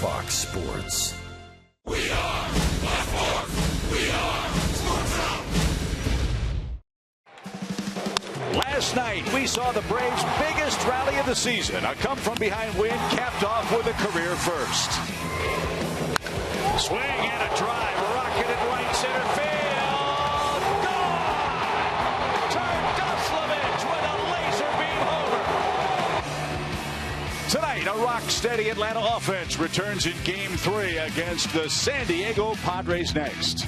Fox Sports. We are Blackboard. We are Sports Zone. Last night, we saw the Braves' biggest rally of the season. A come-from-behind win capped off with a career first. Swing and a drive. Rocket at right center field. Gone! Turdoslavich with a laser beam homer. Tonight, a rock-steady Atlanta offense returns in Game 3 against the San Diego Padres next.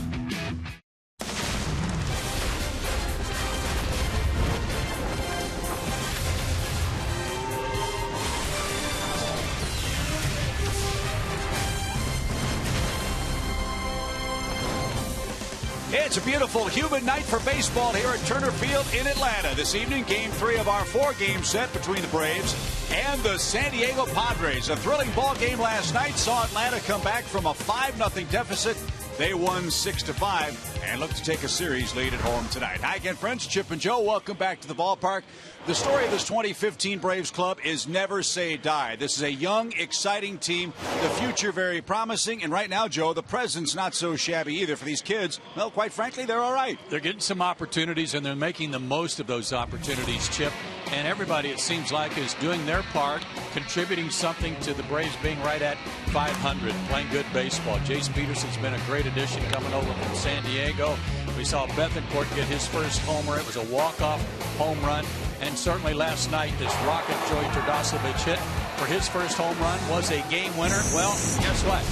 It's a beautiful, humid night for baseball here at Turner Field in Atlanta. This evening, Game 3 of our 4-game set between the Braves and the San Diego Padres. A thrilling ball game last night saw Atlanta come back from a 5-0 deficit. They won 6-5 and look to take a series lead at home tonight. Hi again, friends. Chip and Joe, welcome back to the ballpark. The story of this 2015 Braves club is never say die. This is a young, exciting team. The future very promising. And right now, Joe, the present's not so shabby either for these kids. Well, quite frankly, they're all right. They're getting some opportunities, and they're making the most of those opportunities, Chip. And everybody, it seems like, is doing their part, contributing something to the Braves being right at 500, playing good baseball. Jace Peterson's been a great addition coming over from San Diego. We saw Bethancourt get his first homer. It was a walk-off home run. And certainly last night, this rocket Joey Turdoslavich hit for his first home run was a game winner. Well, guess what?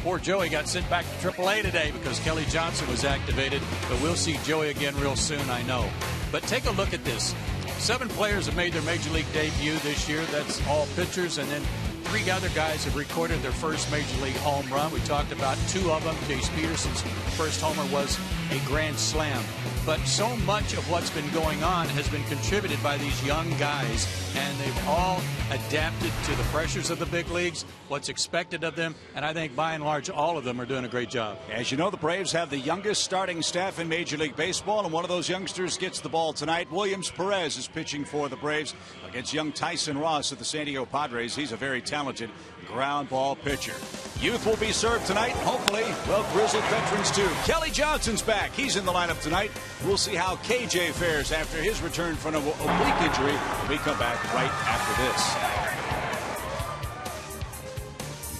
Poor Joey got sent back to AAA today because Kelly Johnson was activated. But we'll see Joey again real soon, I know. But take a look at this. 7 players have made their Major League debut this year. That's all pitchers. And then 3 other guys have recorded their first Major League home run. We talked about 2 of them. Jace Peterson's first homer was a grand slam. But so much of what's been going on has been contributed by these young guys, and they've all adapted to the pressures of the big leagues, what's expected of them, and I think by and large all of them are doing a great job. As you know, the Braves have the youngest starting staff in Major League Baseball, and one of those youngsters gets the ball tonight. Williams Perez is pitching for the Braves against young Tyson Ross of the San Diego Padres. He's a very talented ground ball pitcher. Youth will be served tonight, hopefully, well, grizzled veterans too. Kelly Johnson's back. He's in the lineup tonight. We'll see how KJ fares after his return from an oblique injury. We come back right after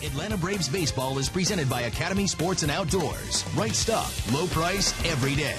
this. Atlanta Braves baseball is presented by Academy Sports and Outdoors. Right stuff, low price, every day.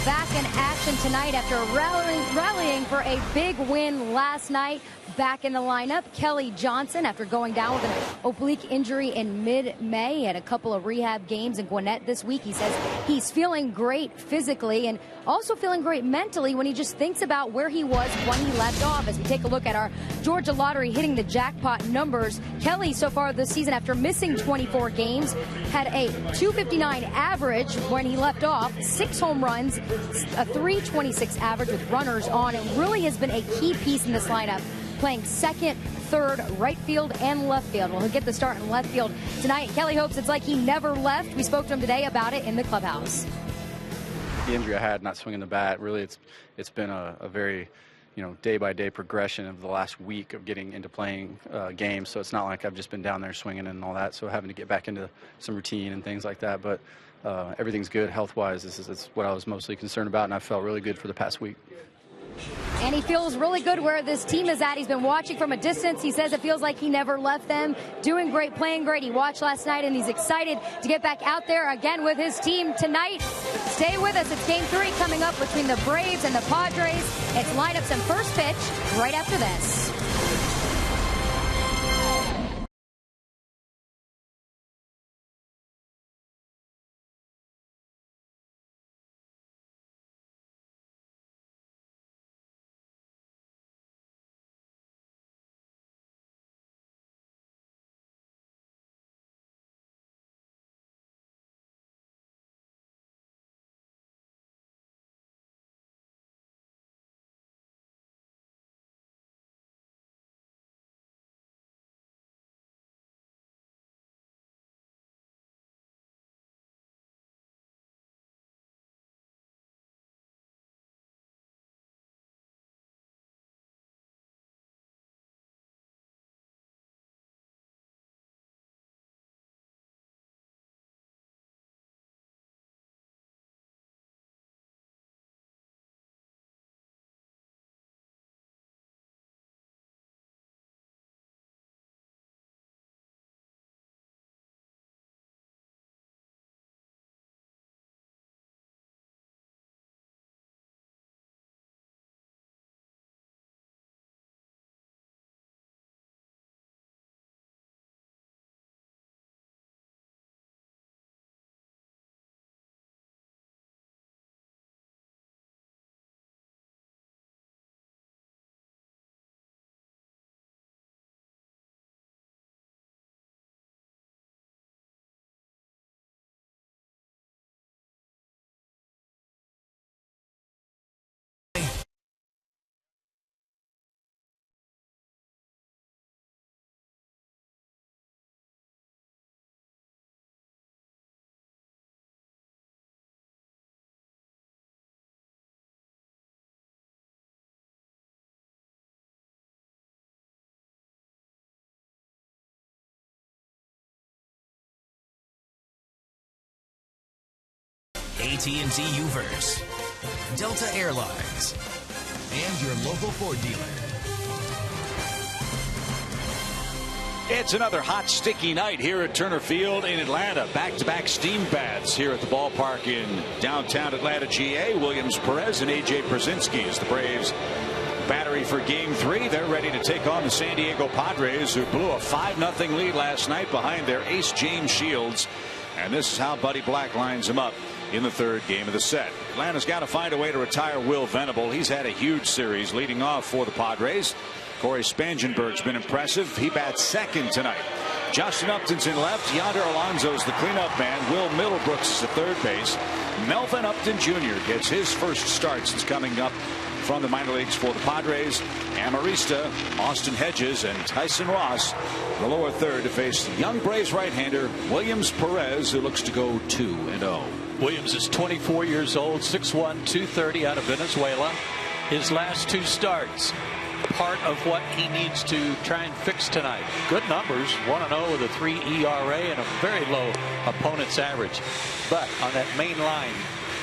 back in action tonight after rallying for a big win last night. Back in the lineup, Kelly Johnson, after going down with an oblique injury in mid-May. He had a couple of rehab games in Gwinnett this week. He says he's feeling great physically and also feeling great mentally when he just thinks about where he was when he left off. As we take a look at our Georgia Lottery hitting the jackpot numbers, Kelly so far this season, after missing 24 games, had a .259 average when he left off, 6 home runs, a .326 average with runners on. It really has been a key piece in this lineup, playing second, third, right field, and left field. Well, he'll get the start in left field tonight. Kelly hopes it's like he never left. We spoke to him today about it in the clubhouse. The injury I had, not swinging the bat, really it's been a very, day-by-day progression of the last week of getting into playing games. So it's not like I've just been down there swinging and all that. So having to get back into some routine and things like that. But everything's good health-wise. This is what I was mostly concerned about, and I felt really good for the past week. And he feels really good where this team is at. He's been watching from a distance. He says it feels like he never left them. Doing great, playing great. He watched last night, and he's excited to get back out there again with his team tonight. Stay with us. It's Game 3 coming up between the Braves and the Padres. It's lineups and first pitch right after this. AT&T Uverse, Delta Airlines, and your local Ford dealer. It's another hot, sticky night here at Turner Field in Atlanta. Back-to-back steam baths here at the ballpark in downtown Atlanta, GA. Williams Perez and A.J. Brzezinski as the Braves battery for Game 3. They're ready to take on the San Diego Padres, who blew a 5-0 lead last night behind their ace James Shields. And this is how Buddy Black lines him up in the third game of the set. Atlanta's got to find a way to retire Will Venable. He's had a huge series leading off for the Padres. Corey Spangenberg's been impressive. He bats second tonight. Justin Upton's in left. Yonder Alonso's the cleanup man. Will Middlebrooks is at third base. Melvin Upton Jr. gets his first start since coming up from the minor leagues for the Padres. Amarista, Austin Hedges, and Tyson Ross, the lower third, to face young Braves right-hander Williams Perez, who looks to go 2-0. Williams is 24 years old, 6'1", 230 out of Venezuela. His last 2 starts, part of what he needs to try and fix tonight. Good numbers, 1-0 with a 3 ERA and a very low opponent's average. But on that main line,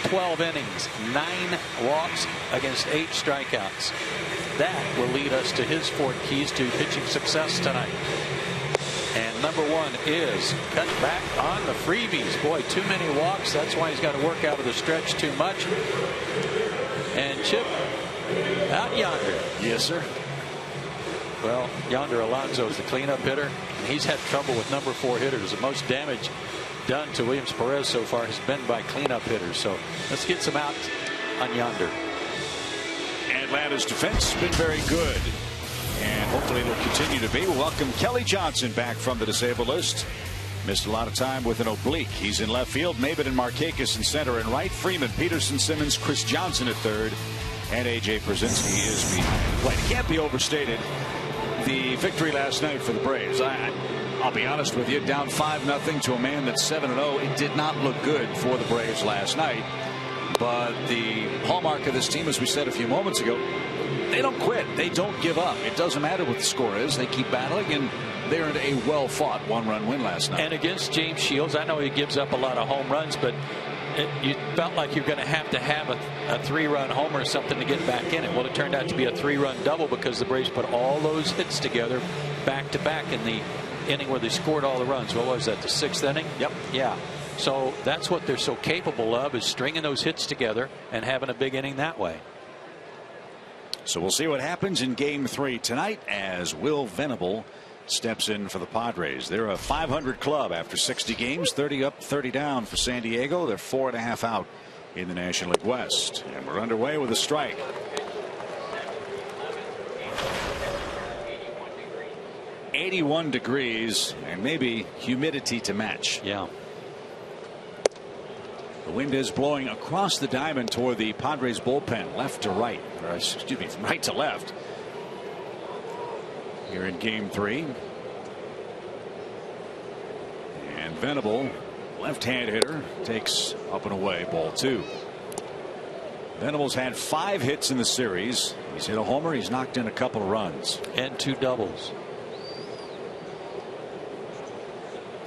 12 innings, 9 walks against 8 strikeouts. That will lead us to his 4 keys to pitching success tonight. And number one is cut back on the freebies. Boy, too many walks. That's why he's got to work out of the stretch too much. And Chip out yonder. Yes, sir. Well, yonder Alonso is the cleanup hitter. And he's had trouble with number 4 hitters. The most damage done to Williams Perez so far has been by cleanup hitters. So let's get some out on yonder. Atlanta's defense has been very good, and hopefully it'll continue to be. We'll welcome Kelly Johnson back from the disabled list. Missed a lot of time with an oblique. He's in left field. Maybin and Markakis in center and right. Freeman, Peterson, Simmons, Chris Johnson at third, and A.J. Pierzynski is behind the plate. It can't be overstated, the victory last night for the Braves. I'll be honest with you, down 5-0 to a man that's 7-0. It did not look good for the Braves last night. But the hallmark of this team, as we said a few moments ago, they don't quit. They don't give up. It doesn't matter what the score is. They keep battling, and they earned a well-fought one-run win last night. And against James Shields, I know he gives up a lot of home runs, but you felt like you're going to have a 3-run homer or something to get back in it. Well, it turned out to be a 3-run double because the Braves put all those hits together back-to-back in the inning where they scored all the runs. What was that, the 6th inning? Yep. Yeah. So that's what they're so capable of, is stringing those hits together and having a big inning that way. So we'll see what happens in Game 3 tonight as Will Venable steps in for the Padres. They're a 500 club after 60 games, 30 up, 30 down for San Diego. They're 4.5 out in the National League West. And we're underway with a strike. .81 degrees and maybe humidity to match. Yeah. The wind is blowing across the diamond toward the Padres bullpen, left to right, or excuse me, from right to left. Here in Game 3. And Venable, left-hand hitter, takes up and away, ball 2. Venable's had 5 hits in the series. He's hit a homer. He's knocked in a couple of runs. And 2 doubles.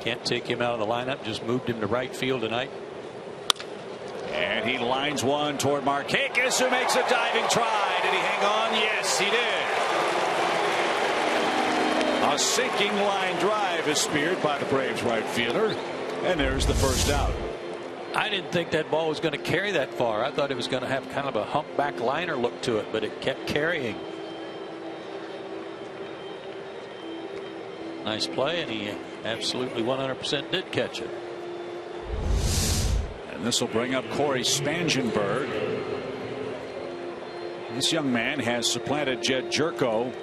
Can't take him out of the lineup. Just moved him to right field tonight. And he lines one toward Markakis, who makes a diving try. Did he hang on? Yes, he did. A sinking line drive is speared by the Braves right fielder. And there's the first out. I didn't think that ball was going to carry that far. I thought it was going to have kind of a humpback liner look to it, but it kept carrying. Nice play, and he absolutely 100% did catch it. And this will bring up Corey Spangenberg. This young man has supplanted Jed Jerko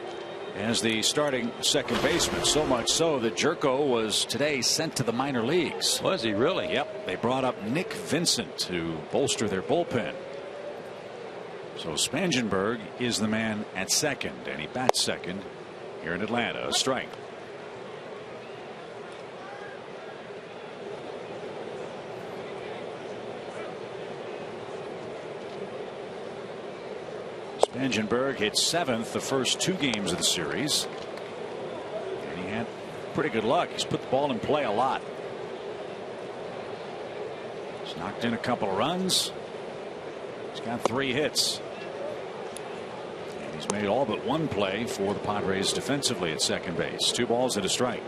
as the starting second baseman, so much so that Jerko was today sent to the minor leagues. Was he really? Yep. They brought up Nick Vincent to bolster their bullpen. So Spangenberg is the man at second, and he bats second here in Atlanta. A strike. Spangenberg hit 7th the first 2 games of the series. And he had pretty good luck. He's put the ball in play a lot. He's knocked in a couple of runs. He's got 3 hits. And he's made all but 1 play for the Padres defensively at second base. 2 balls and a strike.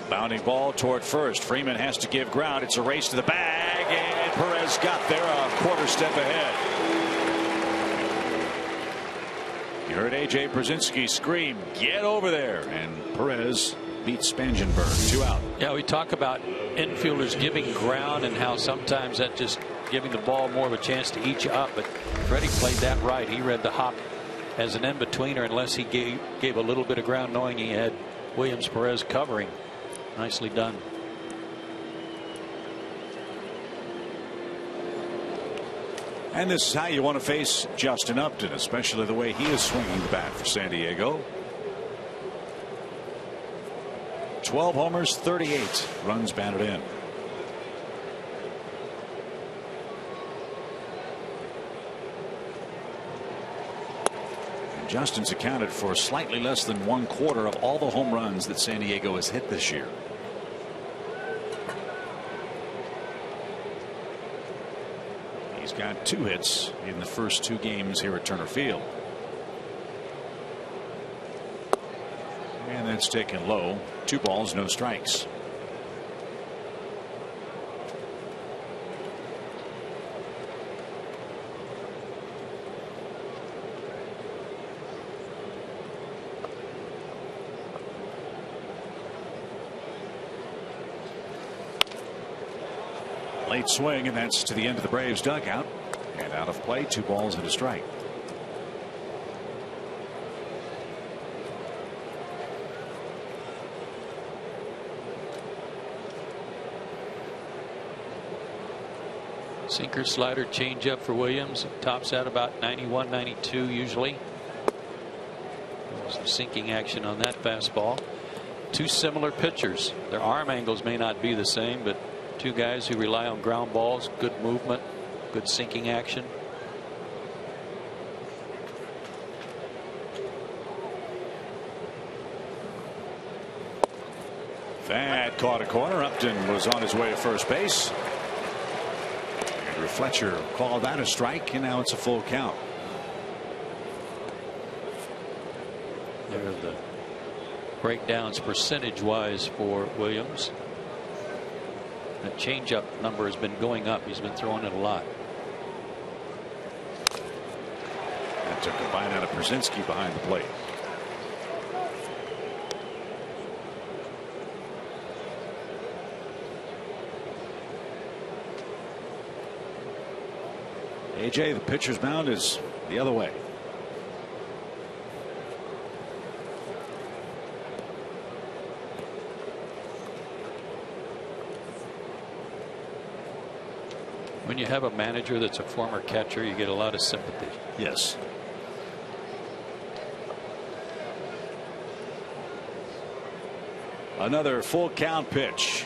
Bounding ball toward first. Freeman has to give ground. It's a race to the bag, and Perez got there a quarter step ahead. You heard A.J. Pierzynski scream, "Get over there!" And Perez beats Spangenberg. 2 out. Yeah, we talk about infielders giving ground and how sometimes that just giving the ball more of a chance to eat you up. But Freddie played that right. He read the hop as an in-betweener unless he gave a little bit of ground knowing he had Williams Perez covering. Nicely done. And this is how you want to face Justin Upton, especially the way he is swinging the bat for San Diego. 12 homers, 38 runs batted in. And Justin's accounted for slightly less than 1/4 of all the home runs that San Diego has hit this year. He's got 2 hits in the first 2 games here at Turner Field. And that's taken low. 2 balls, no strikes. Late swing, and that's to the end of the Braves dugout. And out of play, 2 balls and a strike. Sinker, slider, changeup for Williams. It tops out about 91, 92 usually. Some sinking action on that fastball. 2 similar pitchers. Their arm angles may not be the same, but 2 guys who rely on ground balls, good movement, good sinking action. That caught a corner. Upton was on his way to first base. Andrew Fletcher called that a strike, and now it's a full count. There are the breakdowns percentage wise for Williams. The changeup number has been going up. He's been throwing it a lot. That took a bite out of Brzezinski behind the plate. AJ, the pitcher's mound is the other way. When you have a manager that's a former catcher, you get a lot of sympathy. Yes. Another full count pitch.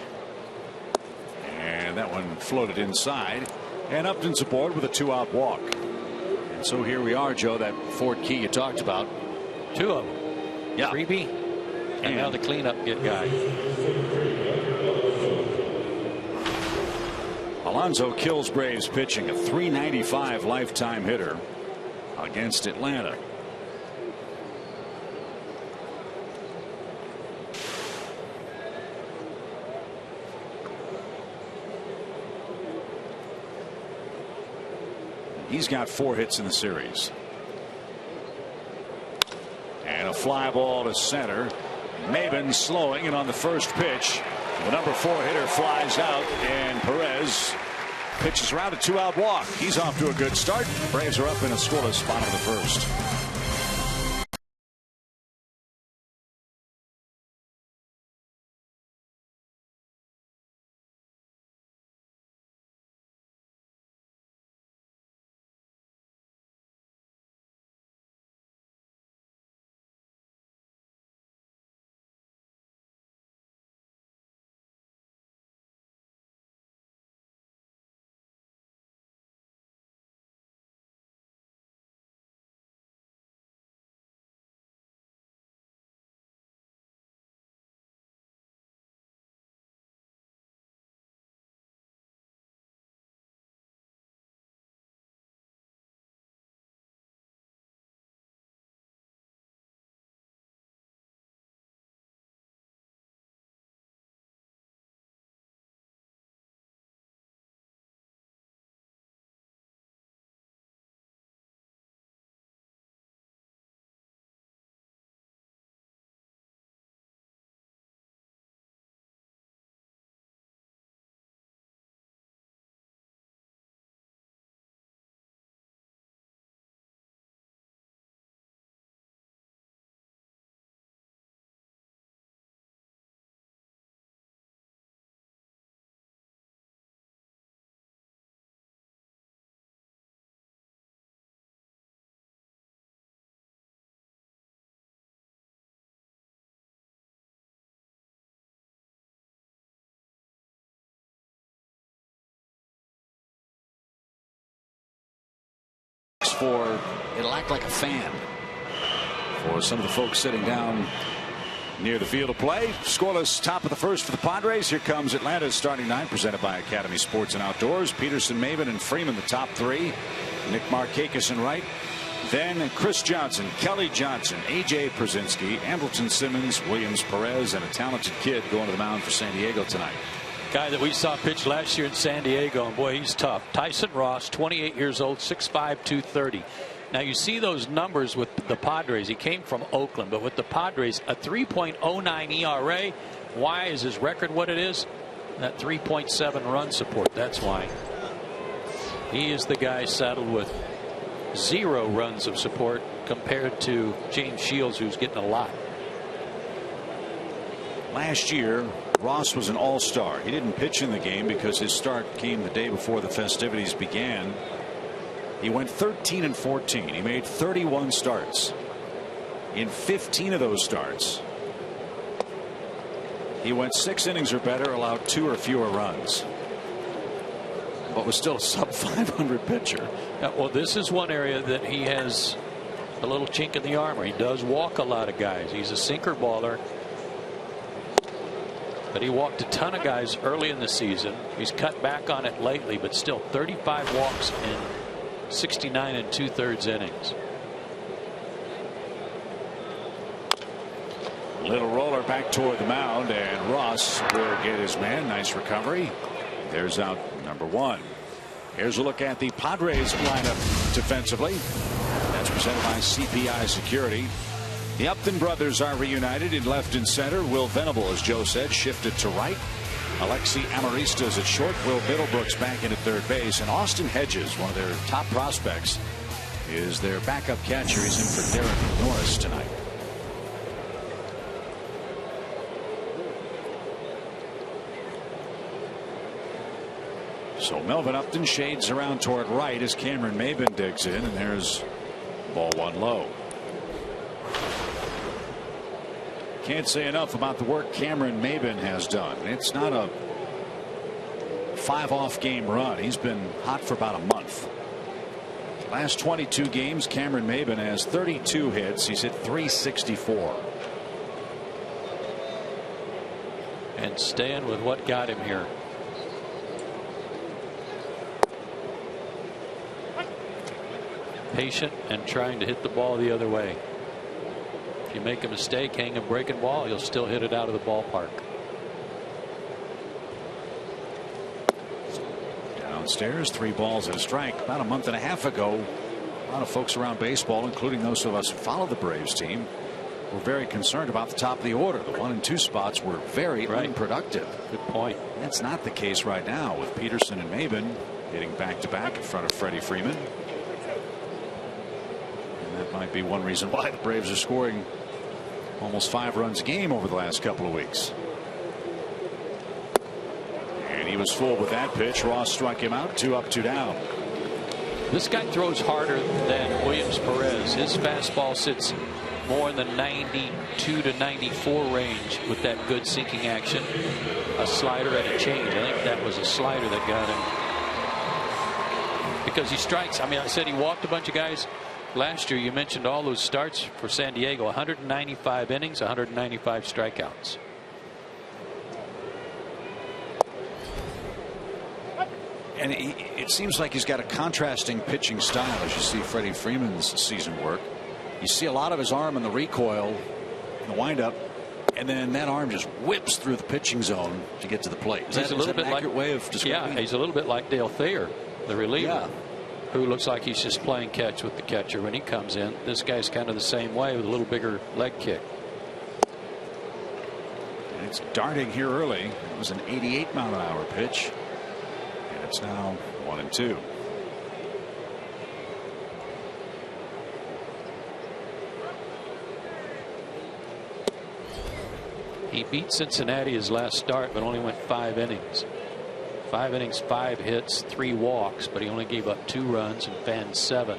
And that one floated inside. And Upton's aboard with a 2-out walk. And so here we are, Joe, that fourth key you talked about. 2 of them. Yeah. 3B. And now the cleanup get guy. Alonso kills Braves pitching, a .395 lifetime hitter against Atlanta. He's got 4 hits in the series. And a fly ball to center. Maben slowing, and on the first pitch, the number 4 hitter flies out, and Perez pitches around a 2-out walk. He's off to a good start. Braves are up in a scoreless bottom of the first. It'll act like a fan for some of the folks sitting down Near the field of play, scoreless top of the first for the Padres. Here comes Atlanta's starting nine, presented by Academy Sports and Outdoors. Peterson, Maven, and Freeman, the top three. Nick Markakis in right. Then Chris Johnson, Kelly Johnson, A.J. Przinsky, Andrelton Simmons, Williams Perez, and a talented kid going to the mound for San Diego tonight. Guy that we saw pitch last year in San Diego, and boy, he's tough. Tyson Ross, 28 years old, 6'5", 230. Now you see those numbers with the Padres. He came from Oakland, but with the Padres, a 3.09 ERA. Why is his record what it is? That 3.7 run support. That's why. He is the guy saddled with 0 runs of support compared to James Shields, who's getting a lot. Last year, Ross was an all-star. He didn't pitch in the game because his start came the day before the festivities began. He went 13 and 14. He made 31 starts. In 15 of those starts, he went 6 innings or better, allowed 2 or fewer runs, but was still a sub-500 pitcher. Well, this is one area that he has a little chink in the armor. He does walk a lot of guys. He's a sinker baller, but he walked a ton of guys early in the season. He's cut back on it lately, but still 35 walks in 69 2/3 innings. Little roller back toward the mound, and Ross will get his man. Nice recovery. There's out number 1. Here's a look at the Padres lineup defensively. That's presented by CPI Security. The Upton brothers are reunited in left and center. Will Venable, as Joe said, shifted to right. Alexi Amaristas at short. Will Middlebrooks back in at third base. And Austin Hedges, one of their top prospects, is their backup catcher. He's in for Derek Norris tonight. So Melvin Upton shades around toward right as Cameron Maben digs in, and there's ball 1 low. Can't say enough about the work Cameron Maben has done. It's not a 5-off game run. He's been hot for about a month. Last 22 games, Cameron Maben has 32 hits. He's hit .364. And staying with what got him here. Patient and trying to hit the ball the other way. If you make a mistake, hang a breaking ball, you'll still hit it out of the ballpark. Downstairs, 3 balls and a strike. About a month and a half ago, a lot of folks around baseball, including those of us who follow the Braves team, were very concerned about the top of the order. The 1 and 2 spots were very unproductive. Good point. That's not the case right now with Peterson and Maben hitting back-to-back in front of Freddie Freeman. And that might be one reason why the Braves are scoring almost 5 runs a game over the last couple of weeks. And he was full with that pitch. Ross struck him out. 2 up, 2 down. This guy throws harder than Williams Perez. His fastball sits more in the 92 to 94 range with that good sinking action. A slider and a change. I think that was a slider that got him. Because he strikes. I mean, I said he walked a bunch of guys last year. You mentioned all those starts for San Diego. 195 innings, 195 strikeouts. And it seems like he's got a contrasting pitching style as you see Freddie Freeman's season work. You see a lot of his arm in the recoil in the windup, and then that arm just whips through the pitching zone to get to the plate. Is that an accurate way of describing it? Yeah, he's a little bit like Dale Thayer, the reliever, who looks like he's just playing catch with the catcher when he comes in. This guy's kind of the same way with a little bigger leg kick. And it's darting here early. It was an 88-mile-an-hour pitch. And it's now 1 and 2. He beat Cincinnati his last start, but only went 5 innings. 5 innings, 5 hits, 3 walks, but he only gave up 2 runs and fanned 7.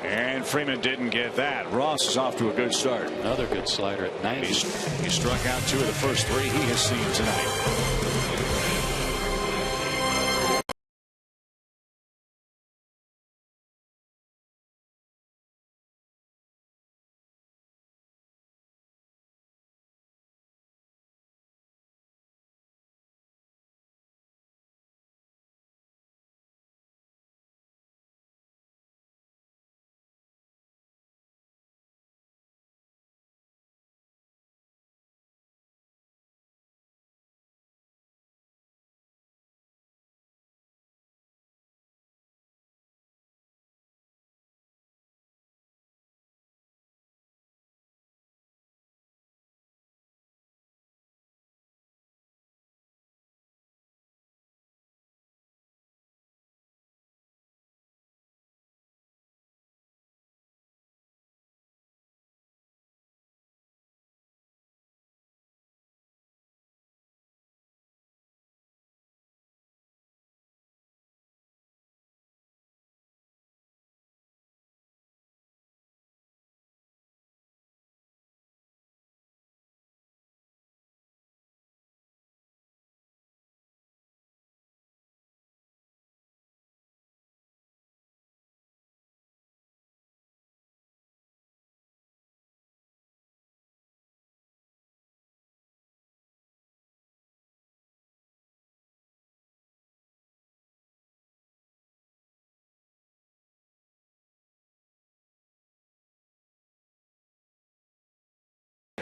And Freeman didn't get that. Ross is off to a good start. Another good slider at 90. He struck out 2 of the first 3 he has seen tonight.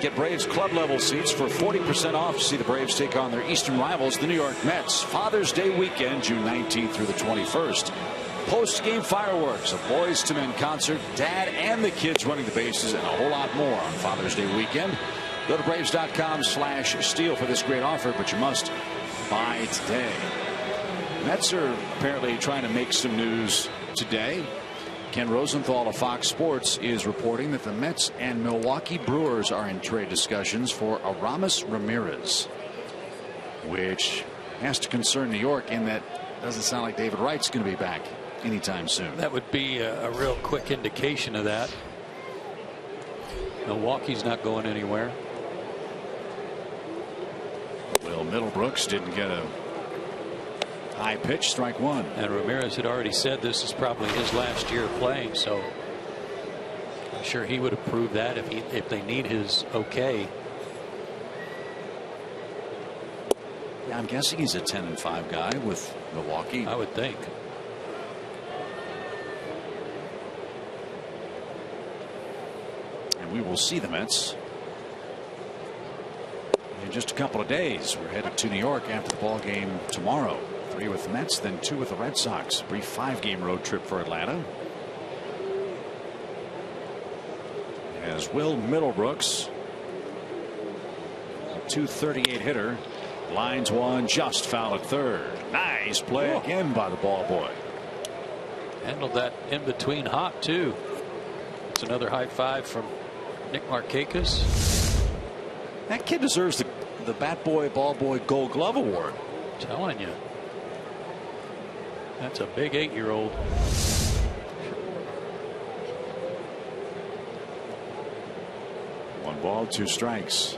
Get Braves club level seats for 40% off. See the Braves take on their eastern rivals, the New York Mets. Father's Day weekend, June 19th through the 21st. Post-game fireworks, a Boys to Men concert, Dad and the kids running the bases, and a whole lot more on Father's Day weekend. Go to Braves.com/steal for this great offer, but you must buy today. Mets are apparently trying to make some news today. Ken Rosenthal of Fox Sports is reporting that the Mets and Milwaukee Brewers are in trade discussions for Aramis Ramirez, which has to concern New York in that it doesn't sound like David Wright's going to be back anytime soon. That would be a real quick indication of that. Milwaukee's not going anywhere. Will Middlebrooks didn't get a high pitch, strike one. And Ramirez had already said this is probably his last year playing, so I'm sure he would approve that if they need his okay. Yeah, I'm guessing he's a 10-5 guy with Milwaukee. I would think. And we will see the Mets in just a couple of days. We're headed to New York after the ball game tomorrow. 3 with the Mets, then 2 with the Red Sox. Brief 5-game road trip for Atlanta. As Will Middlebrooks, a .238 hitter, lines one just foul at third. Nice play again by the ball boy. Handled that in between hot too. It's another high five from Nick Markakis. That kid deserves the Bat Boy, Ball Boy, Gold Glove Award. I'm telling you. That's a big 8-year-old. One ball, 2 strikes.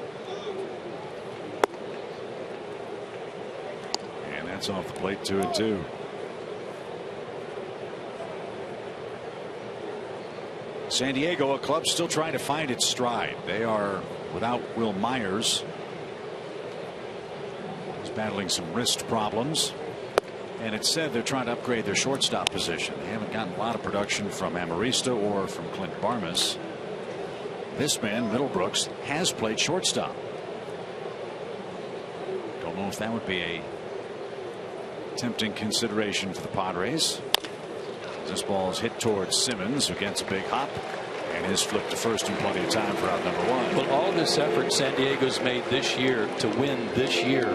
And that's off the plate, 2-2. San Diego, a club still trying to find its stride. They are without Will Myers. He's battling some wrist problems. And it's said they're trying to upgrade their shortstop position. They haven't gotten a lot of production from Amarista or from Clint Barmas. This man, Middlebrooks, has played shortstop. Don't know if that would be a tempting consideration for the Padres. This ball is hit towards Simmons, who gets a big hop and is flipped to first in plenty of time for out number 1. Well, all this effort San Diego's made this year to win this year,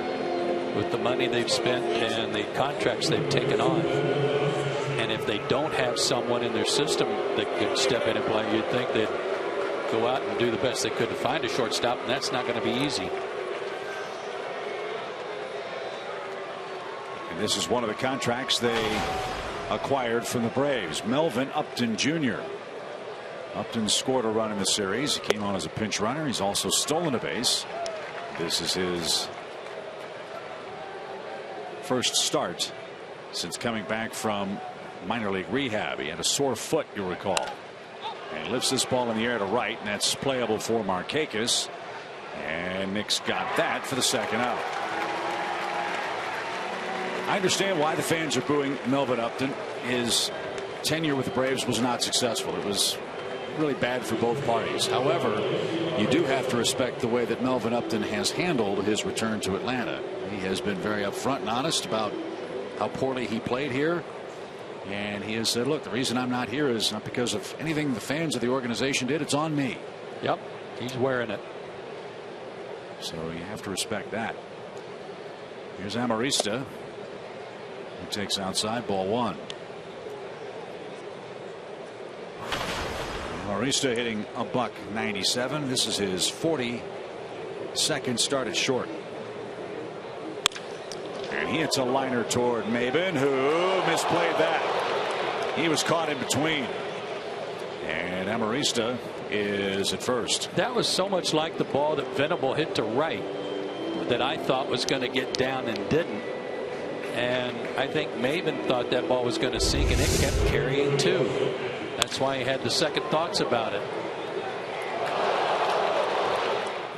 with the money they've spent and the contracts they've taken on, and if they don't have someone in their system that could step in and play, you'd think they'd go out and do the best they could to find a shortstop, and that's not going to be easy. And this is one of the contracts they acquired from the Braves. Melvin Upton Jr. Upton scored a run in the series. He came on as a pinch runner. He's also stolen a base. This is his first start since coming back from minor league rehab. He had a sore foot, you'll recall. And lifts this ball in the air to right, and that's playable for Markakis. And Nick's got that for the second out. I understand why the fans are booing Melvin Upton. His tenure with the Braves was not successful. It was really bad for both parties. However, you do have to respect the way that Melvin Upton has handled his return to Atlanta. He has been very upfront and honest about how poorly he played here. And he has said, look, the reason I'm not here is not because of anything the fans of the organization did. It's on me. Yep, he's wearing it. So you have to respect that. Here's Amarista, who takes outside, ball 1. Amarista hitting a .197. This is his 42nd start at short. And he hits a liner toward Maben, who misplayed that. He was caught in between. And Amarista is at first. That was so much like the ball that Venable hit to right that I thought was going to get down and didn't. And I think Maben thought that ball was going to sink, and it kept carrying too. That's why he had the second thoughts about it.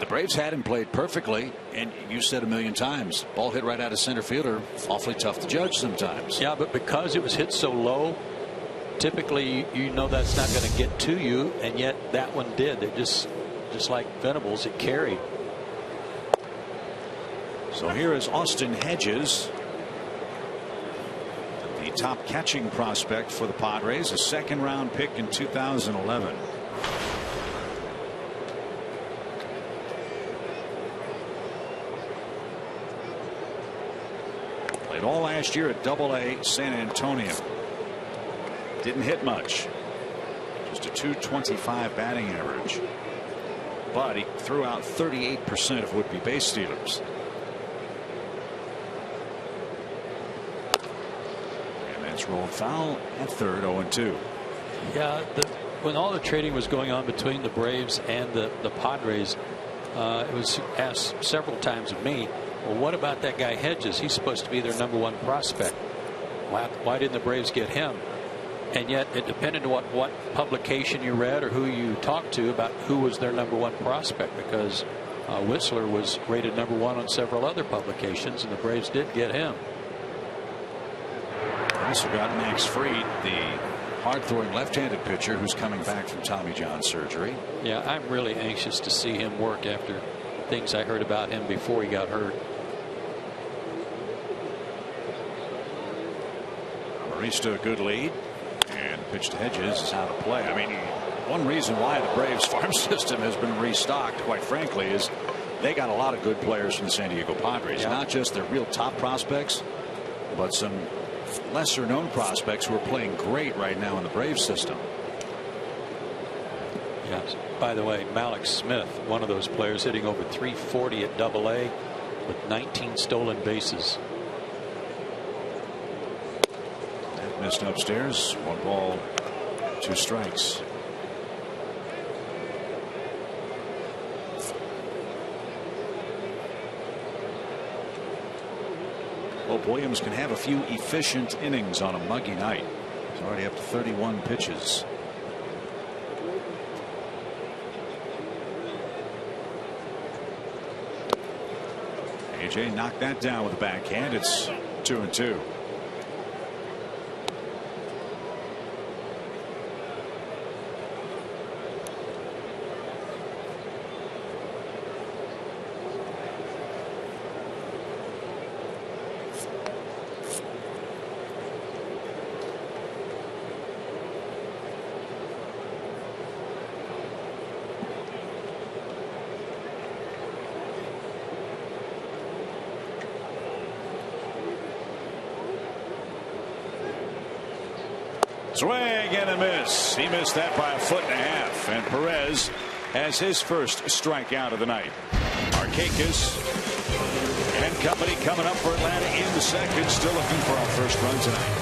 The Braves hadn't played perfectly, and you said a million times, ball hit right out of center fielder, awfully tough to judge sometimes. Yeah, but because it was hit so low, typically you know that's not going to get to you, and yet that one did. It just just like Venables, it carried. So here is Austin Hedges, the top catching prospect for the Padres, a second-round pick in 2011. Played all last year at Double-A San Antonio. Didn't hit much. Just a .225 batting average. But he threw out 38% of would-be base stealers. And that's rolled foul at third, 0-2. Yeah, when all the trading was going on between the Braves and the Padres, it was asked several times of me, well, what about that guy Hedges? He's supposed to be their #1 prospect. Why didn't the Braves get him? And yet it depended on what publication you read or who you talked to about who was their #1 prospect, because Whistler was rated #1 on several other publications, and the Braves did get him. Also got Max Fried, the hard-throwing left-handed pitcher who's coming back from Tommy John surgery. Yeah, I'm really anxious to see him work after things I heard about him before he got hurt. Marista, a good lead. And pitch to Hedges is out of play. I mean, one reason why the Braves farm system has been restocked, quite frankly, is they got a lot of good players from the San Diego Padres. Yeah. Not just their real top prospects, but some lesser known prospects who are playing great right now in the Braves system. Yes. By the way, Malik Smith, one of those players, hitting over .340 at Double-A with 19 stolen bases. Missed upstairs. 1 ball, 2 strikes. Hope Williams can have a few efficient innings on a muggy night. He's already up to 31 pitches. AJ knocked that down with a backhand. It's 2-2. Swing and a miss. He missed that by 1.5 feet. And Perez has his first strikeout of the night. Markakis and company coming up for Atlanta in the second. Still looking for our first run tonight.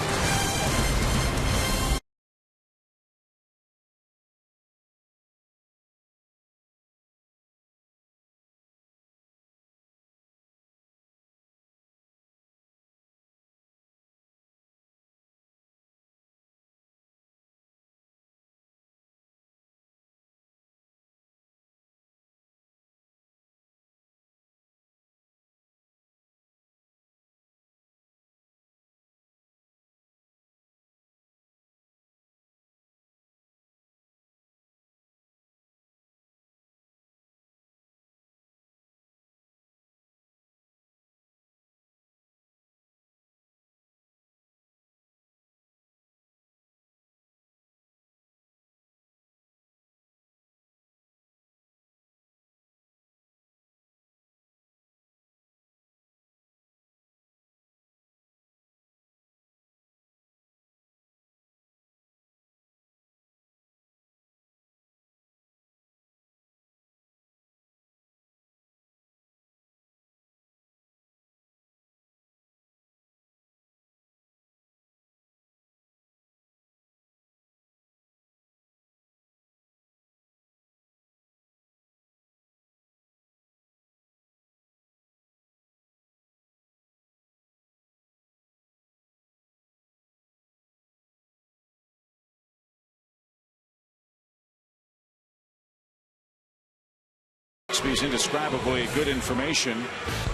He's indescribably good information.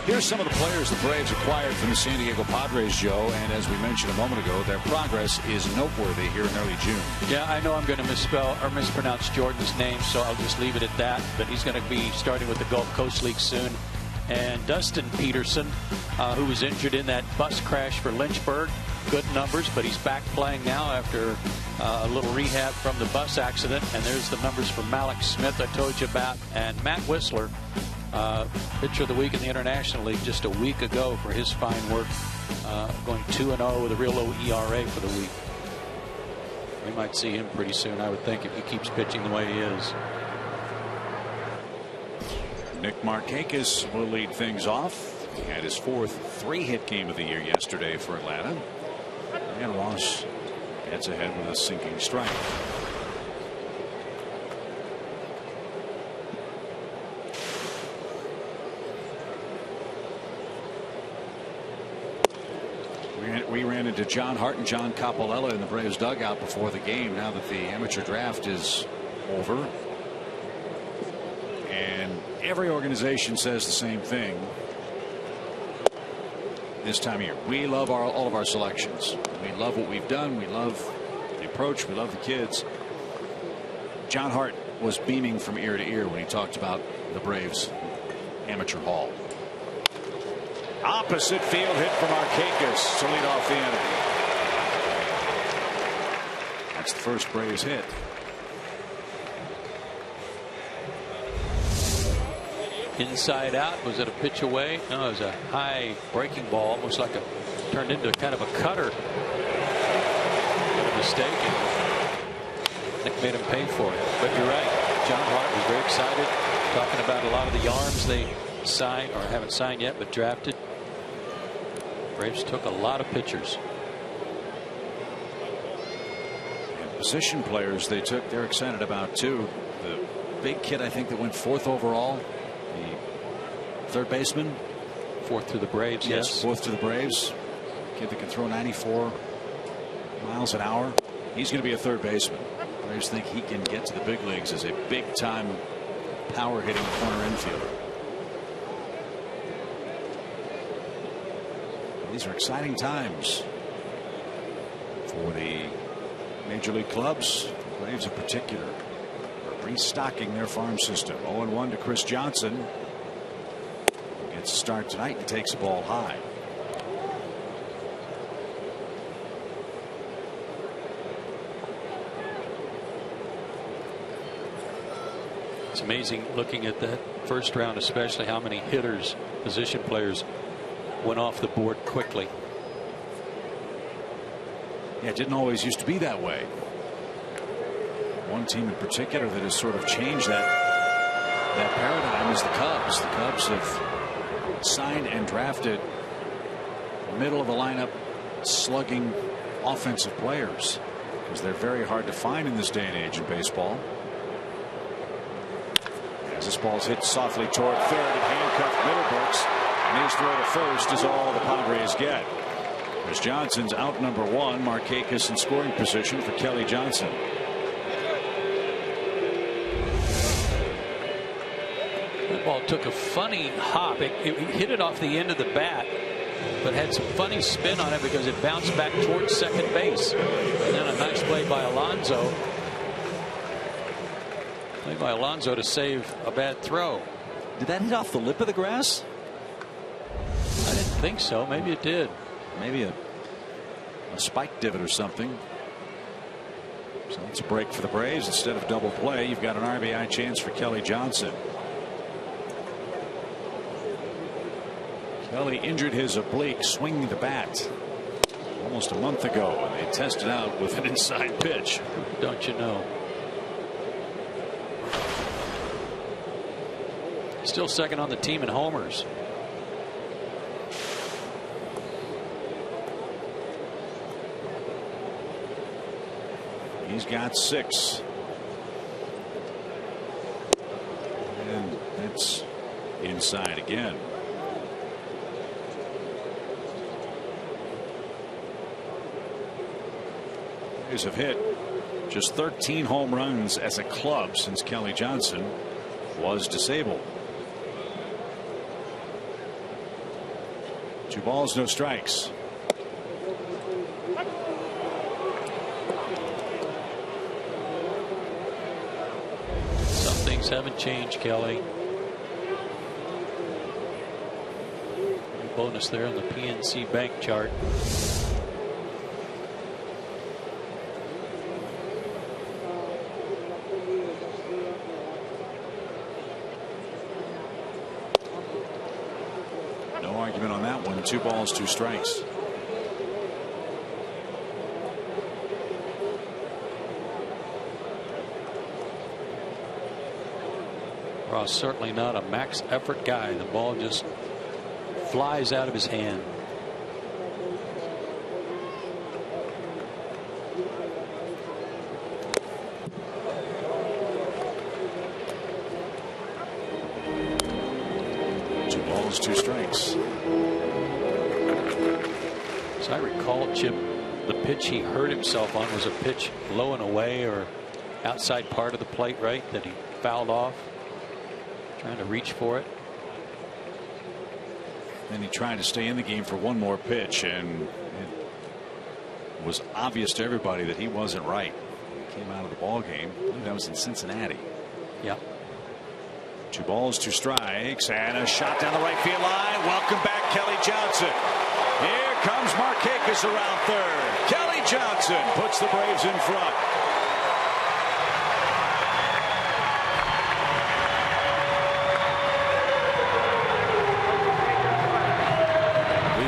Here's some of the players the Braves acquired from the San Diego Padres, Joe, and as we mentioned a moment ago, their progress is noteworthy here in early June. Yeah, I know I'm going to misspell or mispronounce Jordan's name, so I'll just leave it at that. But he's going to be starting with the Gulf Coast League soon. And Dustin Peterson, who was injured in that bus crash for Lynchburg, good numbers, but he's back playing now after a little rehab from the bus accident. And there's the numbers for Malik Smith I told you about, and Matt Whistler, pitcher of the week in the International League just a week ago for his fine work, going 2-0 with a real low ERA for the week. We might see him pretty soon, I would think, if he keeps pitching the way he is. Nick Markakis will lead things off. He had his fourth 3-hit game of the year yesterday for Atlanta. And Ross gets ahead with a sinking strike. We ran into John Hart and John Capolella in the Braves dugout before the game, now that the amateur draft is over. And every organization says the same thing this time of year. We love all of our selections. We love what we've done. We love the approach. We love the kids. John Hart was beaming from ear to ear when he talked about the Braves amateur haul. Opposite field hit from Markakis to lead off the inning. That's the first Braves hit. Inside out. Was it a pitch away? No, it was a high breaking ball, almost like turned into kind of a cutter. A mistake, and Nick made him pay for it. But you're right. John Hart was very excited, talking about a lot of the arms they signed, or haven't signed yet, but drafted. Braves took a lot of pitchers. And position players they took, they're excited about too. The big kid, I think, that went 4th overall, the third baseman. 4th to the Braves. Yes, 4th to the Braves. Kid that can throw 94 miles an hour. He's going to be a third baseman. Braves think he can get to the big leagues as a big time power hitting corner infielder. These are exciting times for the major league clubs. The Braves in particular are restocking their farm system. 0-1 to Chris Johnson. Gets a start tonight and takes the ball high. It's amazing looking at that first round, especially how many hitters, position players, went off the board quickly. Yeah, it didn't always used to be that way. One team in particular that has sort of changed that paradigm is the Cubs. The Cubs have signed and drafted middle of the lineup slugging offensive players, because they're very hard to find in this day and age in baseball. As this ball's hit softly toward third, and handcuffed Middlebrooks. And his throw to first is all the Padres get. Chris Johnson's out number 1. Markakis in scoring position for Kelly Johnson. That ball took a funny hop. It hit it off the end of the bat, but had some funny spin on it because it bounced back towards second base. And then a nice play by Alonso. Play by Alonso to save a bad throw. Did that hit off the lip of the grass? I didn't think so. Maybe it did. Maybe a spike divot or something. So it's a break for the Braves. Instead of double play, you've got an RBI chance for Kelly Johnson. Kelly injured his oblique swinging the bat almost a month ago, and they tested out with an inside pitch. Don't you know? Still second on the team in homers. He's got 6. And that's inside again. Braves have hit just 13 home runs as a club since Kelly Johnson was disabled. 2 balls, no strikes. Some things haven't changed, Kelly. Bonus there on the PNC Bank chart. No argument on that one. 2 balls, 2 strikes. Ross certainly not a max effort guy. The ball just flies out of his hand. Two balls, 2 strikes. So I recall, Chip, the pitch he hurt himself on was a pitch low and away or outside part of the plate, right, that he fouled off, trying to reach for it. Then he tried to stay in the game for one more pitch, and it was obvious to everybody that he wasn't right. He came out of the ball game. I believe that was in Cincinnati. Yep. 2 balls, 2 strikes, and a shot down the right field line. Welcome back, Kelly Johnson. Here comes Markakis around third. Kelly Johnson puts the Braves in front.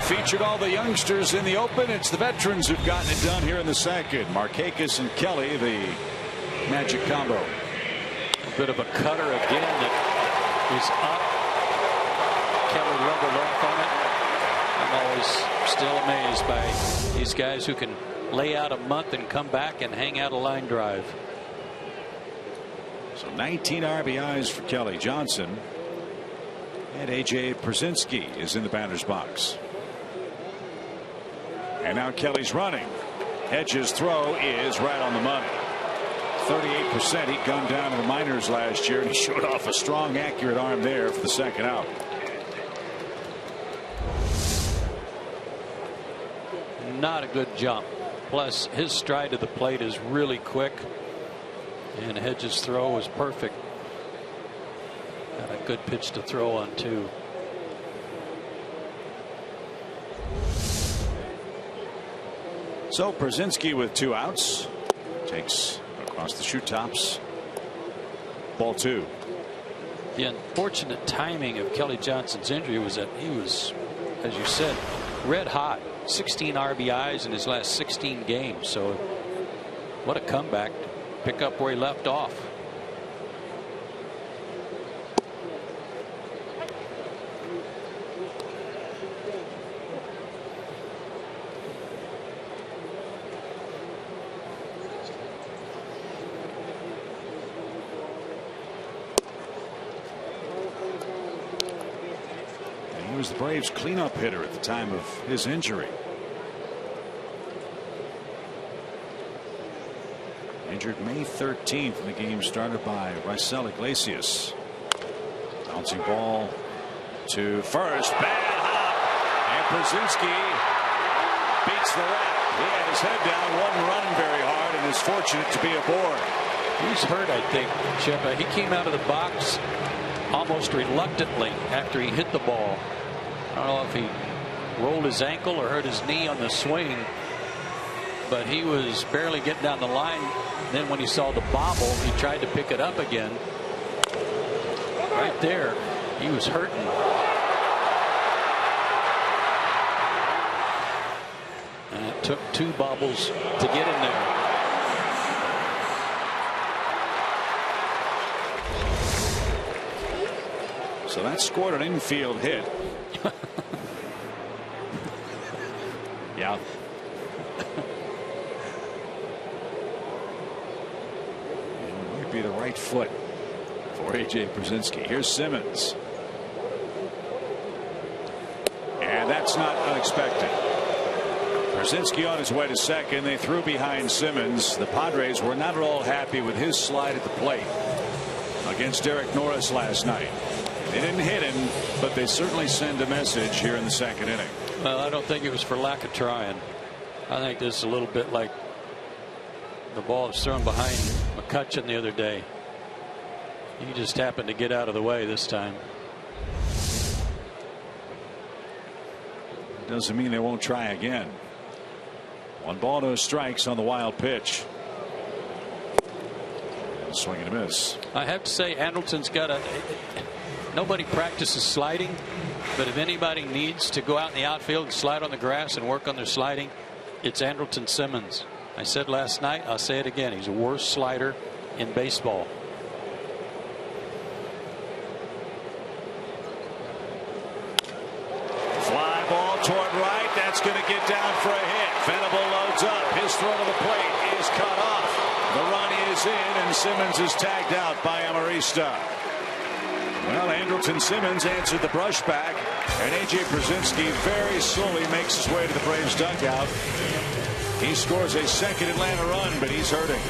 Featured all the youngsters in the open. It's the veterans who've gotten it done here in the second. Markakis and Kelly, the magic combo. A bit of a cutter again that is up. Kelly leveled off on it. I'm always still amazed by these guys who can lay out a month and come back and hang out a line drive. So 19 RBIs for Kelly Johnson. And A.J. Przinsky is in the batter's box. And now Kelly's running. Hedges' throw is right on the money. 38%. He'd gone down to the minors last year, and he showed off a strong, accurate arm there for the second out. Not a good jump. Plus, his stride to the plate is really quick, and Hedges' throw was perfect. Got a good pitch to throw on, too. So Przinsky with 2 outs takes across the shoe tops. Ball 2. The unfortunate timing of Kelly Johnson's injury was that he was, as you said, red hot. 16 RBIs in his last 16 games. So what a comeback to pick up where he left off. He was the Braves cleanup hitter at the time of his injury. Injured May 13th, and the game started by Raisel Iglesias. Bouncing ball to first. Bad hop. And Przinsky beats the left. He had his head down, wasn't running very hard, and is fortunate to be aboard. He's hurt, I think, Chip. He came out of the box almost reluctantly after he hit the ball. I don't know if he rolled his ankle or hurt his knee on the swing, but he was barely getting down the line. Then when he saw the bobble, he tried to pick it up again. Right there, he was hurting. And it took 2 bobbles to get in there. So that scored an infield hit. Yeah. It might be the right foot for A.J. Przinsky. Here's Simmons. And that's not unexpected. Przinsky on his way to second. They threw behind Simmons. The Padres were not at all happy with his slide at the plate against Derek Norris last night. They didn't hit him, but they certainly send a message here in the second inning. Well, I don't think it was for lack of trying. I think this is a little bit like the ball was thrown behind McCutchen the other day. He just happened to get out of the way this time. Doesn't mean they won't try again. 1 ball, no strikes on the wild pitch. Swing and a miss. I have to say, Andrelton's got a. Nobody practices sliding, but if anybody needs to go out in the outfield and slide on the grass and work on their sliding, it's Andrelton Simmons. I said last night, I'll say it again. He's the worst slider in baseball. Fly ball toward right. That's going to get down for a hit. Venable loads up. His throw to the plate is cut off. The run is in, and Simmons is tagged out by Amarista. Well, Andrelton Simmons answered the brushback, and A.J. Brzezinski very slowly makes his way to the Braves dugout. He scores a second Atlanta run, but he's hurting.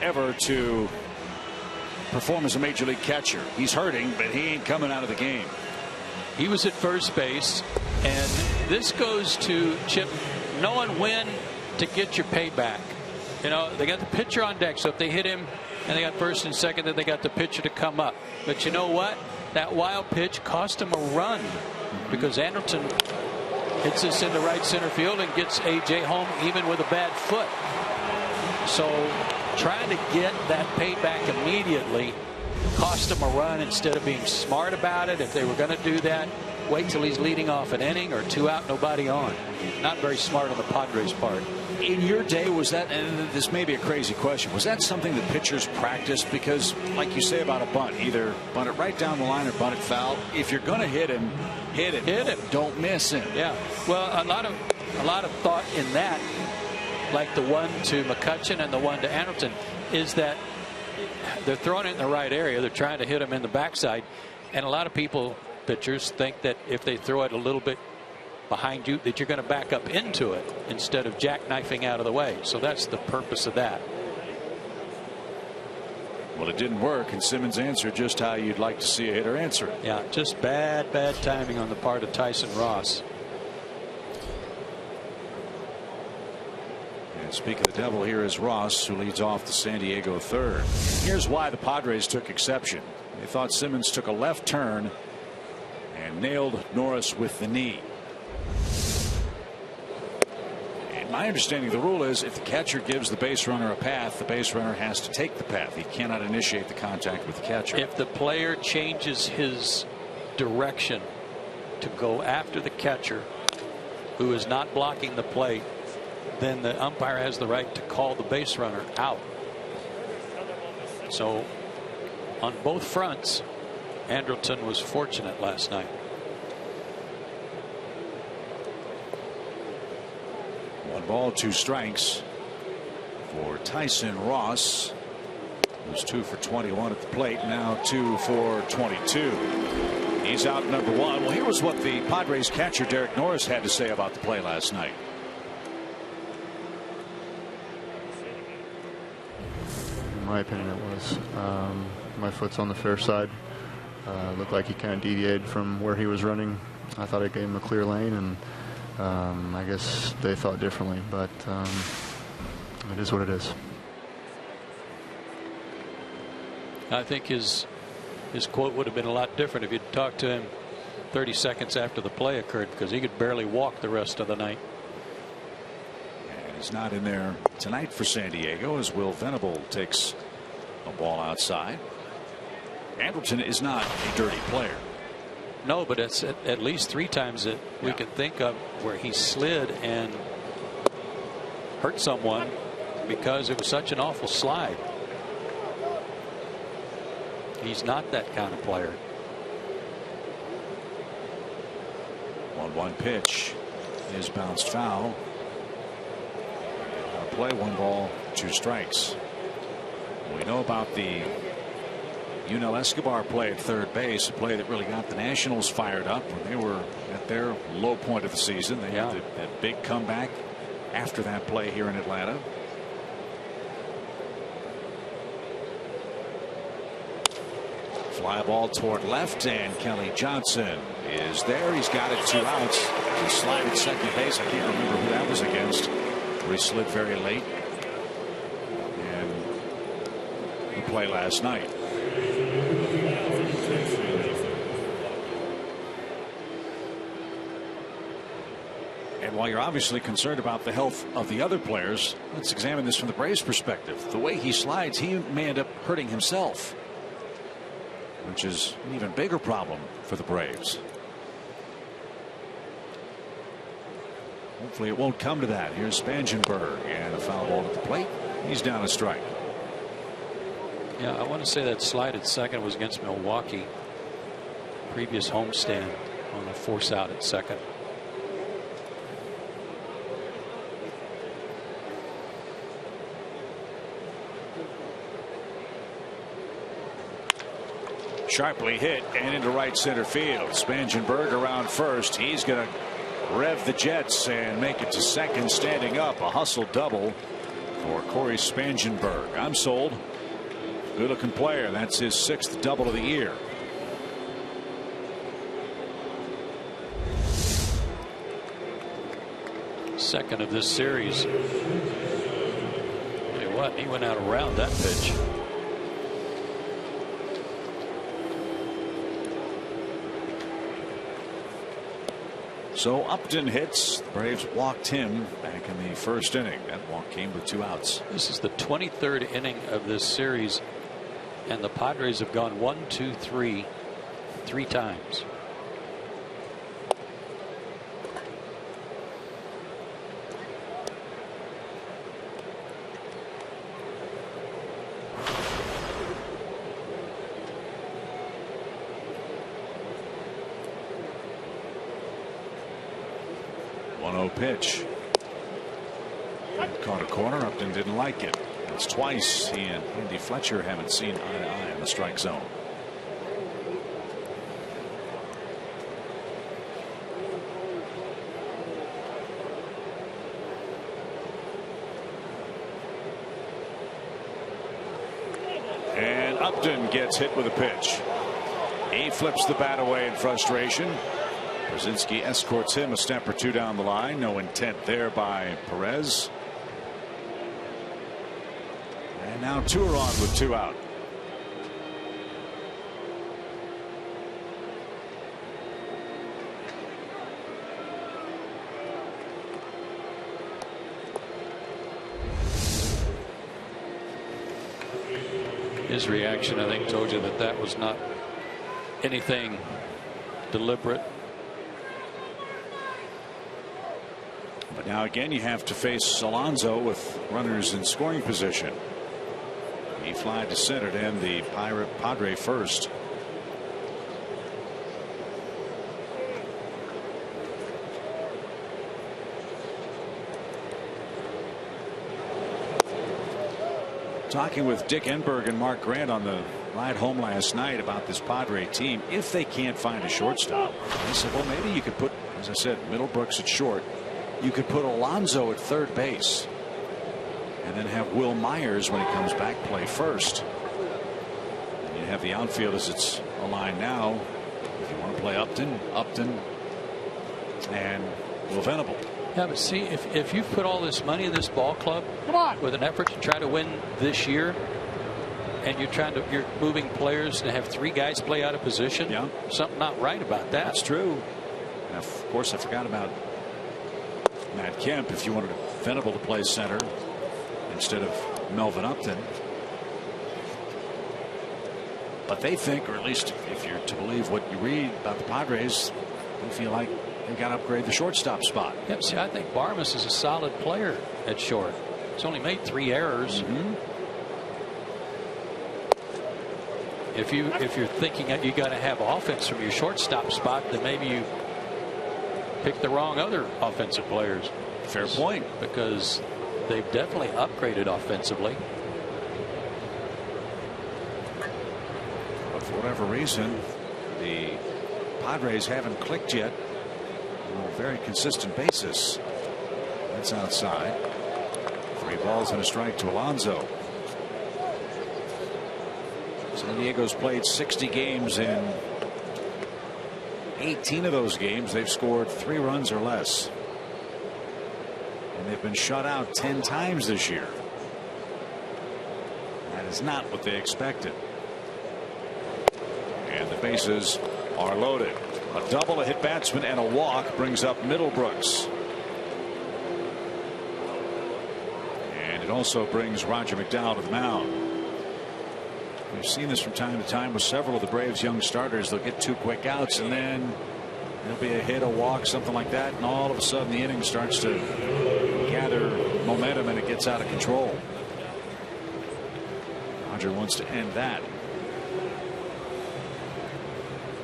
Ever to perform as a major league catcher. He's hurting, but he ain't coming out of the game. He was at first base, and this goes to Chip knowing when to get your payback. You know, they got the pitcher on deck, so if they hit him and they got first and second, then they got the pitcher to come up. But you know what? That wild pitch cost him a run because Andrelton hits this into right center field and gets A.J. home even with a bad foot. So trying to get that payback immediately cost him a run instead of being smart about it. If they were going to do that, wait till he's leading off an inning or 2 out, nobody on. Not very smart on the Padres' part. In your day, was that, and this may be a crazy question, was that something that pitchers practiced? Because like you say about a bunt, either bunt it right down the line or bunt it foul. If you're going to hit him, hit him. Hit him. Don't miss him. Yeah. Well, a lot of thought in that, like the one to McCutchen and the one to Andrelton, is that they're throwing it in the right area. They're trying to hit him in the backside. And a lot of pitchers think that if they throw it a little bit behind you, that you're going to back up into it instead of jackknifing out of the way. So that's the purpose of that. Well, it didn't work, and Simmons answered just how you'd like to see a hitter answer it. Yeah, just bad timing on the part of Tyson Ross. And speaking of the devil, here is Ross, who leads off the San Diego third. Here's why the Padres took exception. They thought Simmons took a left turn and nailed Norris with the knee. And my understanding of the rule is if the catcher gives the base runner a path, the base runner has to take the path. He cannot initiate the contact with the catcher. If the player changes his direction to go after the catcher who is not blocking the plate, then the umpire has the right to call the base runner out. So on both fronts, Andrelton was fortunate last night. 1 ball, 2 strikes for Tyson Ross. Was 2 for 21 at the plate. Now 2 for 22. He's out number 1. Well, here was what the Padres catcher Derek Norris had to say about the play last night. In my opinion, it was. My foot's on the fair side. Looked like he kind of deviated from where he was running. I thought I gave him a clear lane, and I guess they thought differently, but it is what it is. I think his quote would have been a lot different if you'd talked to him 30 seconds after the play occurred, because he could barely walk the rest of the night. And he's not in there tonight for San Diego as Will Venable takes a ball outside. Anderson is not a dirty player. No, but it's at least 3 times that we can think of where he slid and hurt someone because it was such an awful slide. He's not that kind of player. 1-1 pitch is bounced foul. Play 1 ball 2 strikes. We know about the Yunel Escobar play at third base, a play that really got the Nationals fired up when they were at their low point of the season. They had that big comeback after that play here in Atlanta. Fly ball toward left, and Kelly Johnson is there. He's got it 2 outs. He slid at second base. I can't remember who that was against, where he slid very late in the play last night. And while you're obviously concerned about the health of the other players, let's examine this from the Braves' perspective. The way he slides, he may end up hurting himself, which is an even bigger problem for the Braves. Hopefully it won't come to that. Here's Spangenberg, and a foul ball at the plate. He's down a strike. Yeah, I want to say that slide at second was against Milwaukee. Previous homestand on a force out at second. Sharply hit and into right center field. Spangenberg around first. He's going to rev the Jets and make it to second, standing up. A hustle double for Corey Spangenberg. I'm sold. Good looking player. That's his 6th double of the year. Second of this series. Tell you what, he went out around that pitch. So Upton hits. The Braves walked him back in the 1st inning. That walk came with 2 outs. This is the 23rd inning of this series, and the Padres have gone 1, 2, 3 times. Pitch. Caught a corner. Upton didn't like it. It's twice he and Andy Fletcher haven't seen eye to eye in the strike zone. And Upton gets hit with a pitch. He flips the bat away in frustration. Brzezinski escorts him a step or 2 down the line. No intent there by Perez. And now 2 are on with 2 out. His reaction, I think, told you that that was not anything deliberate. But now again you have to face Alonso with runners in scoring position. He flied to center to end the Padre first. Talking with Dick Enberg and Mark Grant on the ride home last night about this Padre team. If they can't find a shortstop, they said, well, maybe you could put, as I said, Middlebrooks at short. You could put Alonso at third base and then have Will Myers, when he comes back, play first. And you have the outfield as it's aligned now. If you want to play Upton and Will Venable. Yeah, but see, if you've put all this money in this ball club with an effort to try to win this year, and you're moving players to have 3 guys play out of position, something not right about that. That's true. And of course, I forgot about Matt Kemp. If you wanted Venable to play center instead of Melvin Upton. But they think, or at least if you're to believe what you read about the Padres, they feel like they got to upgrade the shortstop spot. Yep. See, I think Barmas is a solid player at short. He's only made 3 errors. If you're thinking that you got to have offense from your shortstop spot, then maybe you pick the wrong other offensive players. Fair point, because they've definitely upgraded offensively. But for whatever reason, the Padres haven't clicked yet on a very consistent basis. That's outside. 3 balls and a strike to Alonso. San Diego's played 60 games. In 18 of those games, they've scored 3 runs or less. And they've been shut out 10 times this year. That is not what they expected. And the bases are loaded. A double, a hit batsman, and a walk brings up Middlebrooks. And it also brings Roger McDowell to the mound. We've seen this from time to time with several of the Braves' young starters. They'll get 2 quick outs, and then there'll be a hit, a walk, something like that, and all of a sudden the inning starts to gather momentum and it gets out of control. Roger wants to end that.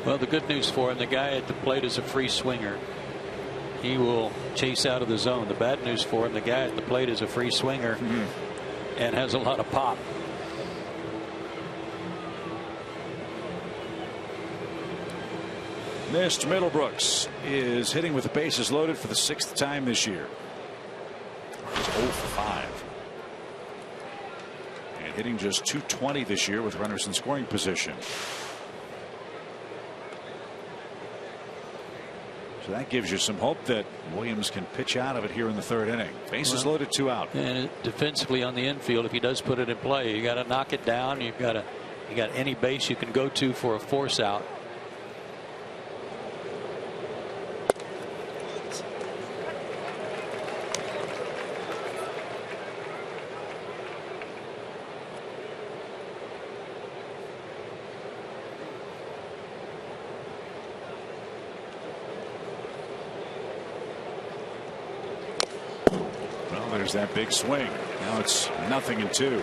Well, the good news for him, the guy at the plate is a free swinger. He will chase out of the zone. The bad news for him, the guy at the plate is a free swinger and has a lot of pop. Mr. Middlebrooks is hitting with the bases loaded for the 6th time this year. He's 0 for 5. And hitting just .220 this year with runners in scoring position. So that gives you some hope that Williams can pitch out of it here in the 3rd inning. Bases loaded, 2 out. And defensively on the infield, if he does put it in play, you got to knock it down. You got any base you can go to for a force out. There's that big swing. Now it's 0-2.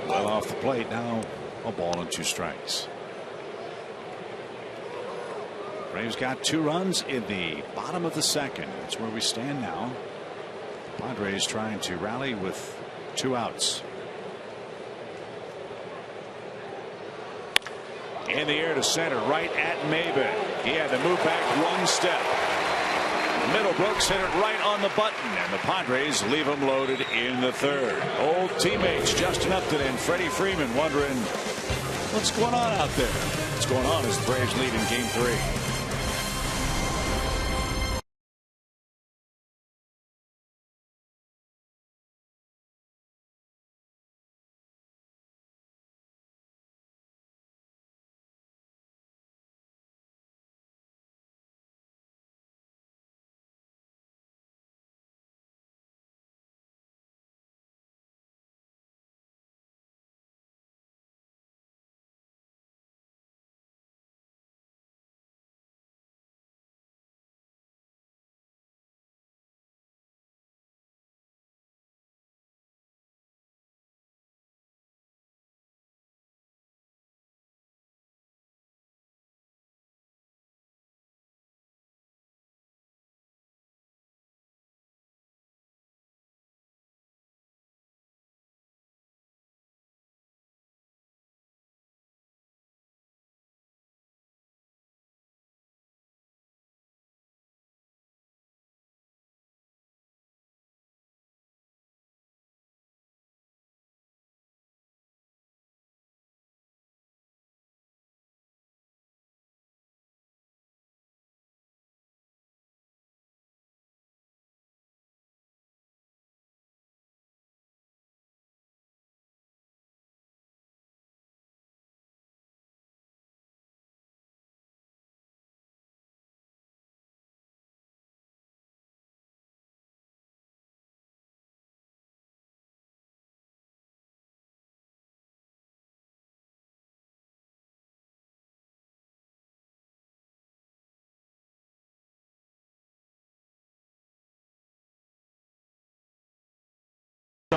Well off the plate now. A ball and 2 strikes. Braves got 2 runs in the bottom of the 2nd. That's where we stand now. Padres trying to rally with 2 outs. In the air to center, right at Maben. He had to move back 1 step. Middlebrooks hit it right on the button, and the Padres leave him loaded in the 3rd. Old teammates Justin Upton and Freddie Freeman wondering what's going on out there. What's going on as the Braves lead in Game 3.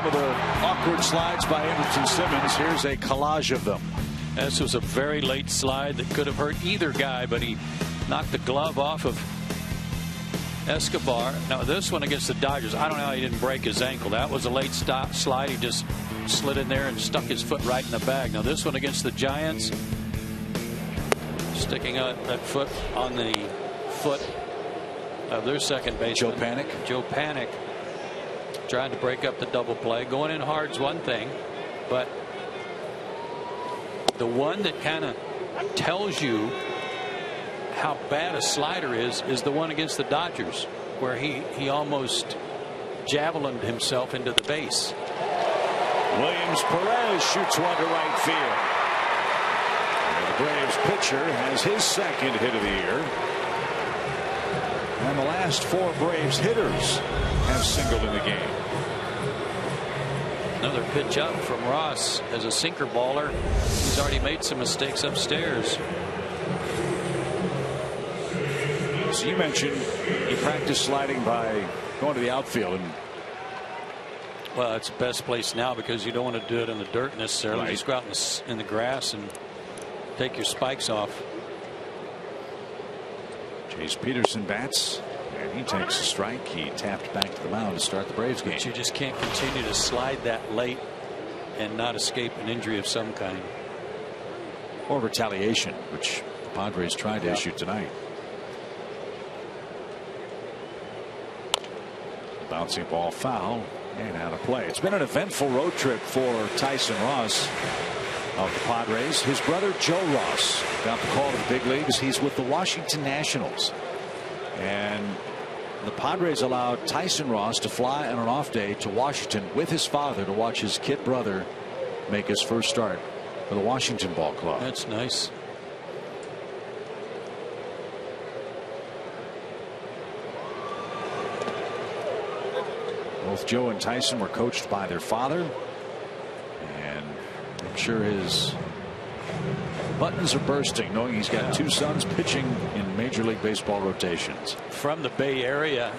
some of the awkward slides by Anderson Simmons. Here's a collage of them. This was a very late slide that could have hurt either guy, but he knocked the glove off of Escobar. Now this one against the Dodgers, I don't know how he didn't break his ankle. That was a late slide. He just slid in there and stuck his foot right in the bag. Now this one against the Giants, sticking out that foot on the foot of their second baseman, Joe Panic, trying to break up the double play. Going in hard's one thing, but the one that kind of tells you how bad a slider is the one against the Dodgers, where he almost javelined himself into the base. Williams Perez shoots one to right field. And the Braves pitcher has his second hit of the year. And the last 4 Braves hitters have singled in the game. Another pitch up from Ross as a sinker baller. He's already made some mistakes upstairs. So you mentioned you practice sliding by going to the outfield, and well, it's the best place now because you don't want to do it in the dirt necessarily. Right. Just go out in the grass and take your spikes off. Chase Peterson bats, and he takes a strike. He tapped back to the mound to start the Braves game. But you just can't continue to slide that late and not escape an injury of some kind. Or retaliation, which the Padres tried to issue tonight. Bouncing ball foul and out of play. It's been an eventful road trip for Tyson Ross of the Padres. His brother Joe Ross got the call to the big leagues. He's with the Washington Nationals, and the Padres allowed Tyson Ross to fly on an off day to Washington with his father to watch his kid brother make his first start for the Washington Ball Club. That's nice. Both Joe and Tyson were coached by their father, and I'm sure his buttons are bursting knowing he's got 2 sons pitching in Major League Baseball rotations. From the Bay Area,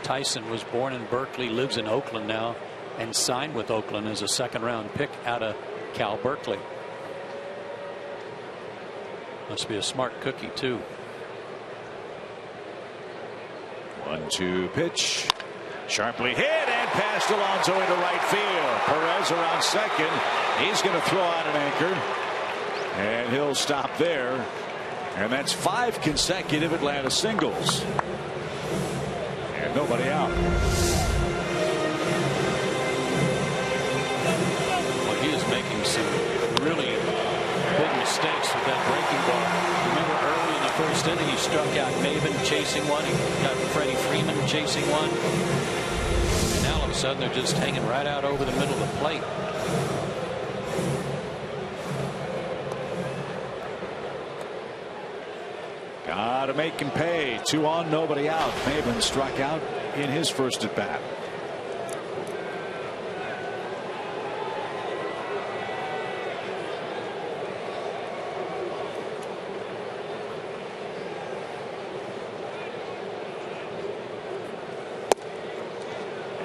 Tyson was born in Berkeley, lives in Oakland now, and signed with Oakland as a second-round pick out of Cal Berkeley. Must be a smart cookie too. 1-2 pitch. Sharply hit and passed Alonso into right field. Perez around second. He's going to throw out an anchor, and he'll stop there. And that's 5 consecutive Atlanta singles. And nobody out. Well, he is making some really big mistakes with that breaking ball. Remember early in the first inning, he struck out Maven chasing one. He got Freddie Freeman chasing one. And now all of a sudden they're just hanging right out over the middle of the plate. Gotta make him pay. 2 on, nobody out. Maven struck out in his first at bat.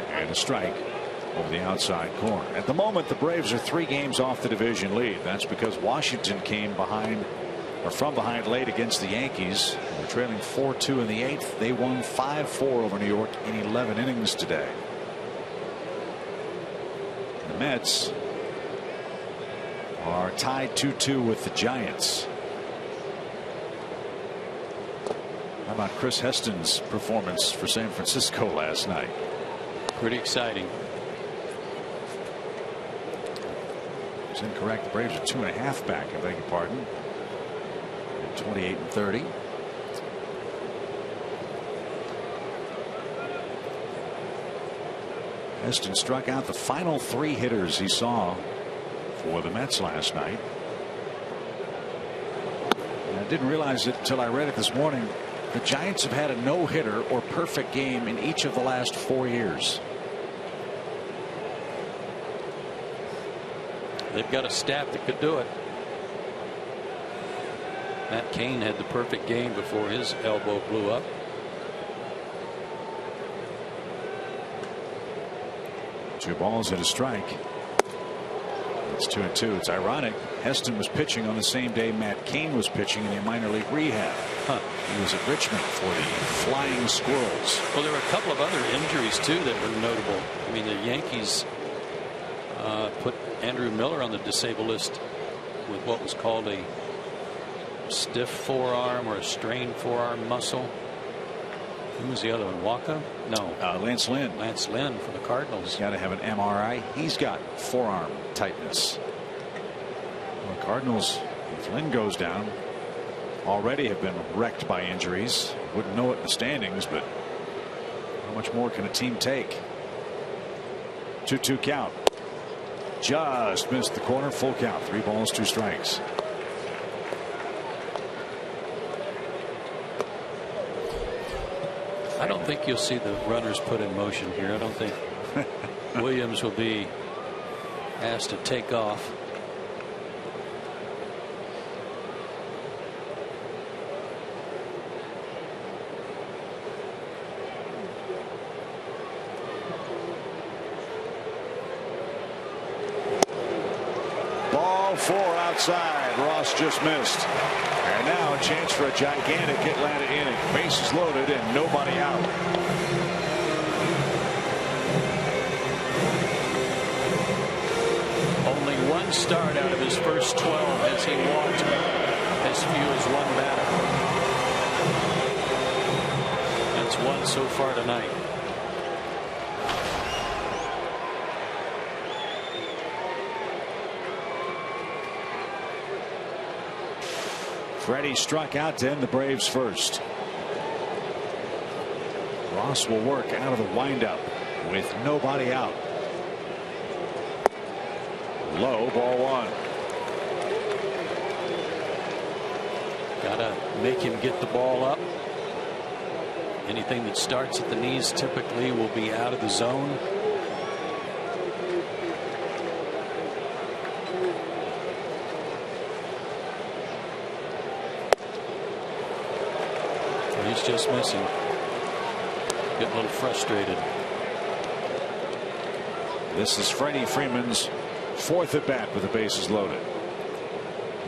And a strike over the outside corner. At the moment, the Braves are 3 games off the division lead. That's because Washington came behind, or from behind late against the Yankees. They're trailing 4-2 in the 8th. They won 5-4 over New York in 11 innings today. The Mets are tied 2-2 with the Giants. How about Chris Heston's performance for San Francisco last night? Pretty exciting. It's incorrect. The Braves are 2.5 back. I beg your pardon. 28-30. Heston struck out the final 3 hitters he saw for the Mets last night. And I didn't realize it until I read it this morning. The Giants have had a no-hitter or perfect game in each of the last 4 years. They've got a staff that could do it. Matt Cain had the perfect game before his elbow blew up. 2 balls and a strike. It's 2-2. It's ironic. Heston was pitching on the same day Matt Cain was pitching in a minor league rehab. He was at Richmond for the Flying Squirrels. Well, there were a couple of other injuries too that were notable. I mean, the Yankees put Andrew Miller on the disabled list with what was called a stiff forearm or a strained forearm muscle. Who was the other one? Waka? No. Lance Lynn. Lance Lynn for the Cardinals. He's got to have an MRI. He's got forearm tightness. Well, the Cardinals, if Lynn goes down, already have been wrecked by injuries. Wouldn't know it in the standings, but how much more can a team take? 2-2 count. Just missed the corner. Full count. 3 balls, 2 strikes. I don't think you'll see the runners put in motion here. I don't think Williams will be asked to take off. Ball 4 outside. Ross just missed. And now a chance for a gigantic Atlanta inning. Bases loaded and nobody out. Only 1 start out of his first 12 as he walked as few as 1 batter. That's 1 so far tonight. Freddie struck out to end the Braves first. Ross will work out of the windup with nobody out. Low, ball 1. Gotta make him get the ball up. Anything that starts at the knees typically will be out of the zone. He's just missing. Getting a little frustrated. This is Freddie Freeman's 4th at bat with the bases loaded.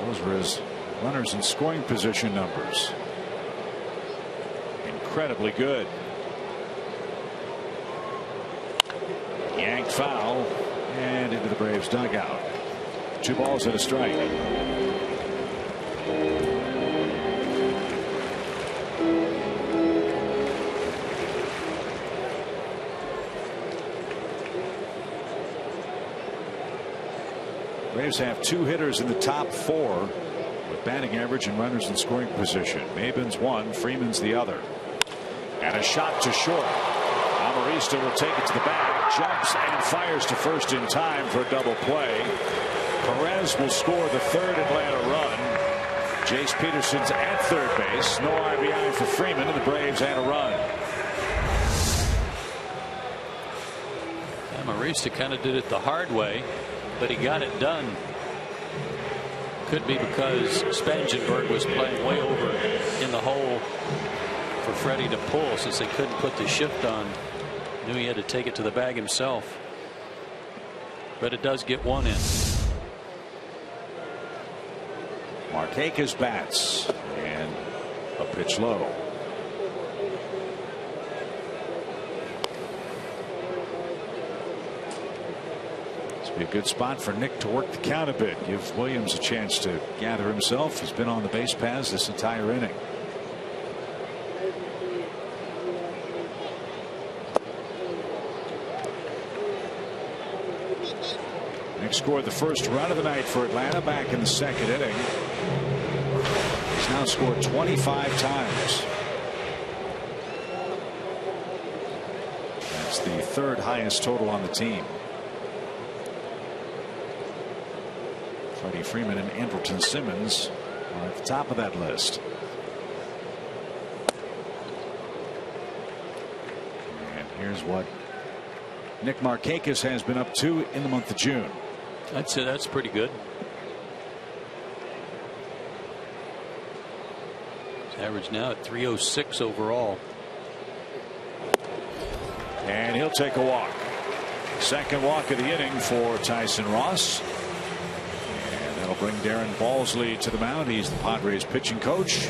Those were his runners in scoring position numbers. Incredibly good. Yanked foul and into the Braves dugout. 2 balls and a strike. Braves have 2 hitters in the top 4 with batting average and runners in scoring position. Maben's one, Freeman's the other. And a shot to short. Amarista will take it to the bag, jumps and fires to first in time for a double play. Perez will score the 3rd Atlanta run. Jace Peterson's at third base. No RBI for Freeman, and the Braves add a run. Amarista kind of did it the hard way, but he got it done. Could be because Spangenberg was playing way over in the hole for Freddie to pull, since they couldn't put the shift on. Knew he had to take it to the bag himself. But it does get 1 in. Markakis bats, and a pitch low. This would be a good spot for Nick to work the count a bit. Give Williams a chance to gather himself. He's been on the base paths this entire inning. Nick scored the first run of the night for Atlanta back in the 2nd inning. He's now scored 25 times. That's the 3rd highest total on the team. Freddie Freeman and Andrelton Simmons are at the top of that list. And here's what Nick Markakis has been up to in the month of June. I'd say that's pretty good. His average now at 306 overall. And he'll take a walk. Second walk of the inning for Tyson Ross. And that'll bring Darren Balsley to the mound. He's the Padres pitching coach.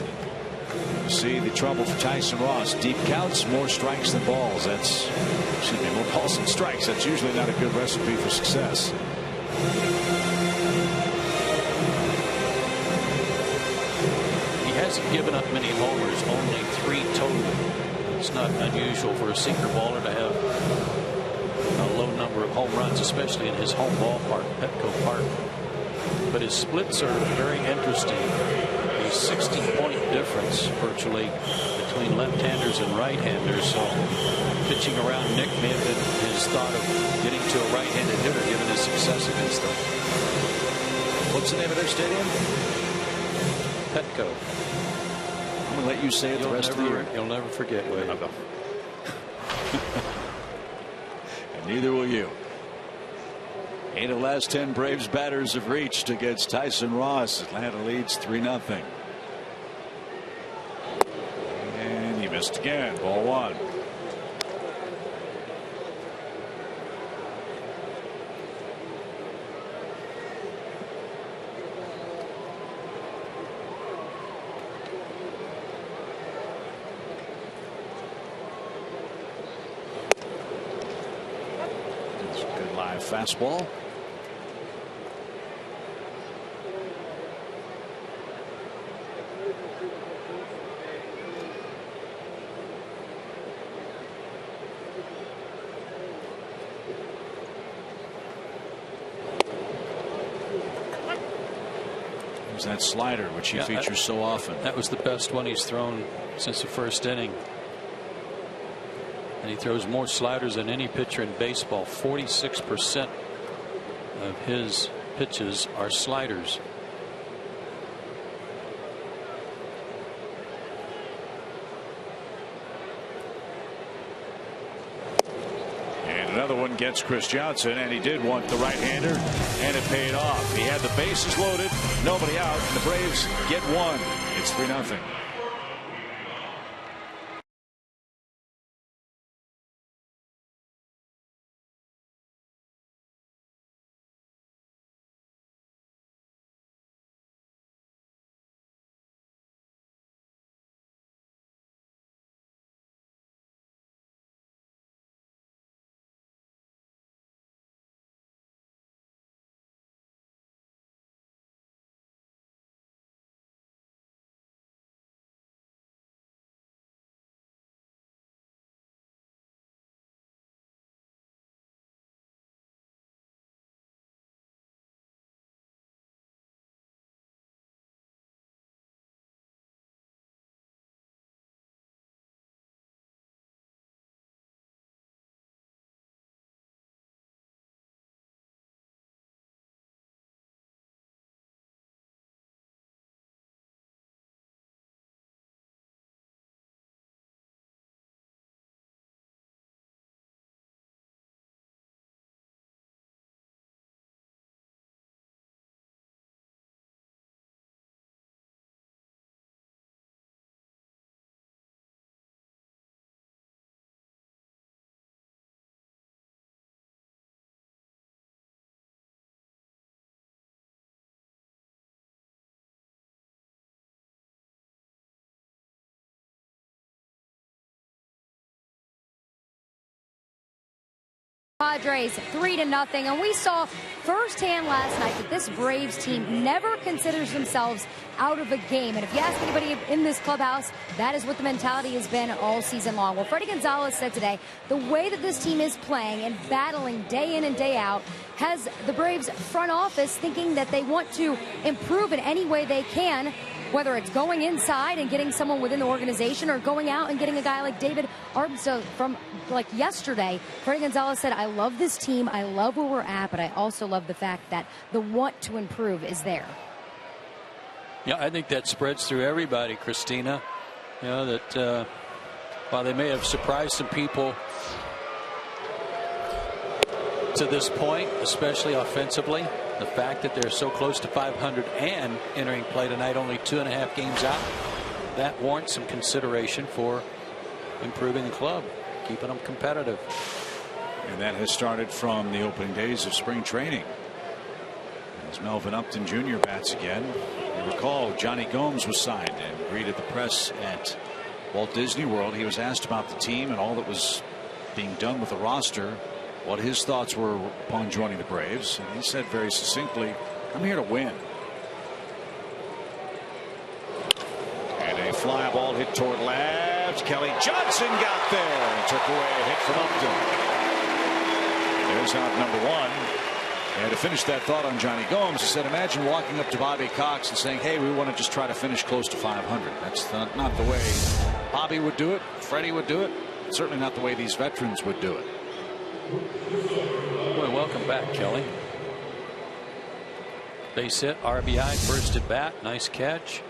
See the trouble for Tyson Ross. Deep counts, more strikes than balls. More balls than strikes. That's usually not a good recipe for success. He hasn't given up many homers, only 3 total. It's not unusual for a sinker baller to have a low number of home runs, especially in his home ballpark, Petco Park. But his splits are very interesting. A 60-point difference virtually between left-handers and right-handers. So pitching around Nick may have been his thought of getting to a right-handed hitter given his success against them. What's the name of their stadium? Petco. I'm going to let you say it the rest of the year. You'll never forget, will you? And neither will you. 8 of the last 10 Braves batters have reached against Tyson Ross. Atlanta leads 3-0. And he missed again. Ball 1. That's a good live fastball. That slider, which he features so often. That was the best one he's thrown since the first inning. And he throws more sliders than any pitcher in baseball. 46% of his pitches are sliders. Another one gets Chris Johnson, and he did want the right-hander, and it paid off. He had the bases loaded, nobody out, and the Braves get 1. It's 3-0. Padres 3-0, and we saw firsthand last night that this Braves team never considers themselves out of a game. And if you ask anybody in this clubhouse, that is what the mentality has been all season long. Well, Freddie Gonzalez said today, the way that this team is playing and battling day in and day out has the Braves front office thinking that they want to improve in any way they can, whether it's going inside and getting someone within the organization or going out and getting a guy like David Arbza from like yesterday. Freddie Gonzalez said, I love this team. I love where we're at, but I also love the fact that the want to improve is there. Yeah, I think that spreads through everybody, Christina. You know, that while they may have surprised some people to this point, especially offensively, the fact that they're so close to 500 and entering play tonight only 2.5 games out, that warrants some consideration for improving the club, keeping them competitive. And that has started from the opening days of spring training. As Melvin Upton Jr. bats again. You recall Johnny Gomes was signed and greeted the press at Walt Disney World. He was asked about the team and all that was being done with the roster, what his thoughts were upon joining the Braves, and he said very succinctly, "I'm here to win." And a fly ball hit toward left. Kelly Johnson got there and took away a hit from Upton. There's out number one. And to finish that thought on Johnny Gomes, he said, imagine walking up to Bobby Cox and saying, hey, we want to just try to finish close to 500. That's not the way Bobby would do it. Freddie would do it. Certainly not the way these veterans would do it. Boy, welcome back, Kelly. Base hit, RBI, first at bat. Nice catch.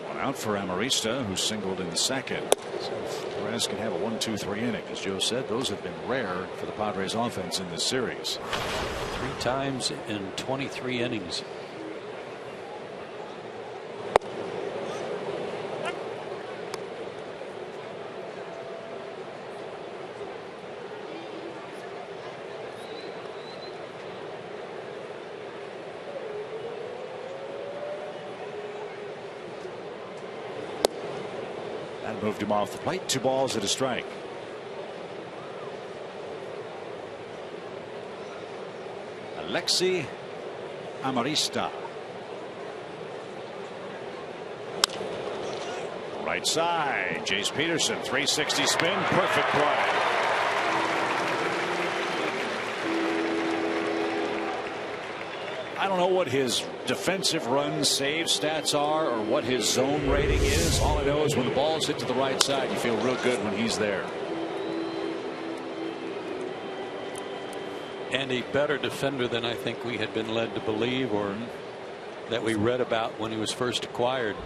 One out for Amarista, who singled in the second. So Perez can have a 1-2-3 inning. As Joe said, those have been rare for the Padres offense in this series. 3 times in 23 innings. That moved him off the plate. 2 balls and a strike. Alexi Amarista. Right side. Jace Peterson. 360 spin. Perfect play. I don't know what his defensive run save stats are or what his zone rating is. All I know is when the ball's hit to the right side, you feel real good when he's there. And a better defender than I think we had been led to believe or that we read about when he was first acquired.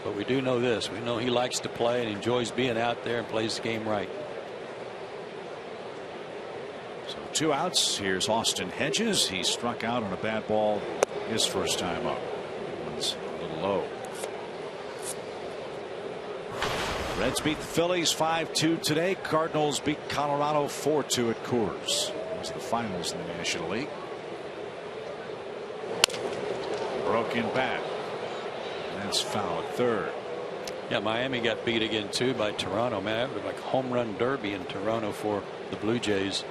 But we do know this. We know he likes to play and enjoys being out there and plays the game right. So 2 outs. Here's Austin Hedges. He struck out on a bad ball his first time up. One's a little low. Reds beat the Phillies 5-2 today. Cardinals beat Colorado 4-2 at Coors. Those are the finals in the National League. Broken bat. That's foul at third. Yeah, Miami got beat again too by Toronto. Man, it was like home run derby in Toronto for the Blue Jays.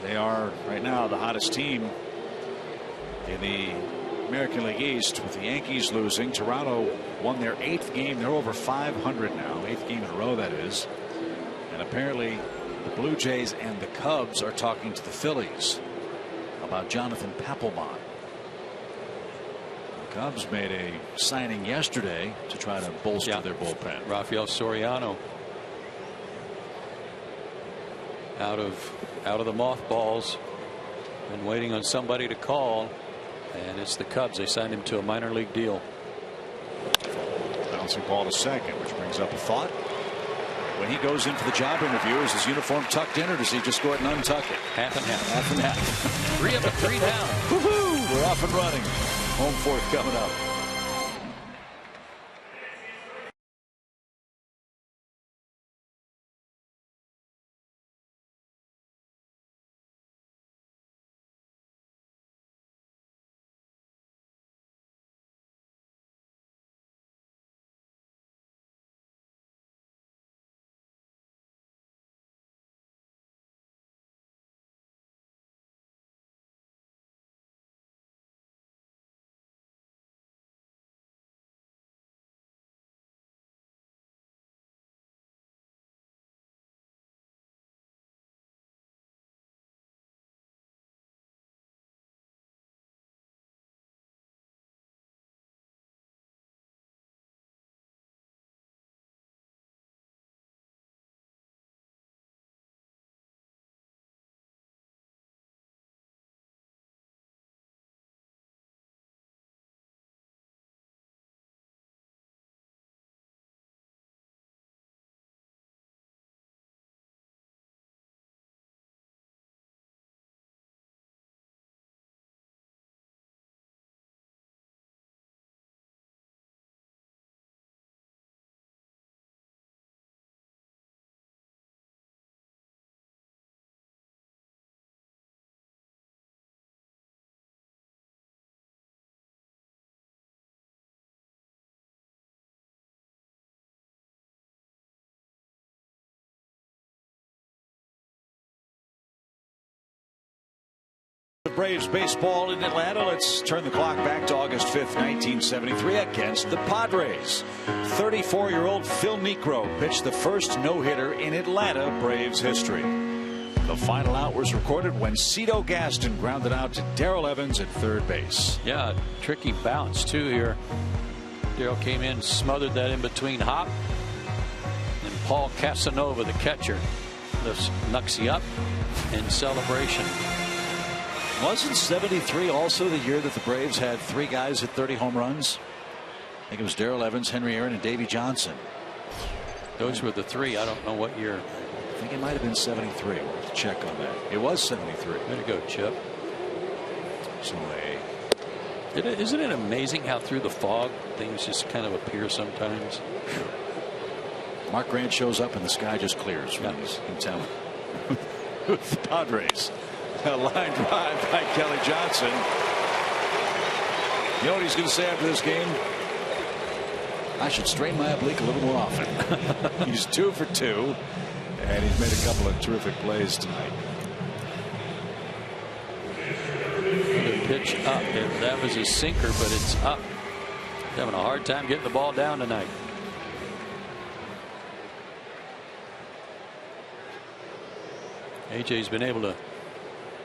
They are right now the hottest team in the American League East, with the Yankees losing. Toronto won their 8th game. They're over 500 now. 8th game in a row, that is. And apparently the Blue Jays and the Cubs are talking to the Phillies about Jonathan Papelbon. The Cubs made a signing yesterday to try to bolster their bullpen. Rafael Soriano out of the mothballs and waiting on somebody to call, and it's the Cubs. They signed him to a minor league deal. Bouncing ball to second, which brings up a thought. When he goes in for the job interview, is his uniform tucked in, or does he just go ahead and untuck it? Half and half. Half and half. 3 up and 3 down. Woohoo! We're off and running. Home fourth coming up. Braves baseball in Atlanta. Let's turn the clock back to August 5th, 1973 against the Padres. 34-year-old Phil Niekro pitched the first no-hitter in Atlanta Braves history. The final out was recorded when Cito Gaston grounded out to Darrell Evans at third base. Yeah, tricky bounce too here. Darrell came in, smothered that in between hop, and Paul Casanova, the catcher, lifts Nuxie up in celebration. Wasn't 73 also the year that the Braves had 3 guys hit 30 home runs? I think it was Darrell Evans, Henry Aaron, and Davey Johnson. Those were the 3. I don't know what year. I think it might have been 73. We'll have to check on that. It was 73. Way to go, Chip. So isn't it amazing how through the fog things just kind of appear sometimes? Mark Grant shows up and the sky just clears when he's in town with the Padres. A line drive by Kelly Johnson. You know what he's going to say after this game? I should strain my oblique a little more often. He's 2 for 2, and he's made a couple of terrific plays tonight. The pitch up. That was his sinker, but it's up. He's having a hard time getting the ball down tonight. AJ's been able to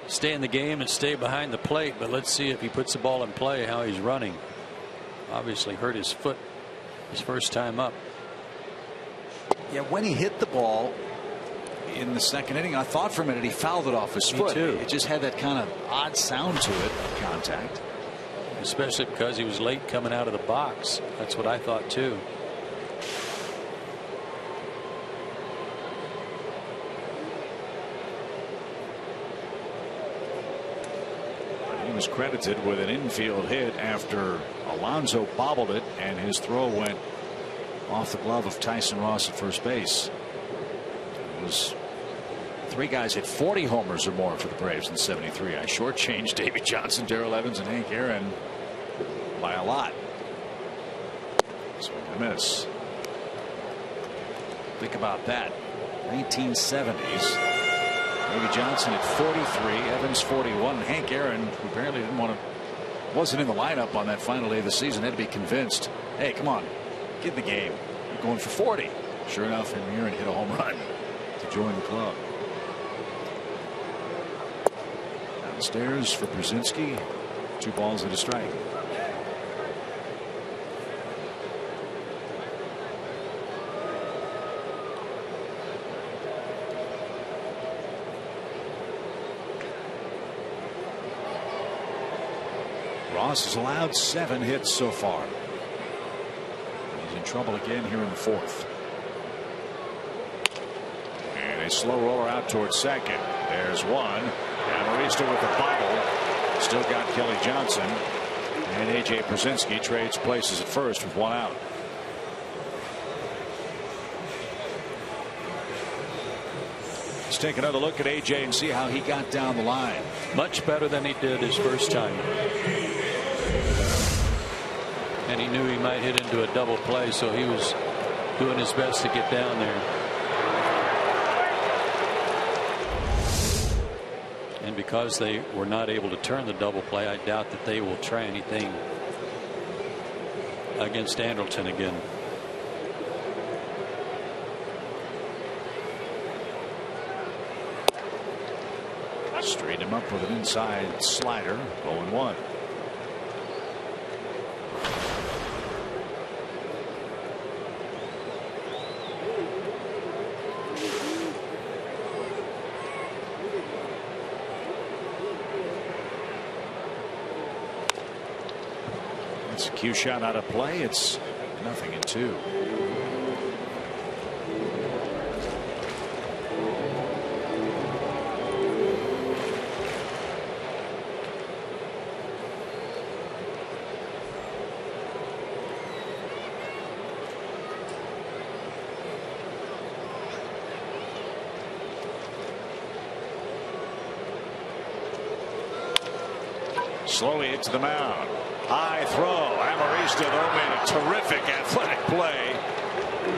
stay in the game and stay behind the plate, but let's see if he puts the ball in play, how he's running. Obviously hurt his foot his first time up. Yeah, when he hit the ball in the second inning, I thought for a minute he fouled it off his foot. Too. It just had that kind of odd sound to it, contact. Especially because he was late coming out of the box. That's what I thought too. He was credited with an infield hit after Alonso bobbled it and his throw went off the glove of Tyson Ross at first base. It was 3 guys hit 40 homers or more for the Braves in 73. I shortchanged Davey Johnson, Darrell Evans, and Hank Aaron by a lot. Swing and a miss. Think about that. 1970s. Davey Johnson at 43, Evans 41, and Hank Aaron, who apparently wasn't in the lineup on that final day of the season, had to be convinced, hey, come on, get in the game. You're going for 40. Sure enough, Henry Aaron hit a home run to join the club. Downstairs for Brzezinski, 2 balls and a strike. Ross has allowed 7 hits so far. He's in trouble again here in the 4th. And a slow roller out towards second. There's one. Amarista with the bobble. Still got Kelly Johnson. And A.J. Brzezinski trades places at first with 1 out. Let's take another look at A.J. and see how he got down the line. Much better than he did his first time. And he knew he might hit into a double play, so he was doing his best to get down there. And because they were not able to turn the double play, I doubt that they will try anything against Anderson again. Straighten him up with an inside slider. 0-1. It's a cue shot out of play. It's 0-2. Slowly into the mound. High throw. Amarista, though, made a terrific athletic play.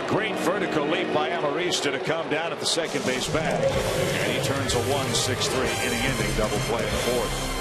Great vertical leap by Amarista to come down at the second base bag. And he turns a 1-6-3 inning-ending double play in the 4th.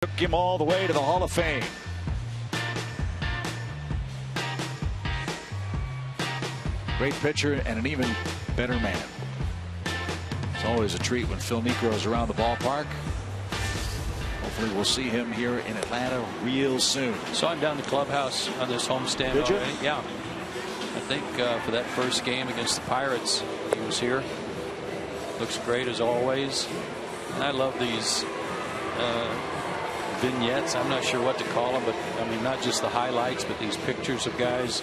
Took him all the way to the Hall of Fame. Great pitcher and an even better man. It's always a treat when Phil Niekro's around the ballpark. Hopefully we'll see him here in Atlanta real soon. Saw him down the clubhouse on this homestand Did you? already. Yeah. I think for that first game against the Pirates, he was here. Looks great as always. And I love these vignettes. I'm not sure what to call them, but I mean, not just the highlights, but these pictures of guys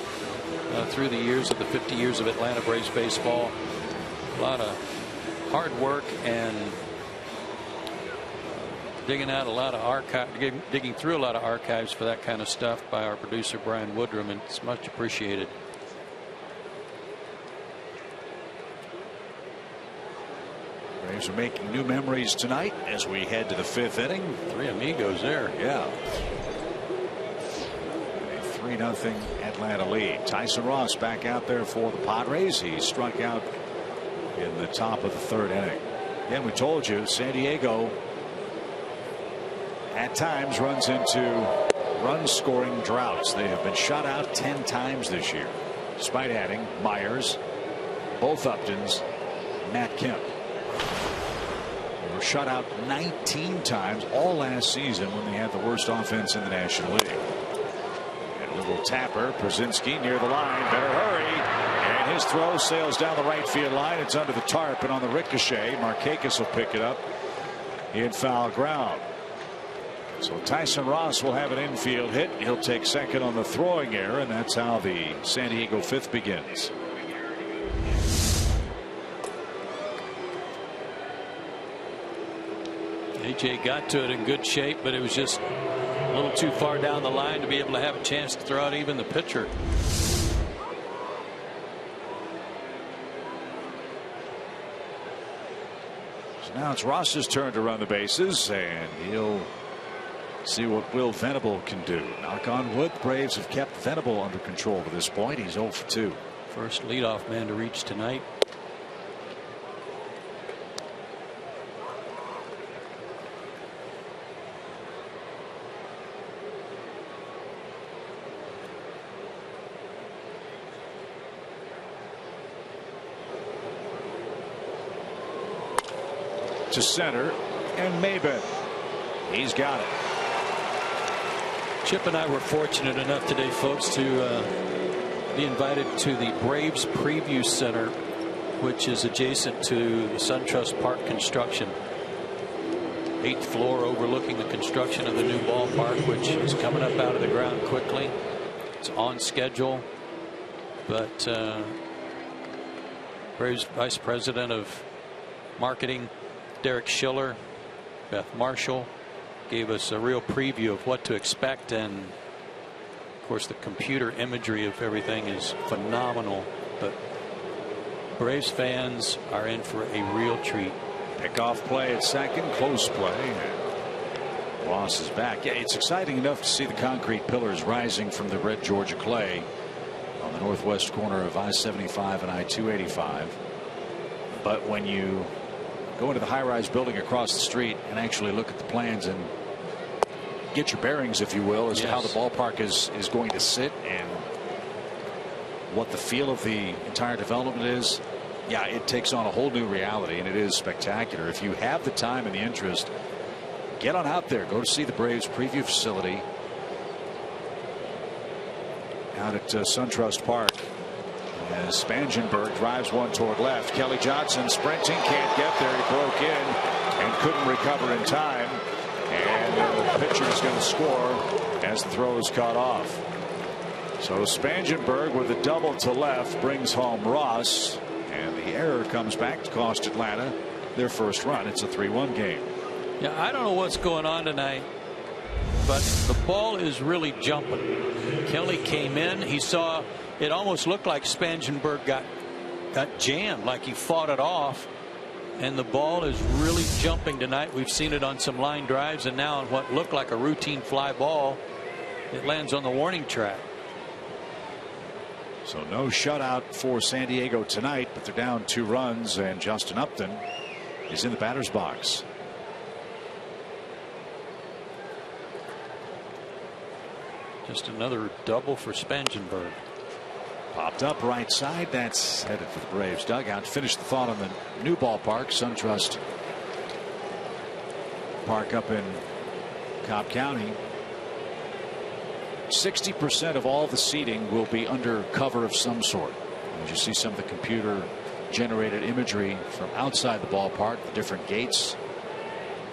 through the years of the 50 years of Atlanta Braves baseball. A lot of hard work and digging out a lot of digging through a lot of archives for that kind of stuff by our producer Brian Woodrum, and it's much appreciated. Braves are making new memories tonight as we head to the 5th inning. 3 amigos there. Yeah. A 3-0 Atlanta lead. Tyson Ross back out there for the Padres. He struck out in the top of the 3rd inning. Again, we told you San Diego at times runs into run scoring droughts. They have been shut out 10 times this year, despite adding Myers, both Uptons, Matt Kemp. They were shut out 19 times all last season when they had the worst offense in the National League. And a little tapper, Przinsky near the line, better hurry, and his throw sails down the right field line. It's under the tarp, and on the ricochet, Markakis will pick it up in foul ground. So Tyson Ross will have an infield hit. He'll take second on the throwing error, and that's how the San Diego 5th begins. AJ got to it in good shape, but it was just a little too far down the line to be able to have a chance to throw out even the pitcher. So now it's Ross's turn to run the bases, and he'll see what Will Venable can do. Knock on wood, Braves have kept Venable under control to this point. He's 0 for 2. First leadoff man to reach tonight. To center, and Maben. He's got it. Chip and I were fortunate enough today, folks, to be invited to the Braves Preview Center, which is adjacent to the SunTrust Park construction. 8th floor overlooking the construction of the new ballpark, which is coming up out of the ground quickly. It's on schedule, but Braves Vice President of Marketing Derek Schiller, Beth Marshall, gave us a real preview of what to expect, and of course the computer imagery of everything is phenomenal. But Braves fans are in for a real treat. Pickoff play at second, close play. Ross is back. Yeah, it's exciting enough to see the concrete pillars rising from the red Georgia clay on the northwest corner of I-75 and I-285. But when you go into the high-rise building across the street and actually look at the plans and get your bearings, if you will, as to how the ballpark is going to sit and what the feel of the entire development is, yeah, it takes on a whole new reality, and it is spectacular. If you have the time and the interest, get on out there. Go to see the Braves preview facility out at SunTrust Park. As Spangenberg drives one toward left. Kelly Johnson sprinting, can't get there. He broke in and couldn't recover in time. And the pitcher is going to score as the throw is cut off. So Spangenberg with a double to left brings home Ross. And the error comes back to cost Atlanta their first run. It's a 3-1 game. Yeah, I don't know what's going on tonight, but the ball is really jumping. Kelly came in. He saw it almost looked like Spangenberg got jammed, like he fought it off. And the ball is really jumping tonight. We've seen it on some line drives, and now on what looked like a routine fly ball, it lands on the warning track. So no shutout for San Diego tonight, but they're down 2 runs, and Justin Upton is in the batter's box. Just another double for Spangenberg. Popped up right side. That's headed for the Braves dugout. Finished the thought on the new ballpark, SunTrust Park up in Cobb County. 60% of all the seating will be under cover of some sort. As you see some of the computer generated imagery from outside the ballpark, the different gates,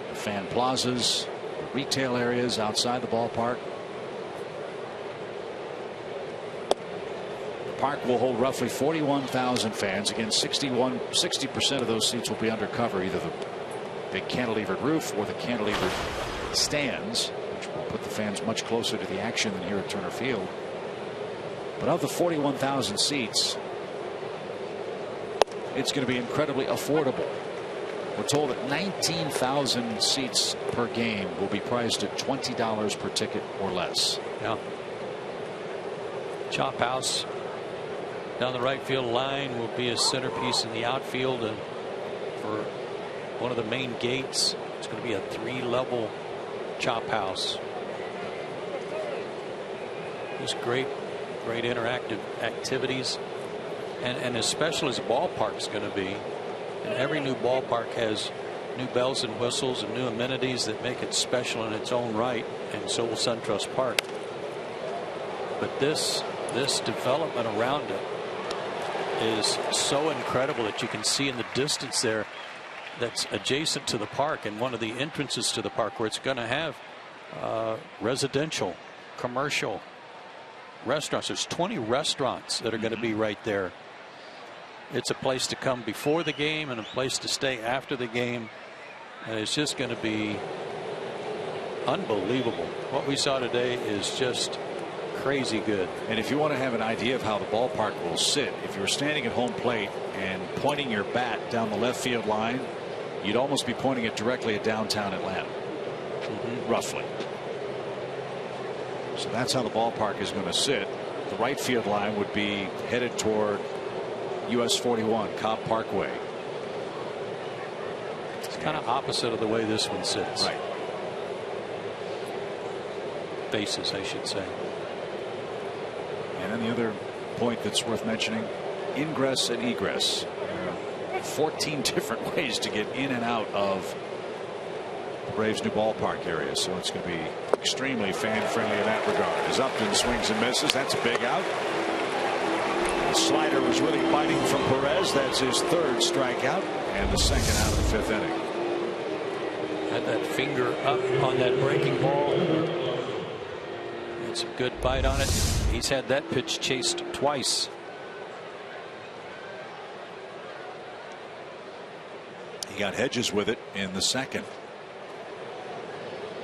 the fan plazas, the retail areas outside the ballpark. The park will hold roughly 41,000 fans. Again, 60% of those seats will be under cover, either the big cantilevered roof or the cantilevered stands, which will put the fans much closer to the action than here at Turner Field. But of the 41,000 seats, it's going to be incredibly affordable. We're told that 19,000 seats per game will be priced at $20 per ticket or less. Yeah. Chop House down the right field line will be a centerpiece in the outfield, and for one of the main gates, it's going to be a 3-level chop house. Just great interactive activities, and as special as the ballpark's going to be, and every new ballpark has new bells and whistles and new amenities that make it special in its own right, and so will SunTrust Park. But this development around it is so incredible that you can see in the distance there that's adjacent to the park and one of the entrances to the park, where it's going to have residential, commercial, restaurants. There's 20 restaurants that are going to be right there. It's a place to come before the game and a place to stay after the game, and it's just going to be unbelievable. What we saw today is just crazy good. And if you want to have an idea of how the ballpark will sit, if you were standing at home plate and pointing your bat down the left field line, you'd almost be pointing it directly at downtown Atlanta, roughly. So that's how the ballpark is going to sit. The right field line would be headed toward US 41, Cobb Parkway. It's kind of opposite of the way this one sits. Right. Faces, I should say. And then the other point that's worth mentioning, ingress and egress. There are 14 different ways to get in and out of the Braves' new ballpark area, so it's going to be extremely fan-friendly in that regard. As Upton swings and misses, that's a big out. The slider was really biting from Perez. That's his 3rd strikeout and the 2nd out of the 5th inning. Had that finger up on that breaking ball. Had some good bite on it. He's had that pitch chased twice. He got Hedges with it in the 2nd.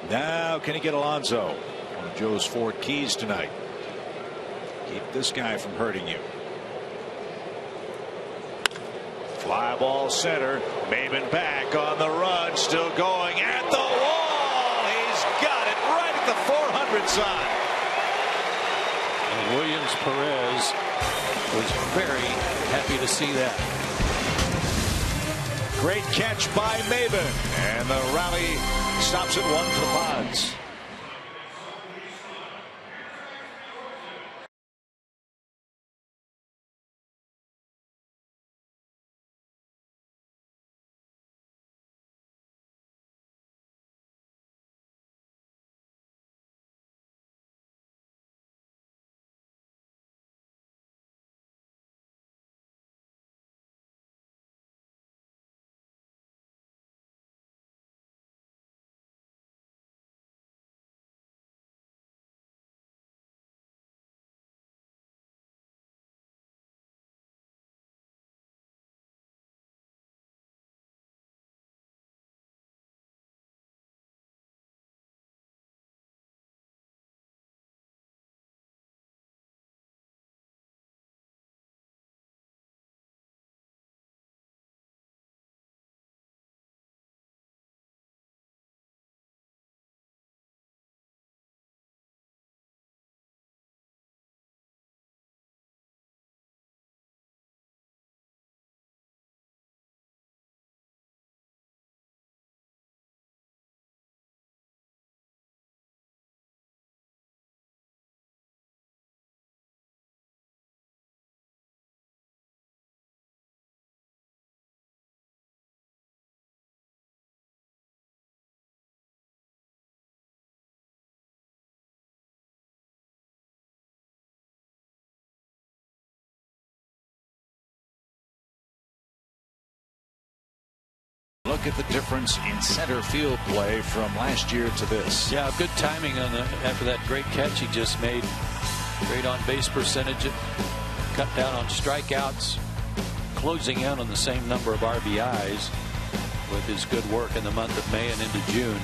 Now can he get Alonso? One of Joe's 4 keys tonight. Keep this guy from hurting you. Fly ball center. Maben back on the run. Still going at the wall. He's got it right at the 400 side. And Williams Perez was very happy to see that. Great catch by Maben. And the rally stops at 1 for the Pods. look at the difference in center field play from last year to this. Yeah, good timing on after that great catch he just made. Great on base percentage, cut down on strikeouts, closing in on the same number of RBIs with his good work in the month of May and into June.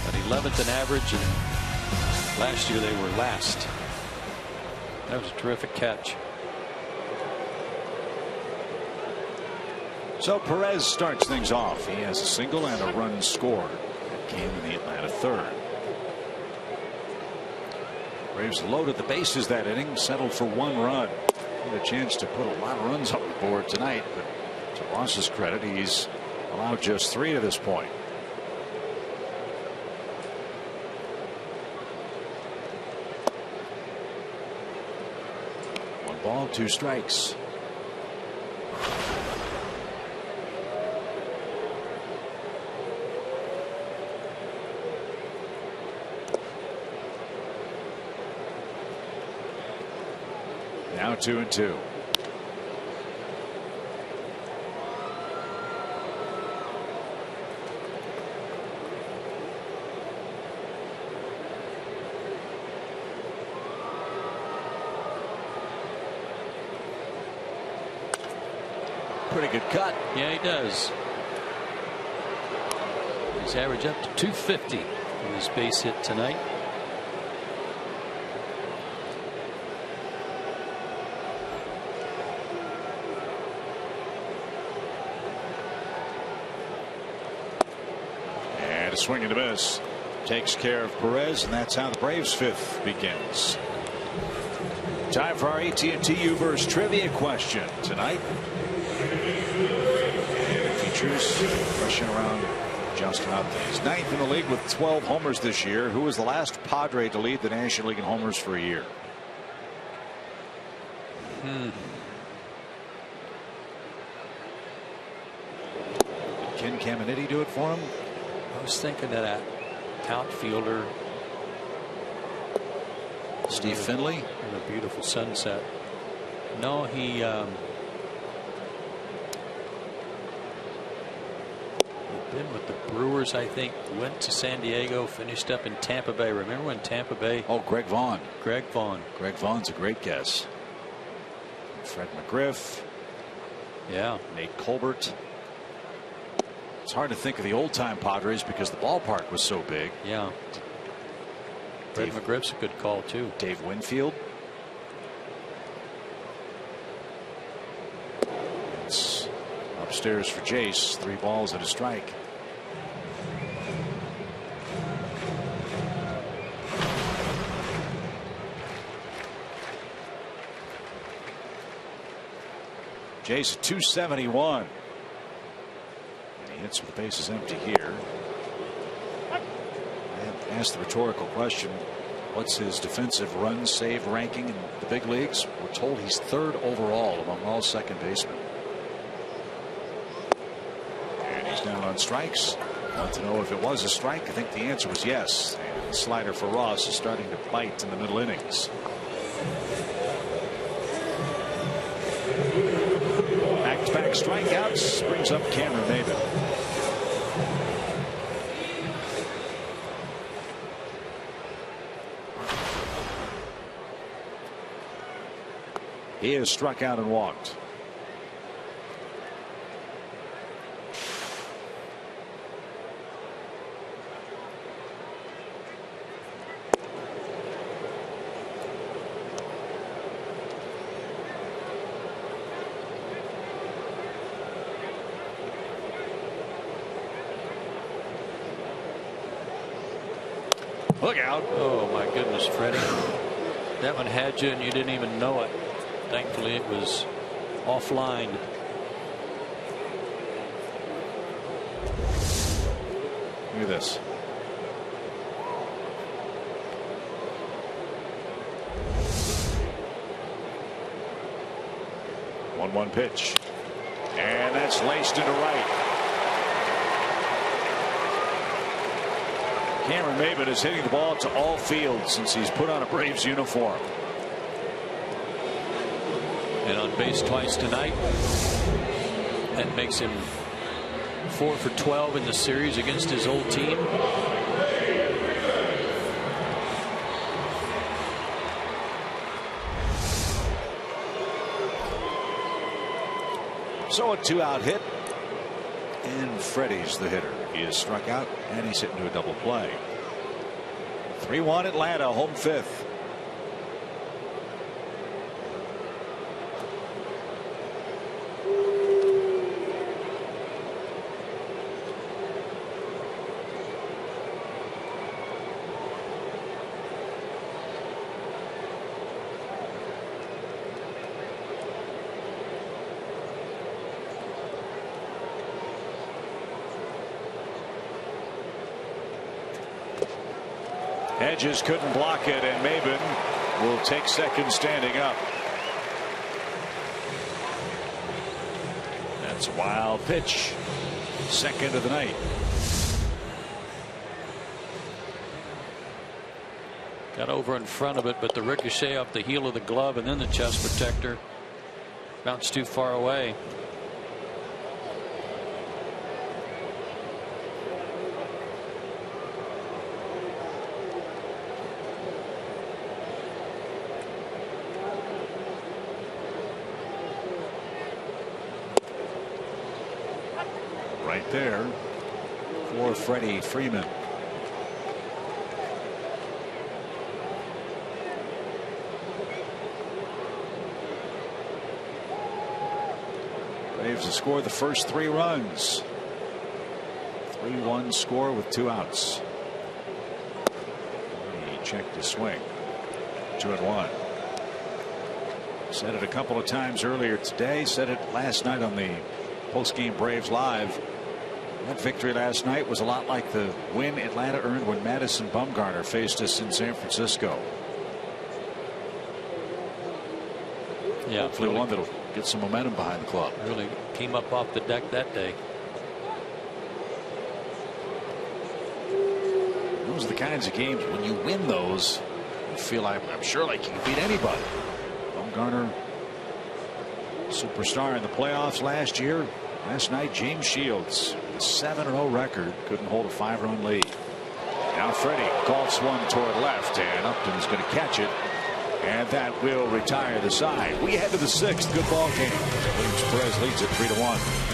But 11th in average, and last year they were last. That was a terrific catch. So Perez starts things off. He has a single and a run scored. That came in the Atlanta third. Braves loaded the bases that inning, settled for 1 run. Had a chance to put a lot of runs on the board tonight, but to Ross's credit, he's allowed just 3 to this point. One ball, 2 strikes. Now 2-2. Pretty good cut. Yeah, he does. He's averaged up to 250 in his base hit tonight. And a swing and a miss. Takes care of Perez, and that's how the Braves' 5th begins. Time for our AT&T U-verse trivia question tonight. It features a question around Justin Upton. He's 9th in the league with 12 homers this year. Who was the last Padre to lead the National League in homers for a year? Can Caminiti do it for him? I was thinking of that outfielder Steve Finley in a beautiful sunset. No, he been with the Brewers, I think. Went to San Diego, finished up in Tampa Bay. Remember when Tampa Bay? Oh, Greg Vaughn. Greg Vaughn. Greg Vaughn's a great guess. Fred McGriff. Yeah. Nate Colbert. It's hard to think of the old time Padres because the ballpark was so big. Yeah. Fred McGriff's a good call too. Dave Winfield. It's upstairs for Jace. 3 balls and a strike. Jace at 271. And he hits with the bases empty here. I asked the rhetorical question, what's his defensive run save ranking in the big leagues? We're told he's 3rd overall among all second basemen. And he's down on strikes. Want to know if it was a strike? I think the answer was yes. And the slider for Ross is starting to bite in the middle innings. Back-to-back strikeouts brings up Cameron Maybin. He has struck out and walked. Look out. Oh my goodness, Freddie. That one had you and you didn't even know it. Thankfully it was offline. Look at this. One pitch. And that's laced into right. Cameron Maybin is hitting the ball to all fields since he's put on a Braves uniform. And on base twice tonight. That makes him 4 for 12 in the series against his old team. So a 2-out hit, and Freddie's the hitter. He is struck out, and he's hit into a double play. 3-1 Atlanta, home 5th. Hedges couldn't block it, and Maben will take second standing up. That's a wild pitch. Second of the night. Got over in front of it, but the ricochet off the heel of the glove and then the chest protector bounced too far away. Right there for Freddie Freeman. Braves have scored the first 3 runs. 3-1 score with 2 outs. He checked his swing. 2-1. Said it a couple of times earlier today. Said it last night on the post-game Braves Live. That victory last night was a lot like the win Atlanta earned when Madison Bumgarner faced us in San Francisco. Yeah, hopefully really, one that'll get some momentum behind the club. Really came up off the deck that day. Those are the kinds of games when you win those, you feel like, I'm sure, like you can beat anybody. Bumgarner, superstar in the playoffs last year. Last night, James Shields, a 7-0 record, couldn't hold a 5-run lead. Now Freddie calls one toward left, and Upton is going to catch it, and that will retire the side. We head to the 6th. Good ball game. Williams Perez leads it 3-1.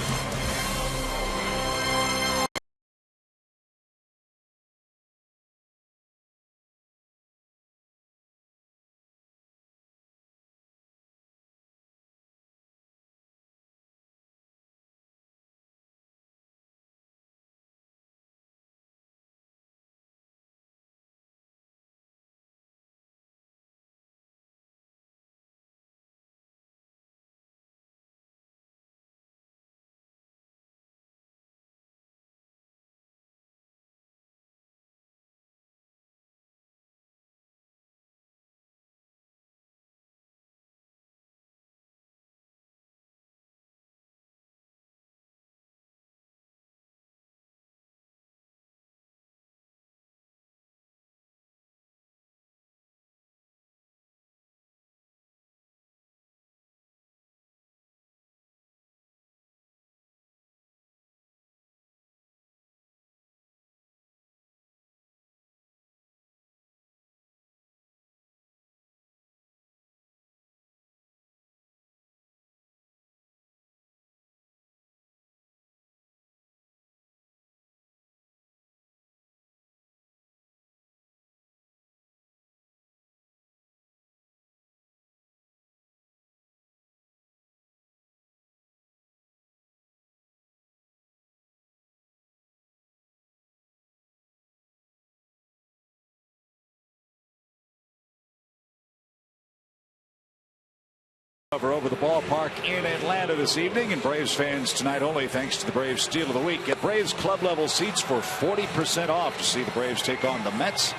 Over the ballpark in Atlanta this evening, and Braves fans tonight only thanks to the Braves Steal of the Week. Get Braves club level seats for 40% off to see the Braves take on the Mets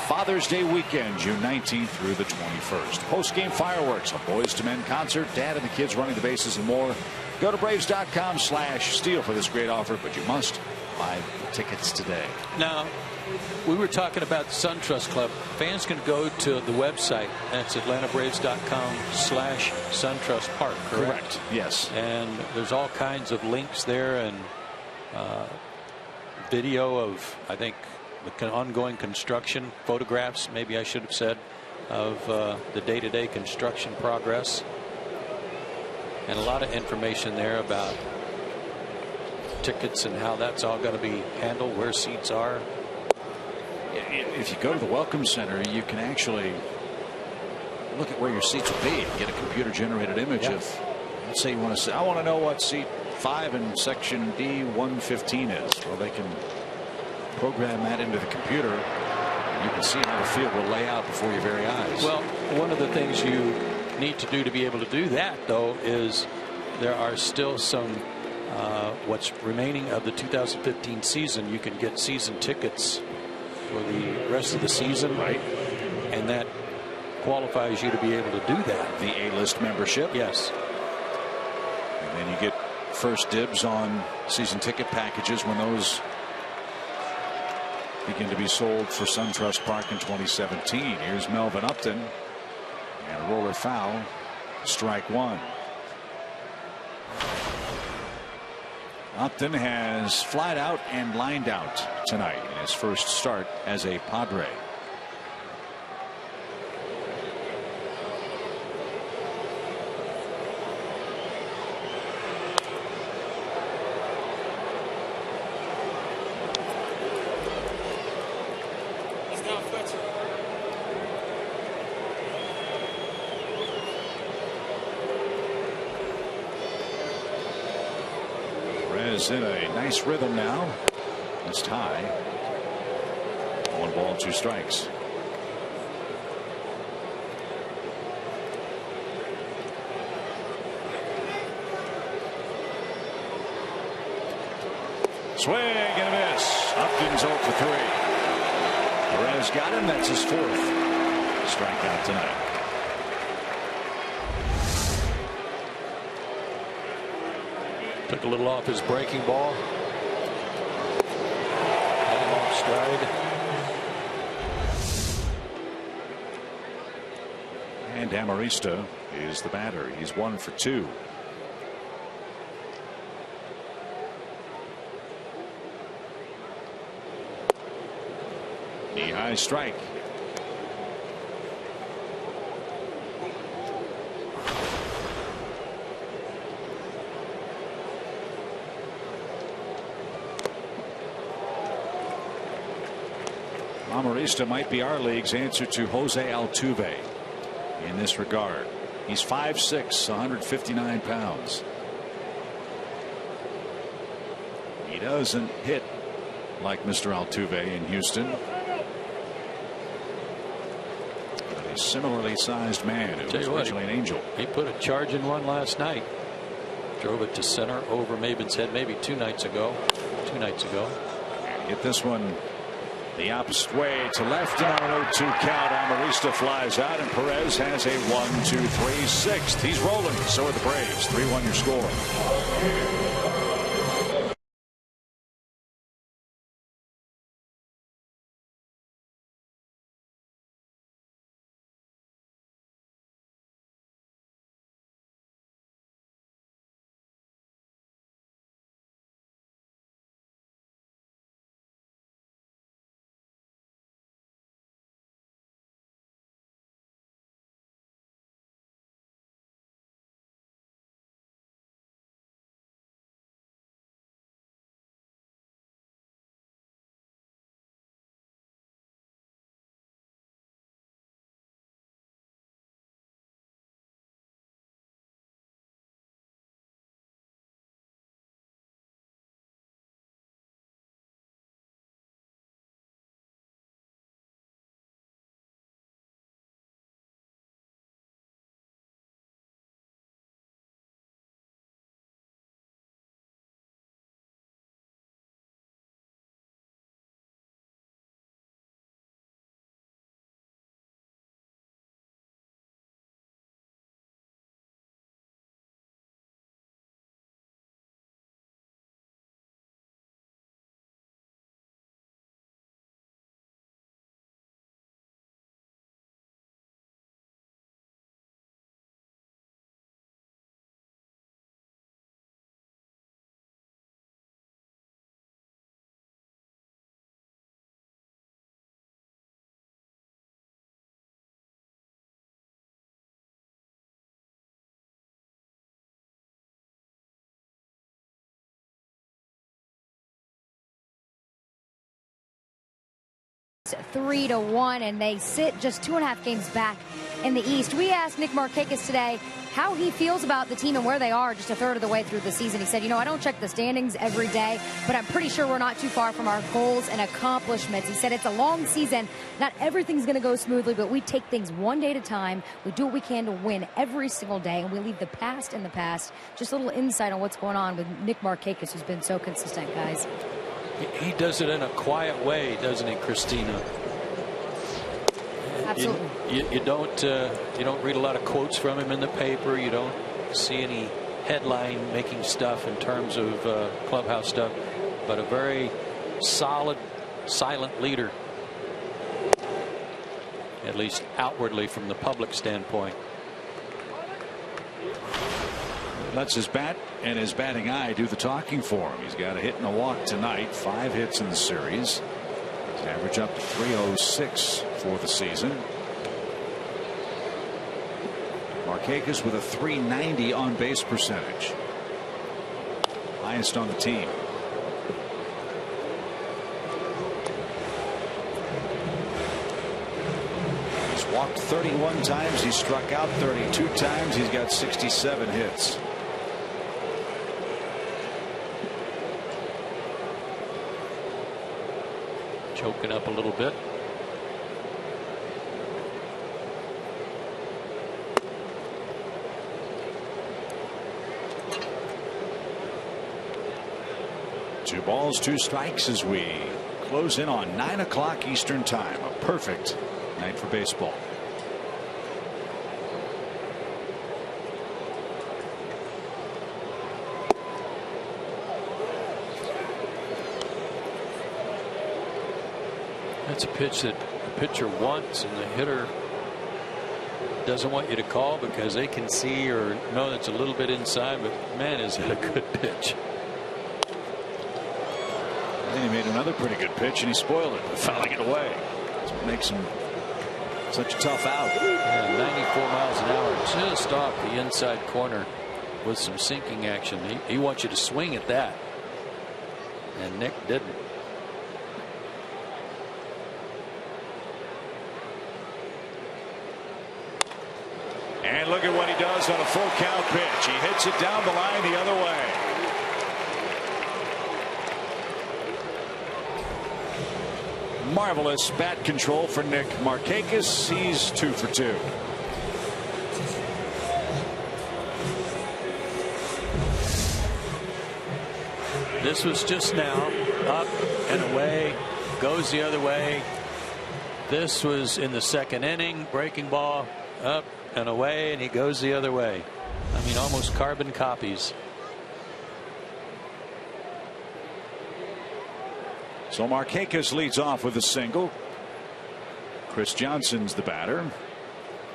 Father's Day weekend, June 19th through the 21st. Post-game fireworks, a Boys to Men concert, Dad and the kids running the bases, and more. Go to Braves.com/steal for this great offer, but you must buy tickets today. Now, we were talking about SunTrust Club. Fans can go to the website. That's AtlantaBraves.com/SunTrustPark. Correct. Yes. And there's all kinds of links there, and video of, I think, the ongoing construction photographs, maybe I should have said, of the day-to-day construction progress, and a lot of information there about tickets and how that's all going to be handled, where seats are. If you go to the Welcome Center, you can actually look at where your seats will be and get a computer-generated image of, let's say you want to say, I want to know what seat 5 in section D 115 is. Well, they can program that into the computer. You can see how the field will lay out before your very eyes. Well, one of the things you need to do to be able to do that, though, is there are still some what's remaining of the 2015 season. You can get season tickets for the rest of the season, right? And that qualifies you to be able to do that. The A-list membership. Yes. And then you get first dibs on season ticket packages when those begin to be sold for SunTrust Park in 2017. Here's Melvin Upton, and a roller foul, strike one. Upton has flied out and lined out tonight in his first start as a Padre. Is in a nice rhythm now. It's tie. 1 ball, 2 strikes. Swing and a miss. Upton's 0 for 3. Perez got him. That's his 4th strikeout tonight. Took a little off his breaking ball. Had him off stride. And Amarista is the batter. He's 1 for 2. Knee-high strike. Amarista might be our league's answer to Jose Altuve in this regard. He's 5'6", 159 pounds. He doesn't hit like Mr. Altuve in Houston. But a similarly sized man who was originally an Angel. He put a charge in one last night. Drove it to center over Maben's head maybe 2 nights ago. 2 nights ago. And hit this one the opposite way to left, and on an 0-2 count, Amarista flies out, and Perez has a 1-2-3 6th. He's rolling. So are the Braves. 3-1 your score. lost 3-1, and they sit just 2.5 games back in the East. We asked Nick Markakis today how he feels about the team and where they are just a third of the way through the season. He said, I don't check the standings every day, but I'm pretty sure we're not too far from our goals and accomplishments. He said it's a long season. Not everything's going to go smoothly, but we take things one day at a time. We do what we can to win every single day, and we leave the past in the past. Just a little insight on what's going on with Nick Markakis, who's been so consistent, guys. He does it in a quiet way, doesn't he, Christina? Absolutely. You don't read a lot of quotes from him in the paper. You don't see any headline making stuff in terms of clubhouse stuff, but a very solid, silent leader, at least outwardly from the public standpoint. Lets his bat and his batting eye do the talking for him. He's got a hit and a walk tonight, 5 hits in the series. His average up to 306 for the season. Markakis with a 390 on base percentage, highest on the team. He's walked 31 times. He's struck out 32 times. He's got 67 hits. Choking up a little bit. Two balls, 2 strikes as we close in on 9 o'clock Eastern time. A perfect night for baseball. That's a pitch that the pitcher wants and the hitter doesn't want you to call because they can see or know that's a little bit inside, but man, is it a good pitch. Then he made another pretty good pitch and he spoiled it, fouling it away. That's what makes him such a tough out. Yeah, 94 miles an hour just off the inside corner with some sinking action. He wants you to swing at that, and Nick didn't. And look at what he does on a full count pitch. He hits it down the line the other way. Marvelous bat control for Nick Markakis. He's 2 for 2. This was just now up and away, goes the other way. This was in the second inning, breaking ball up and away, and he goes the other way. I mean, almost carbon copies. So Markakis leads off with a single. Chris Johnson's the batter.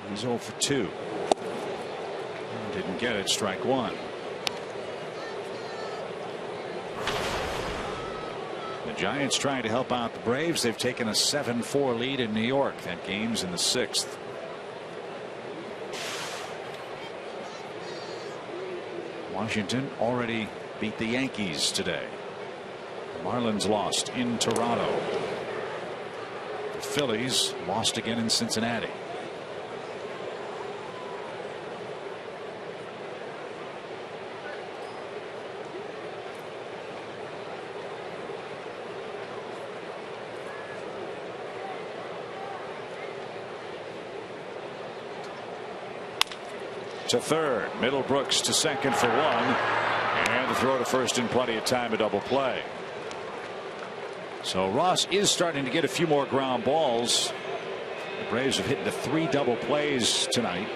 He's 0 for 2. Didn't get it. Strike 1. The Giants trying to help out the Braves. They've taken a 7-4 lead in New York. That game's in the 6th. Washington already beat the Yankees today. The Marlins lost in Toronto. The Phillies lost again in Cincinnati. To third, Middlebrooks to second for 1, and the throw to first in plenty of time, a double play. So Ross is starting to get a few more ground balls. The Braves have hit the 3 double plays tonight,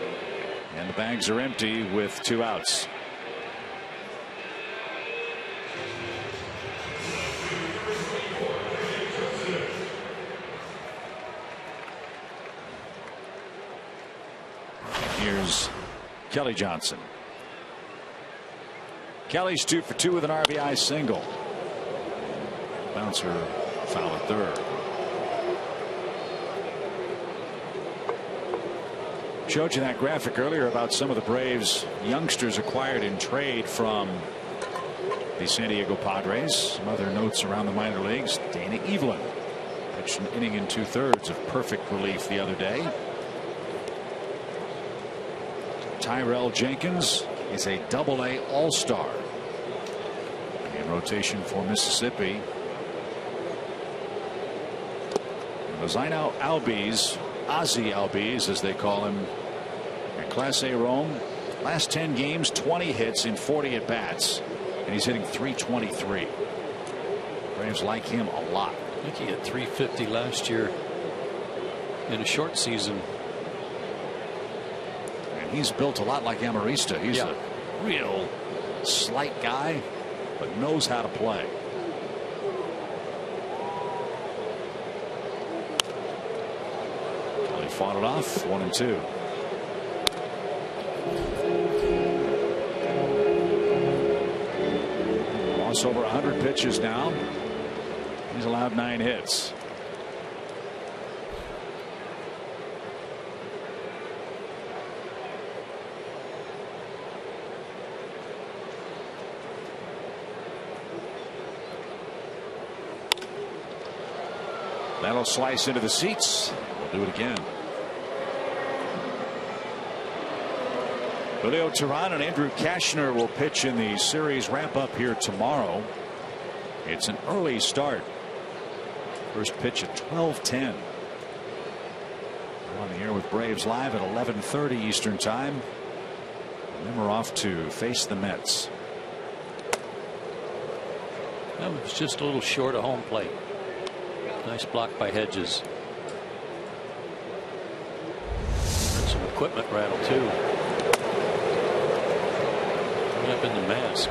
and the bags are empty with 2 outs. Here's Kelly Johnson. Kelly's 2 for 2 with an RBI single. Bouncer foul at third. Showed you that graphic earlier about some of the Braves youngsters acquired in trade from the San Diego Padres. Some other notes around the minor leagues. Dana Evelyn Pitched an inning and 2/3 of perfect relief the other day. Tyrell Jenkins is a Double-A All-Star in rotation for Mississippi. Zaino Albies, Ozzie Albies as they call him, at Class A Rome. Last 10 games, 20 hits in 40 at bats, and he's hitting .323. Braves like him a lot. I think he hit .350 last year in a short season. And he's built a lot like Amarista. He's a real slight guy, but knows how to play. Well, he fought it off, 1-2. Lost over 100 pitches now. He's allowed 9 hits. That'll slice into the seats. We'll do it again. Julio Teheran and Andrew Kashner will pitch in the series wrap up here tomorrow. It's an early start. First pitch at 12:10. We're on the air with Braves Live at 11:30 Eastern Time. And then we're off to face the Mets. That was just a little short of home plate. Nice block by Hedges. And some equipment rattle too. Right up in the mask.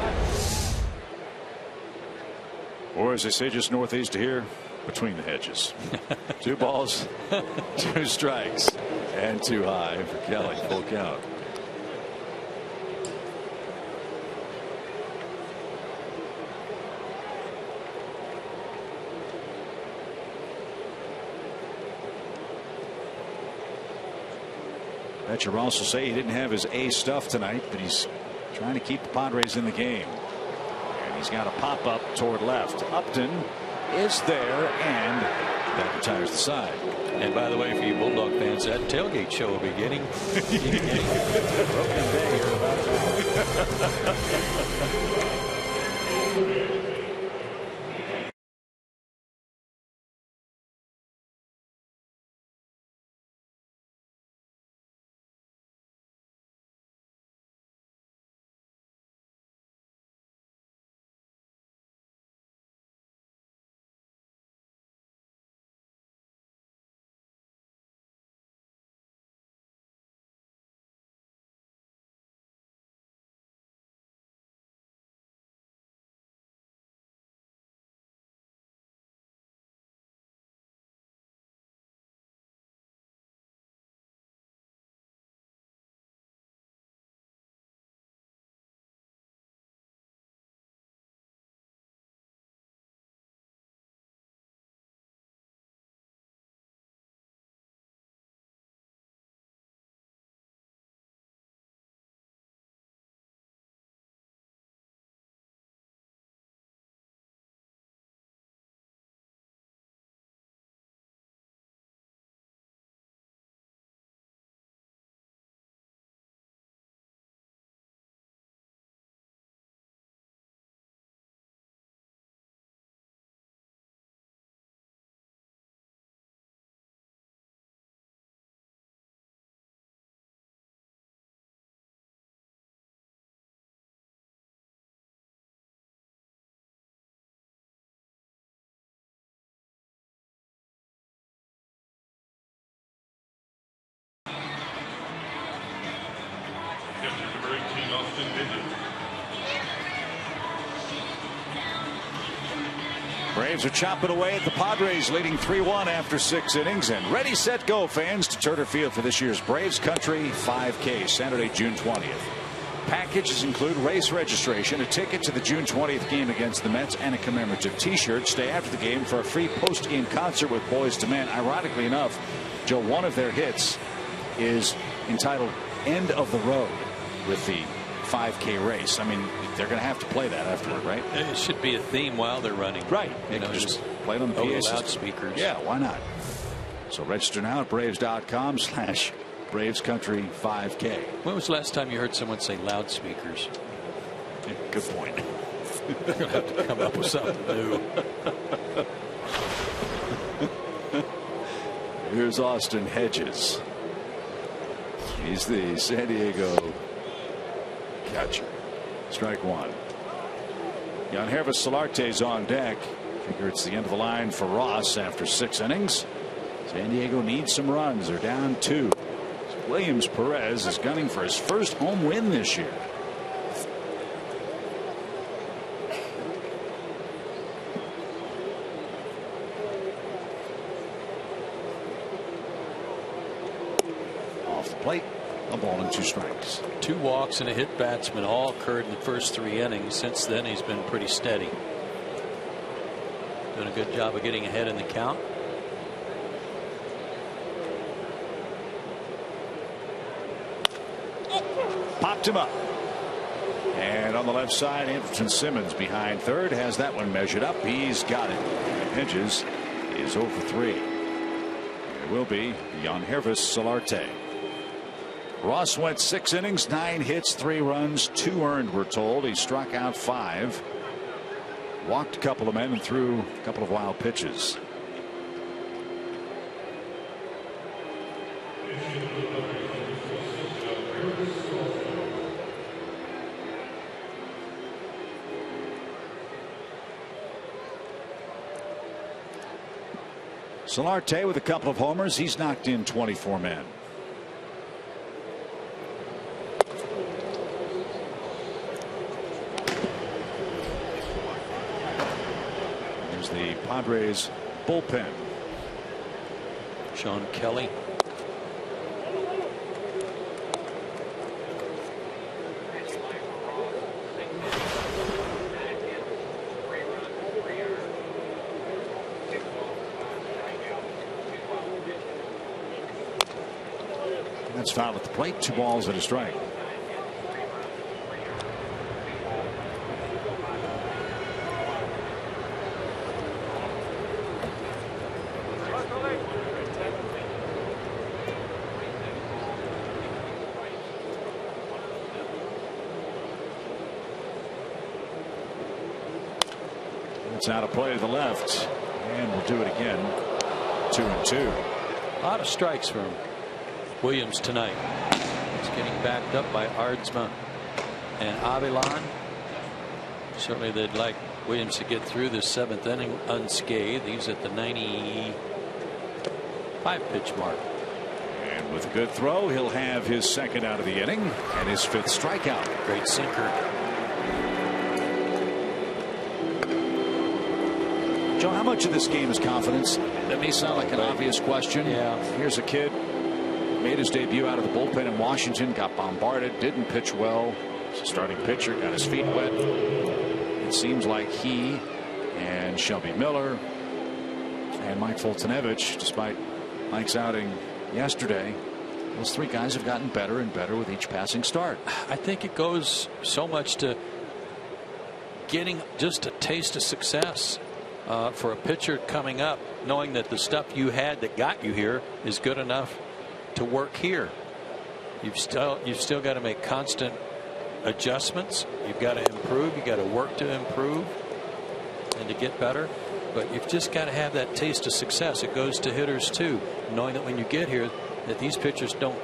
Or as they say just northeast of here, between the hedges. 2 balls, 2 strikes, and 2 high for Kelly. Full count. Betcha Ross will say he didn't have his A stuff tonight, but he's trying to keep the Padres in the game. And he's got a pop up toward left. Upton is there, and that retires the side. And by the way, for you Bulldog fans, that tailgate show will be getting Braves are chopping away at the Padres, leading 3-1 after 6 innings. And ready, set, go, fans, to Turner Field for this year's Braves Country 5K, Saturday, June 20th. Packages include race registration, a ticket to the June 20th game against the Mets, and a commemorative T-shirt. Stay after the game for a free post-game concert with Boyz II Men. Ironically enough, Joe, one of their hits is entitled "End of the Road" with the 5K race. I mean, they're going to have to play that afterward, right? It should be a theme while they're running. Right. You know, just plate on the PA system. Loudspeakers. Yeah, why not? So register now at Braves.com/BravesCountry5K. When was the last time you heard someone say loudspeakers? Yeah, good point. They're going to have to come up with something new. Here's Austin Hedges. He's the San Diego catcher. Strike one. Yangervis Solarte's on deck. Figure it's the end of the line for Ross after 6 innings. San Diego needs some runs. They're down 2. Williams Perez is gunning for his first home win this year. Off the plate, a ball and 2 strikes. 2 walks and a hit batsman all occurred in the first 3 innings. Since then, he's been pretty steady. Doing a good job of getting ahead in the count. Popped him up. And on the left side, Andrelton Simmons behind third has that one measured up. He's got it. Hedges is 0 for 3. It will be Yangervis Solarte. Ross went 6 innings, 9 hits, 3 runs, 2 earned, we're told. He struck out 5. Walked a couple of men and threw a couple of wild pitches. Solarte with a couple of homers. He's knocked in 24 men. There's the Padres bullpen. Sean Kelly. That's fouled at the plate. 2 balls and a strike. It's out of play to the left, and we'll do it again. 2-2. A lot of strikes from Williams tonight. He's getting backed up by Ardsma and Avilan. Certainly they'd like Williams to get through this 7th inning unscathed. He's at the 95 pitch mark. And with a good throw, he'll have his 2nd out of the inning and his 5th strikeout. Great sinker. Joe, how much of this game is confidence? That may sound like an obvious question. Yeah. Here's a kid. Made his debut out of the bullpen in Washington, got bombarded, didn't pitch well. Starting pitcher, got his feet wet. It seems like he and Shelby Miller and Mike Foltynewicz, despite Mike's outing yesterday, those 3 guys have gotten better and better with each passing start. I think it goes so much to getting just a taste of success for a pitcher coming up, knowing that the stuff you had that got you here is good enough to work here. You've still got to make constant adjustments. You've got to improve. You got to work to improve and to get better. But you've just got to have that taste of success. It goes to hitters too, knowing that when you get here, that these pitchers don't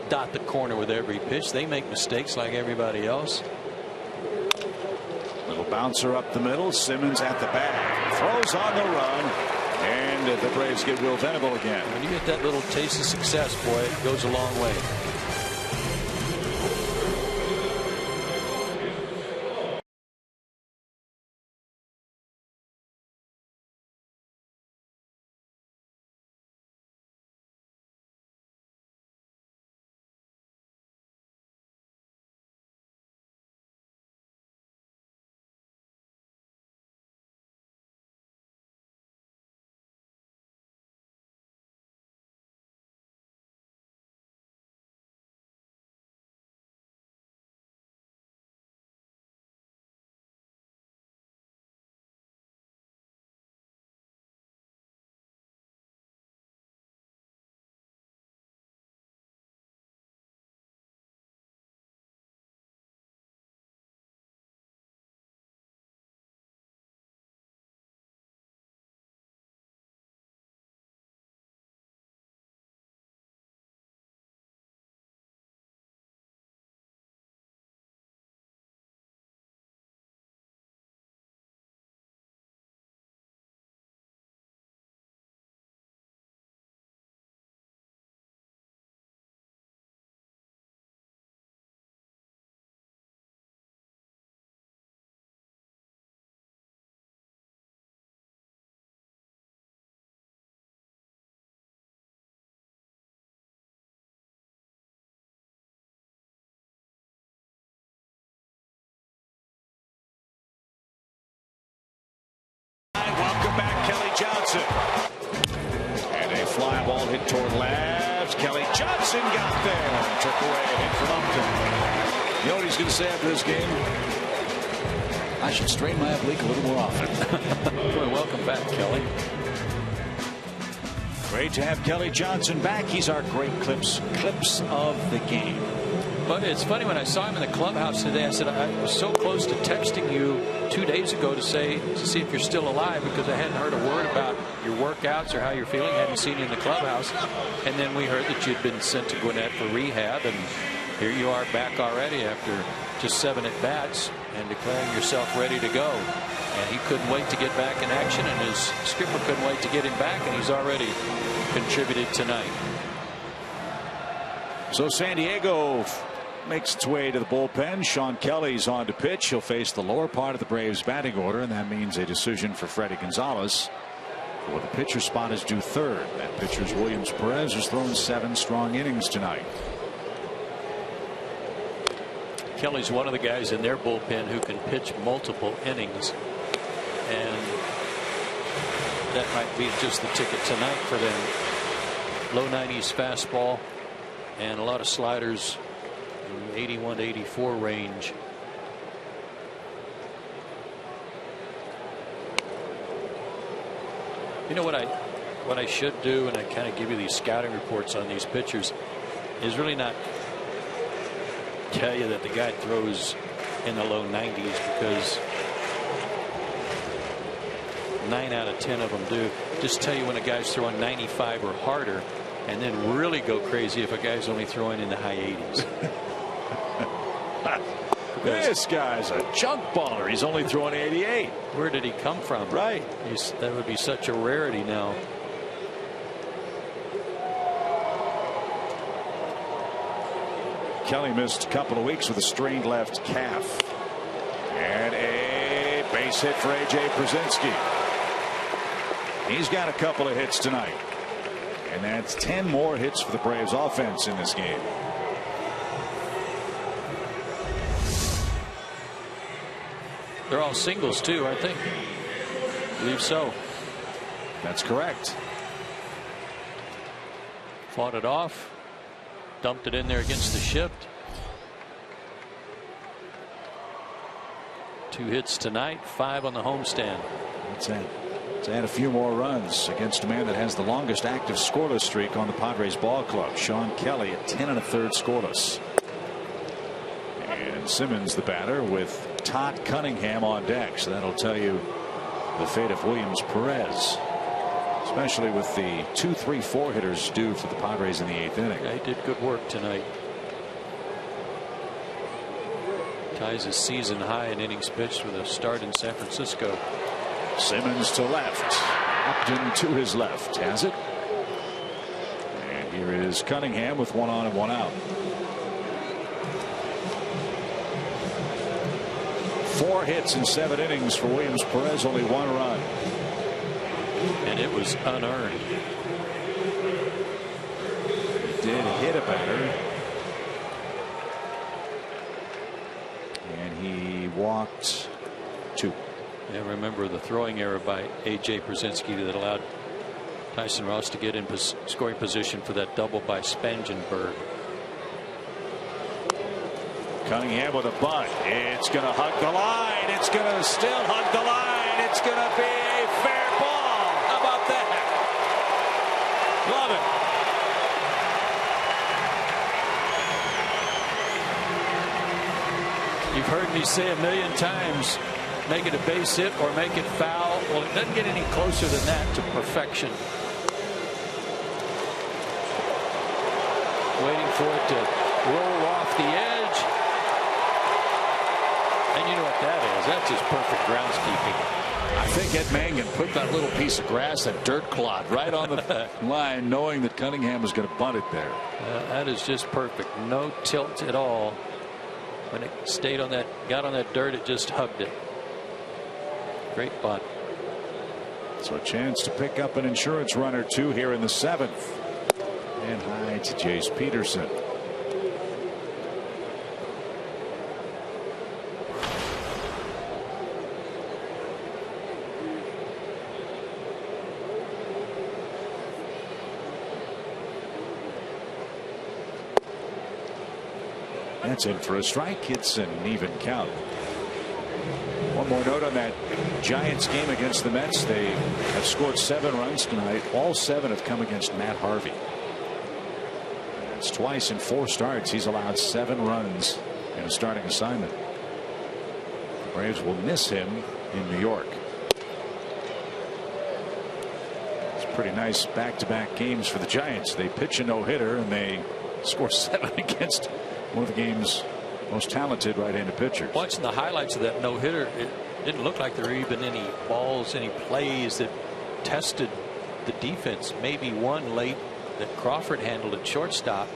dot the corner with every pitch. They make mistakes like everybody else. Little bouncer up the middle. Simmons at the bag, throws on the run. And the Braves get Will Venable again. When you get that little taste of success, boy, it goes a long way. Johnson. And a fly ball hit toward left. Kelly Johnson got there and took away a hit from Upton. You know what he's going to say after this game? I should strain my oblique a little more often. Boy, welcome back, Kelly. Great to have Kelly Johnson back. He's our great clips of the game. But it's funny, when I saw him in the clubhouse today, I said I was so close to texting you 2 days ago to see if you're still alive, because I hadn't heard a word about your workouts or how you're feeling. I hadn't seen you in the clubhouse. And then we heard that you'd been sent to Gwinnett for rehab, and here you are back already after just 7 at-bats and declaring yourself ready to go. And he couldn't wait to get back in action, and his skipper couldn't wait to get him back, and he's already contributed tonight. So San Diego makes its way to the bullpen. Sean Kelly's on to pitch. He'll face the lower part of the Braves batting order, and that means a decision for Freddie Gonzalez. For the pitcher spot is due third. That pitcher's Williams Perez, has thrown 7 strong innings tonight. Kelly's one of the guys in their bullpen who can pitch multiple innings, and that might be just the ticket tonight for them. Low 90s fastball and a lot of sliders in the 81 to 84 range. You know what I should do, and I kind of give you these scouting reports on these pitchers, is really not tell you that the guy throws in the low 90s, because 9 out of 10 of them do. Just tell you when a guy's throwing 95 or harder, and then really go crazy if a guy's only throwing in the high 80s. This guy's a junk baller. He's only throwing 88. Where did he come from? Right. That would be such a rarity now. Kelly missed a couple of weeks with a strained left calf. And a base hit for A.J. Przinsky. He's got a couple of hits tonight. And that's 10 more hits for the Braves offense in this game. They're all singles too, aren't they? I believe so. That's correct. Fought it off. Dumped it in there against the shift. 2 hits tonight, 5 on the homestand. That's it. To add a few more runs against a man that has the longest active scoreless streak on the Padres ball club. Sean Kelly at 10 1/3 scoreless. And Simmons, the batter, with Todd Cunningham on deck. So that'll tell you the fate of Williams Perez, especially with the 2, 3, 4 hitters due for the Padres in the 8th inning. Yeah, he did good work tonight. Ties his season high in innings pitched with a start in San Francisco. Simmons to left. Upton to his left. Has it. And here is Cunningham with 1 on and 1 out. 4 hits in 7 innings for Williams Perez. Only 1 run. And it was unearned. He did hit a batter. And he walked 2. Yeah, remember the throwing error by A.J. Przinsky that allowed Tyson Ross to get in scoring position for that double by Spangenberg. Cunningham with a bunt. It's going to hug the line. It's going to still hug the line. It's going to be a fair ball. How about that? Love it. You've heard me say a million times, make it a base hit or make it foul. Well, it doesn't get any closer than that to perfection. Waiting for it to roll off the edge. And you know what that is. That's just perfect groundskeeping. I think Ed Mangan put that little piece of grass, that dirt clod, right on the line, knowing that Cunningham was going to bunt it there. That is just perfect. No tilt at all. When it stayed on that, got on that dirt, it just hugged it. Great bunt. So a chance to pick up an insurance run or 2 here in the 7th. And high to Jace Peterson. That's in for a strike. It's an even count. One more note on that Giants game against the Mets. They have scored 7 runs tonight. All 7 have come against Matt Harvey. That's twice in 4 starts. He's allowed 7 runs in a starting assignment. The Braves will miss him in New York. It's pretty nice back-to-back games for the Giants. They pitch a no-hitter and they score 7 against one of the game's most talented right-handed pitchers. Watching the highlights of that no-hitter, it didn't look like there were even any balls, any plays that tested the defense. Maybe one late that Crawford handled at shortstop.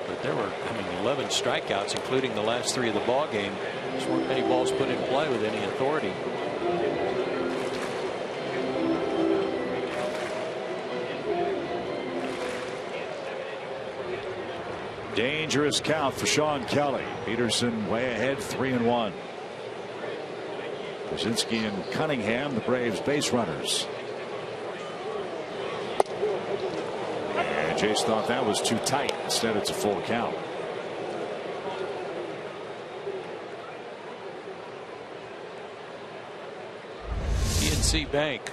But there were, 11 strikeouts, including the last 3 of the ball game. There weren't many balls put in play with any authority. Dangerous count for Sean Kelly. Peterson way ahead, 3-1. Brzezinski and Cunningham, the Braves base runners. And Jace thought that was too tight. Instead, it's a full count. PNC Bank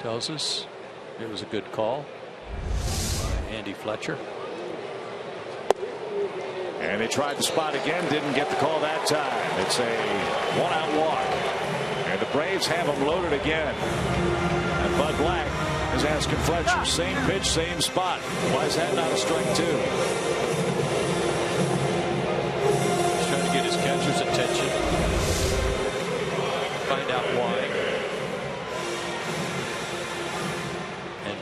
tells us it was a good call. Andy Fletcher. And they tried the spot again, didn't get the call that time. It's a 1-out walk. And the Braves have them loaded again. And Bud Black is asking Fletcher, same pitch, same spot. Why is that not a strike 2? He's trying to get his catcher's attention. Find out why.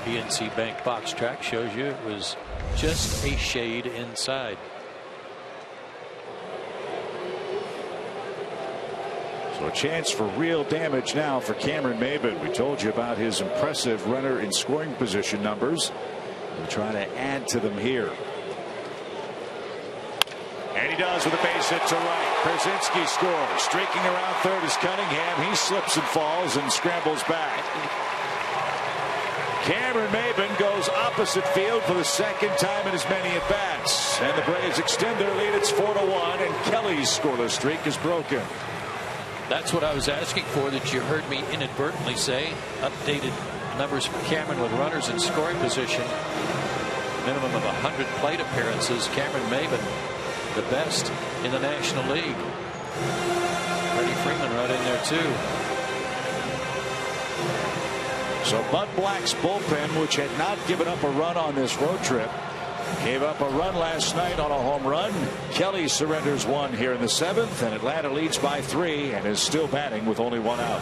PNC Bank box track shows you it was just a shade inside. So a chance for real damage now for Cameron Maybin. We told you about his impressive runner in scoring position numbers. We'll try to add to them here. And he does with a base hit to right. Brzezinski scores. Streaking around third is Cunningham. He slips and falls and scrambles back. Cameron Maybin goes opposite field for the second time in as many at bats. And the Braves extend their lead. It's 4-1, and Kelly's scoreless streak is broken. That's what I was asking for, that you heard me inadvertently say. Updated numbers for Cameron with runners in scoring position. Minimum of 100 plate appearances. Cameron Maybin, the best in the National League. Freddie Freeman right in there too. So Bud Black's bullpen, which had not given up a run on this road trip, gave up a run last night on a home run. Kelly surrenders 1 here in the 7th, and Atlanta leads by 3 and is still batting with only 1 out.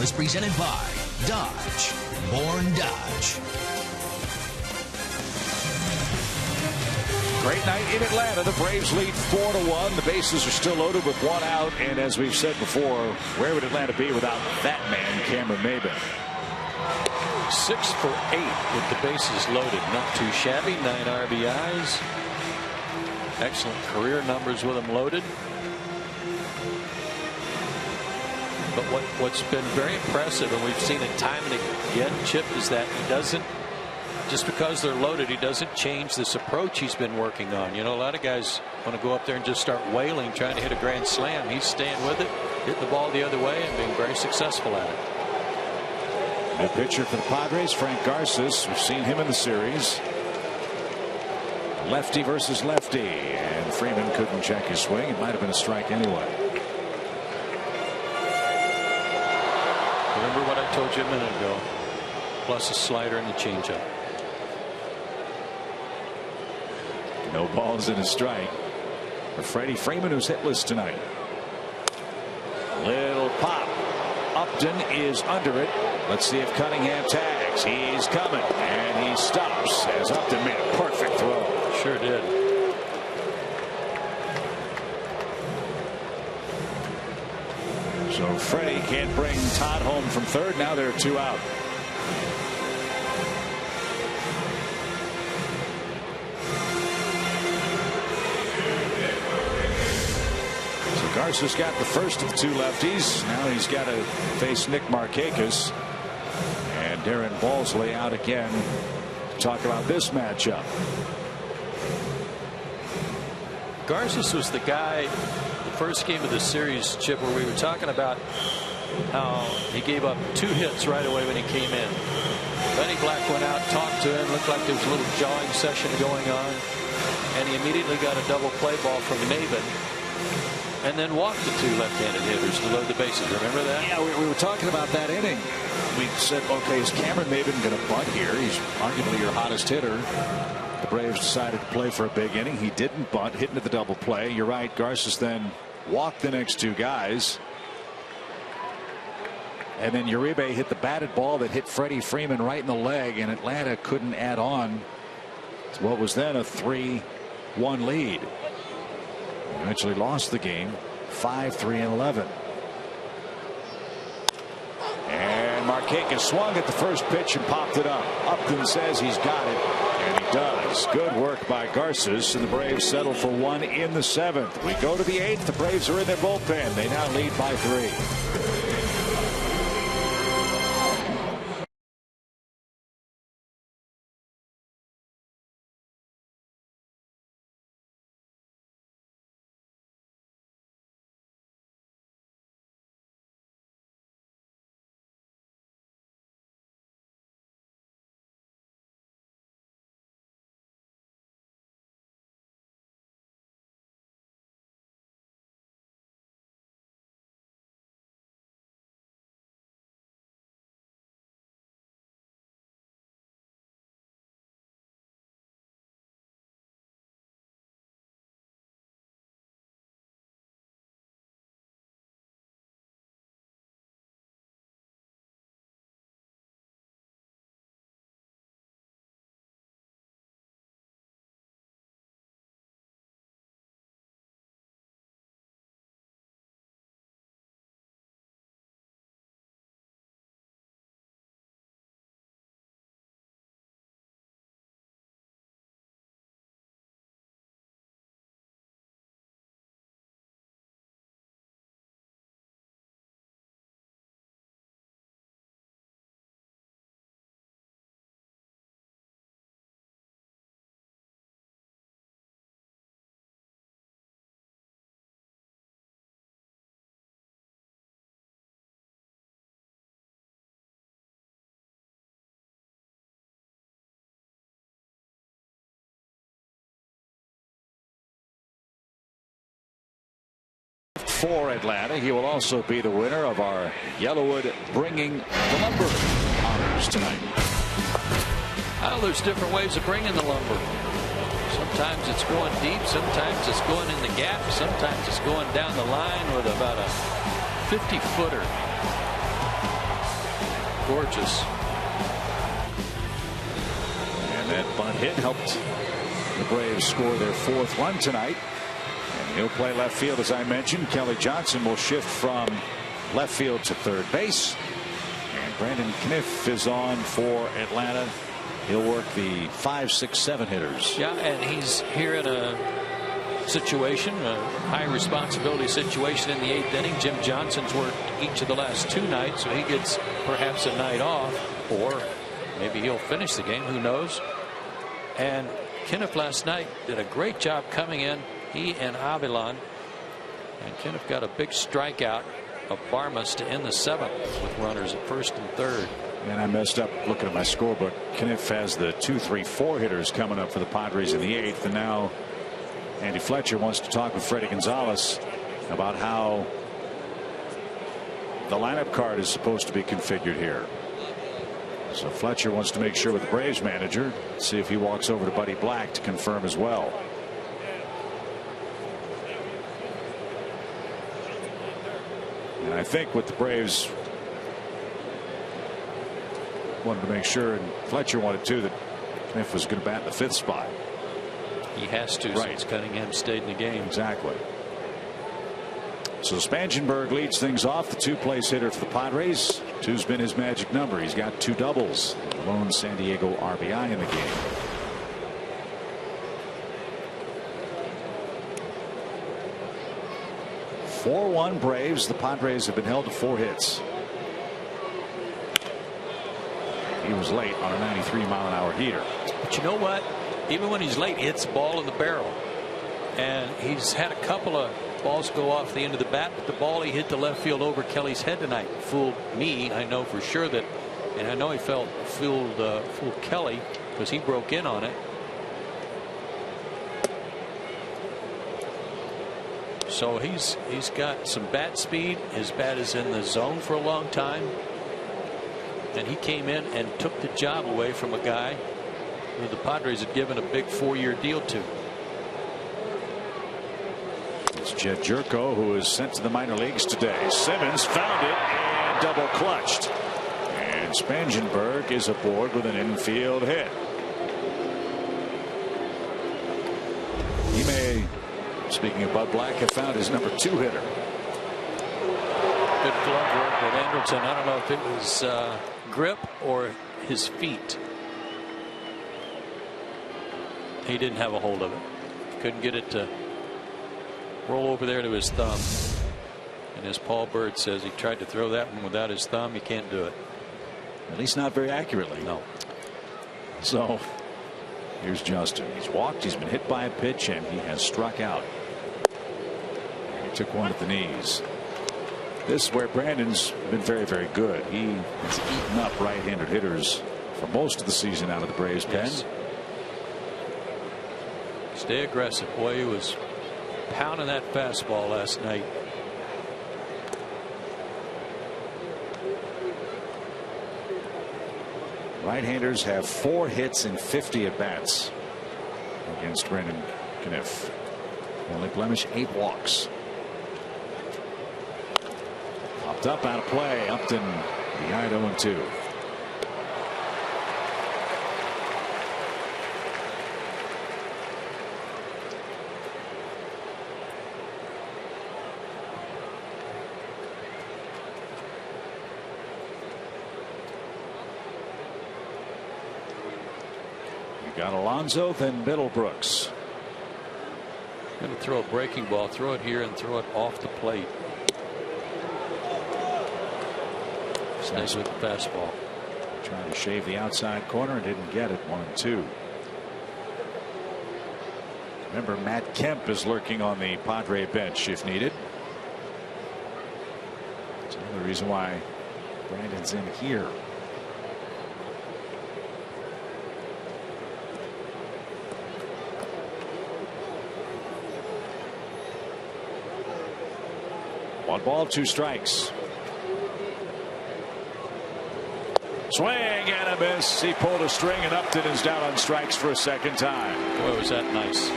is presented by Dodge. Born Dodge. Great night in Atlanta. The Braves lead 4-1. The bases are still loaded with one out. And as we've said before, where would Atlanta be without that man, Cameron Maybin? 6 for 8 with the bases loaded. Not too shabby. 9 RBIs. Excellent career numbers with them loaded. But what's been very impressive, and we've seen it time and again, Chip, is that he doesn't, just because they're loaded, he doesn't change this approach he's been working on. You know, a lot of guys want to go up there and just start wailing, trying to hit a grand slam. He's staying with it, hitting the ball the other way, and being very successful at it. New pitcher for the Padres, Frank Garces. We've seen him in the series. Lefty versus lefty, and Freeman couldn't check his swing. It might have been a strike anyway. Remember what I told you a minute ago, plus a slider and the changeup. No balls and a strike for Freddie Freeman, who's hitless tonight. Little pop. Upton is under it. Let's see if Cunningham tags. He's coming, and he stops as Upton made a perfect throw. Sure did. So Freddie can't bring Todd home from third. Now there are 2 out. So Garza's got the first of 2 lefties. Now he's got to face Nick Markakis. And Darren Balsley out again to talk about this matchup. Garces was the guy, the first game of the series, Chip, where we were talking about how he gave up 2 hits right away when he came in. Benny Black went out, talked to him, looked like there was a little jawing session going on, and he immediately got a double play ball from Maybin, and then walked the 2 left-handed hitters to load the bases. Remember that? Yeah, we were talking about that inning. We said, okay, is Cameron Maybin going to bunt here? He's arguably your hottest hitter. The Braves decided to play for a big inning. He didn't bunt, hit into the double play. You're right. Garces then walked the next 2 guys. And then Uribe hit the batted ball that hit Freddie Freeman right in the leg, and Atlanta couldn't add on to what was then a 3-1 lead. Eventually lost the game 5-3-11. And Markakis swung at the first pitch and popped it up. Upton says he's got it, and he does. Good work by Garces, and the Braves settle for 1 in the 7th. We go to the 8th. The Braves are in their bullpen. They now lead by 3. For Atlanta, he will also be the winner of our Yellowwood Bringing the Lumber honors tonight. Well, there's different ways of bringing the lumber. Sometimes it's going deep, sometimes it's going in the gap, sometimes it's going down the line with about a 50-footer. Gorgeous. And that bunt hit helped the Braves score their 4th run tonight. And he'll play left field, as I mentioned. Kelly Johnson will shift from left field to third base. And Brandon Kniff is on for Atlanta. He'll work the 5, 6, 7 hitters. Yeah, and he's here in a situation, a high responsibility situation in the 8th inning. Jim Johnson's worked each of the last 2 nights, so he gets perhaps a night off, or maybe he'll finish the game. Who knows? And Kniff last night did a great job coming in. He and Avilan, and Kniff got a big strikeout of Barmas to end the 7th with runners at 1st and 3rd. And I messed up looking at my scorebook. Kniff has the 2, 3, 4 hitters coming up for the Padres in the 8th, and now Andy Fletcher wants to talk with Freddie Gonzalez about how the lineup card is supposed to be configured here. So Fletcher wants to make sure with the Braves manager, see if he walks over to Buddy Black to confirm as well. And I think what the Braves wanted to make sure, and Fletcher wanted to, that Kniff was going to bat in the 5th spot. He has to, right, since Cunningham stayed in the game. Exactly. So Spangenberg leads things off, the 2-place hitter for the Padres. 2's been his magic number. He's got 2 doubles, lone San Diego RBI in the game. (4-1) Braves. The Padres have been held to 4 hits. He was late on a 93-mile-an-hour heater. But you know what? Even when he's late, he hits the ball in the barrel. And he's had a couple of balls go off the end of the bat, but the ball he hit to left field over Kelly's head tonight fooled me. I know for sure that, and I know he fooled Kelly because he broke in on it. So he's got some bat speed. His bat is in the zone for a long time. And he came in and took the job away from a guy who the Padres had given a big 4-year deal to. It's Jed Jerko, who is sent to the minor leagues today. Simmons found it and double clutched. And Spangenberg is aboard with an infield hit. He may, speaking of Bud Black, have found his number 2 hitter. Good glove work with Anderson. I don't know if it was grip or his feet. He didn't have a hold of it. Couldn't get it to roll over there to his thumb. And as Paul Bird says, he tried to throw that one without his thumb. You can't do it. At least not very accurately. No. So here's Justin. He's walked, he's been hit by a pitch, and he has struck out. He took one at the knees. This is where Brandon's been very, very good. He has eaten up right-handed hitters for most of the season out of the Braves pen. Yes. Stay aggressive. Boy, he was pounding that fastball last night. Right-handers have 4 hits and 50 at-bats against Brandon Kniff. Only blemish, 8 walks. Popped up, out of play. Upton behind 0-2. Got Alonso, then Middlebrooks. Going to throw a breaking ball, throw it here and throw it off the plate. Stays with the fastball. Trying to shave the outside corner and didn't get it. 1-2. Remember, Matt Kemp is lurking on the Padre bench if needed. That's another reason why Brandon's in here. One ball, 2 strikes. Swing and a miss. He pulled a string, and Upton is down on strikes for a second time. Boy, was that nice.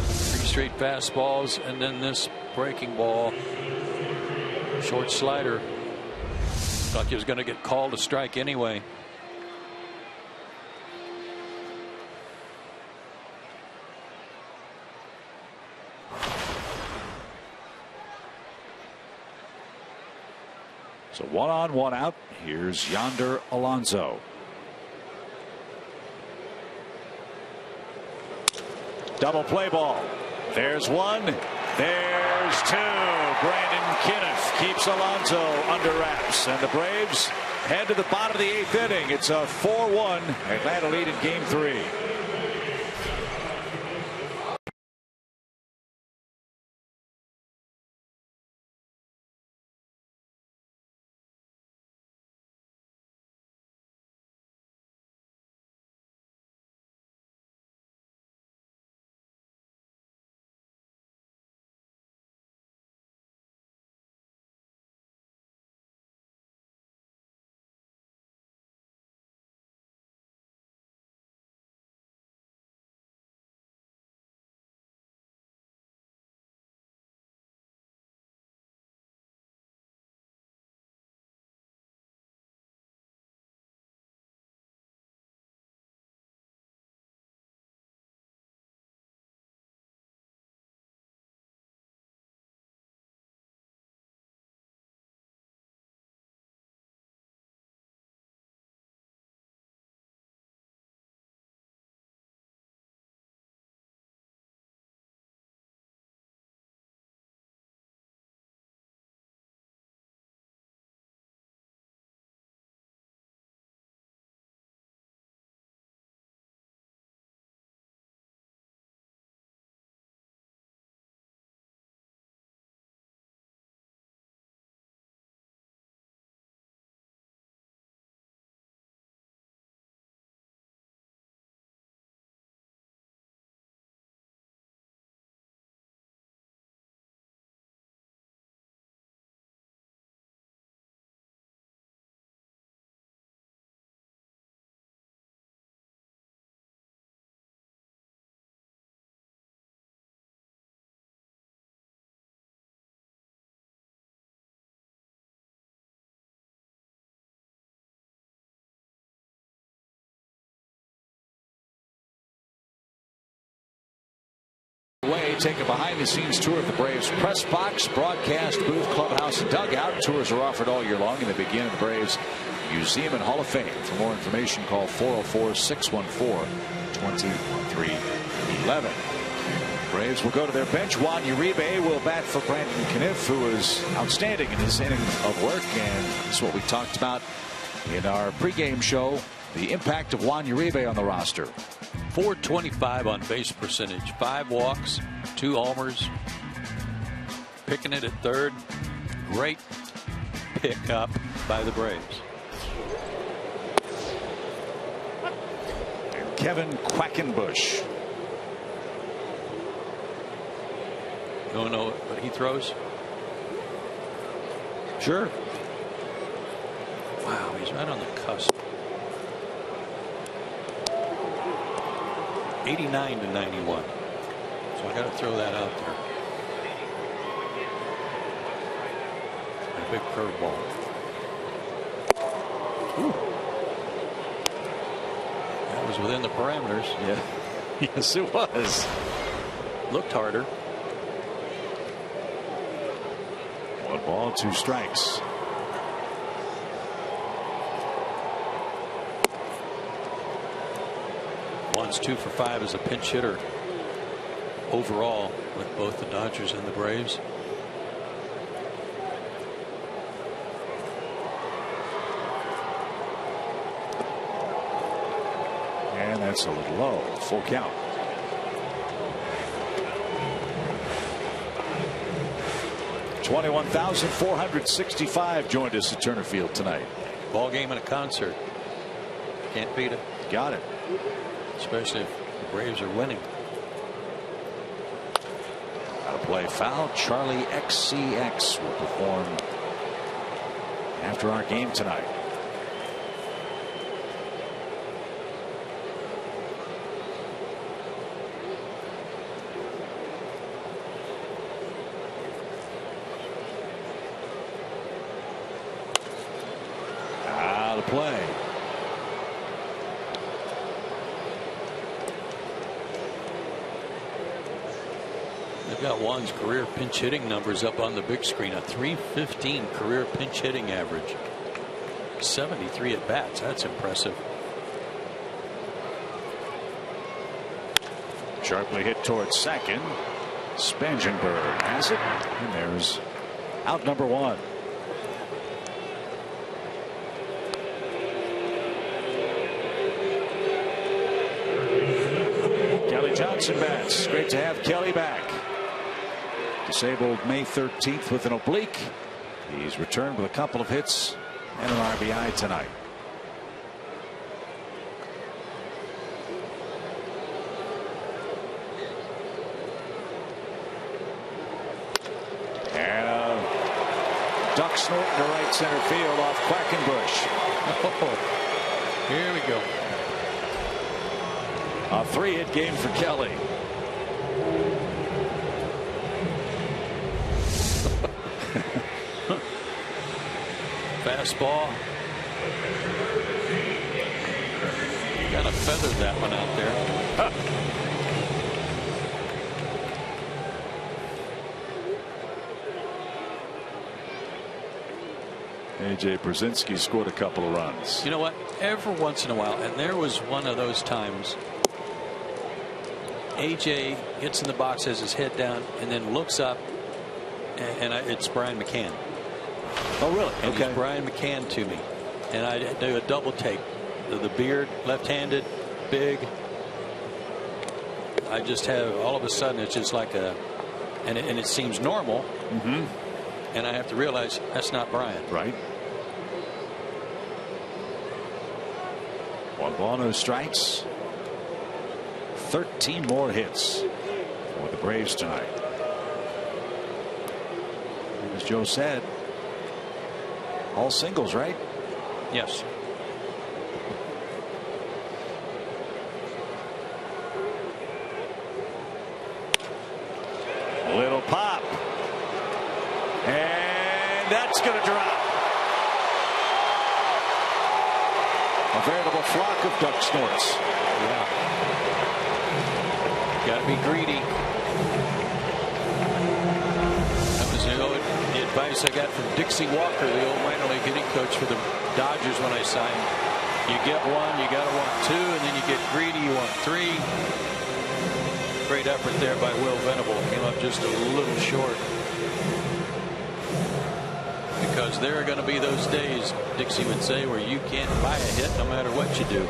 3 straight fastballs, and then this breaking ball. Short slider. Thought he was going to get called a strike anyway. So 1 on, 1 out. Here's Yonder Alonso. Double play ball. There's 1. There's 2. Brandon Kinniff keeps Alonso under wraps, and the Braves head to the bottom of the 8th inning. It's a 4-1 Atlanta lead in Game 3. Take a behind-the-scenes tour of the Braves press box, broadcast booth, clubhouse, and dugout. Tours are offered all year long, and they begin at the Braves Museum and Hall of Fame. For more information, call 404-614-2311. Braves will go to their bench. Juan Uribe will bat for Brandon Kinniff, who is outstanding in his inning of work, and this is what we talked about in our pregame show, the impact of Juan Uribe on the roster. .425 on base percentage, 5 walks, 2 homers, picking it at third. Great pickup by the Braves. And Kevin Quackenbush. You don't know what he throws? Sure. Wow, he's right on the cusp. 89-91. So I got to throw that out there. A big curveball. That was within the parameters. Yeah. Yes, it was. Looked harder. 1 ball, 2 strikes. Juan's 2 for 5 as a pinch hitter overall with both the Dodgers and the Braves. And that's a little low. Full count. $21,465 joined us at Turner Field tonight. Ball game and a concert. Can't beat it. Got it. Especially if the Braves are winning. Out of play foul. Charlie XCX will perform after our game tonight. Out of play. I've got Juan's career pinch hitting numbers up on the big screen. A .315 career pinch hitting average. 73 at bats. That's impressive. Sharply hit towards second. Spangenberg has it, and there's out number one. Kelly Johnson bats. Great to have Kelly back. Disabled May 13th with an oblique. He's returned with a couple of hits and an RBI tonight. And a duck snort to right center field off Quackenbush. Oh, here we go. A 3-hit game for Kelly. Fastball. Kind of feathered that one out there. A.J. Brzezinski scored a couple of runs. You know what? Every once in a while, and there was one of those times, A.J. gets in the box, has his head down, and then looks up, and it's Brian McCann. Oh, really? And okay. He's Brian McCann to me. And I do a double take. The beard, left-handed, big. I just have, all of a sudden, it's just like a, and it seems normal. Mm-hmm. And I have to realize that's not Brian. Right. 1 ball, no strikes. 13 more hits for the Braves tonight. As Joe said, all singles, right? Yes. A little pop. And that's going to drop. A veritable flock of duck snorts. Yeah. Got to be greedy. That was the advice I got from Dixie Walker, the old minor league hitting coach for the Dodgers when I signed. You get one, you got to want two, and then you get greedy, you want three. Great effort there by Will Venable. Came up just a little short. Because there are going to be those days, Dixie would say, where you can't buy a hit no matter what you do.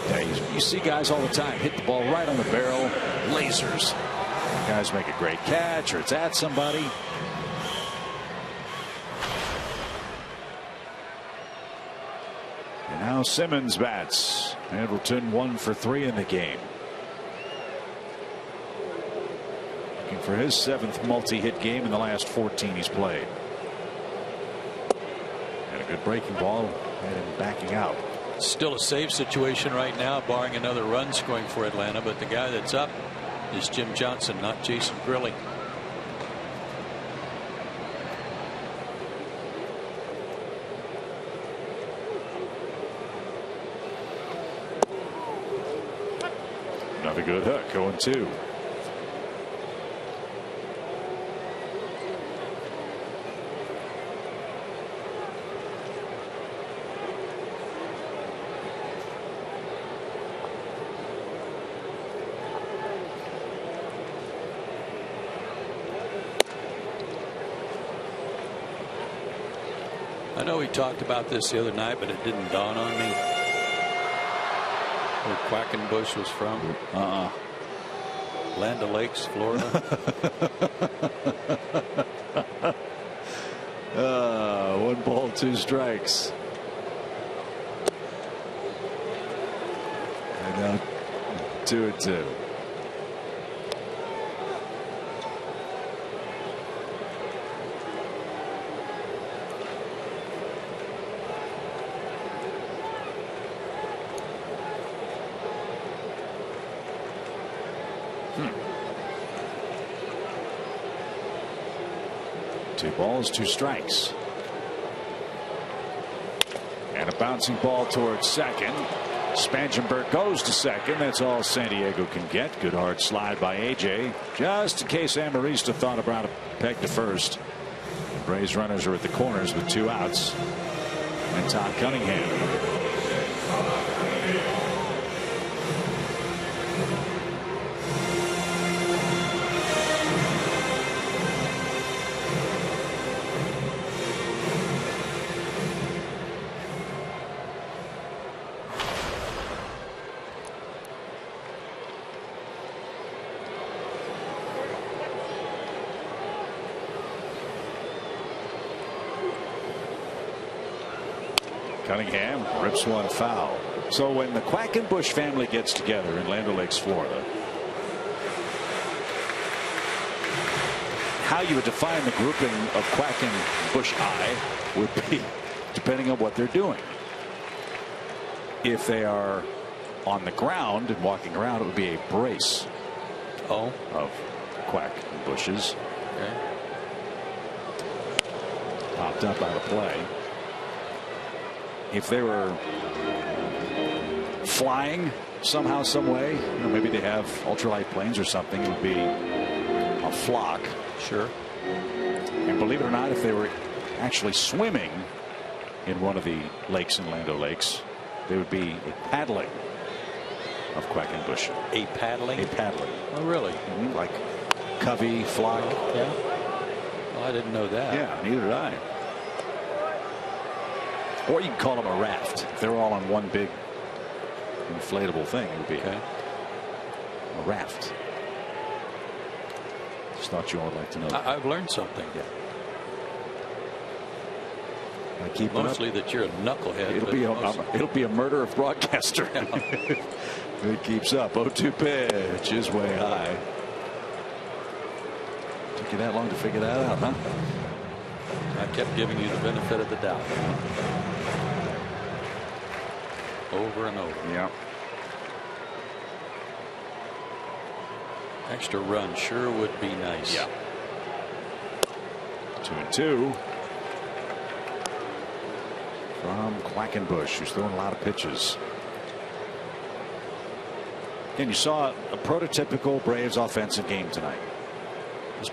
Yeah, you see guys all the time hit the ball right on the barrel, lasers. Guys make a great catch, or it's at somebody. And now Simmons bats. Hamilton 1 for 3 in the game. Looking for his 7th multi-hit game in the last 14 he's played. And a good breaking ball and him backing out. Still a safe situation right now, barring another run scoring for Atlanta, but the guy that's up is Jim Johnson, not Jason Grilli. Another good hook, 0-2. I know we talked about this the other night, but it didn't dawn on me where Quackenbush was from. Land O'Lakes, Florida. 1 ball, 2 strikes. And now 2-2. Two balls, 2 strikes. And a bouncing ball towards second. Spangenberg goes to second. That's all San Diego can get. Good hard slide by AJ, just in case Amarista thought about a peg to first. Braves runners are at the corners with 2 outs. And Todd Cunningham. Cunningham rips one foul. So when the Quackenbush family gets together in Land O'Lakes, Florida, how you would define the grouping of Quackenbush I would be depending on what they're doing. If they are on the ground and walking around, it would be a brace of Quackenbushes. Okay. Popped up out of play. If they were flying somehow, some way, maybe they have ultralight planes or something, it would be a flock. Sure. And believe it or not, if they were actually swimming in one of the lakes in Land O'Lakes, there would be a paddling of Quackenbush. A paddling? A paddling. Oh, really? Like covey, flock. Yeah. Well, I didn't know that. Yeah, neither did I. Or you can call them a raft. If they're all on one big inflatable thing, it would be a raft. Just thought you all would like to know that. I've learned something. Yeah. I keep mostly that you're a knucklehead. It'll be a murder of broadcaster. It keeps up. 0-2 pitch is way high. Took you that long to figure that out, huh? I kept giving you the benefit of the doubt. Over and over. Yeah. Extra run sure would be nice. Yeah. 2-2. From Quackenbush, who's throwing a lot of pitches. And you saw a prototypical Braves offensive game tonight. Just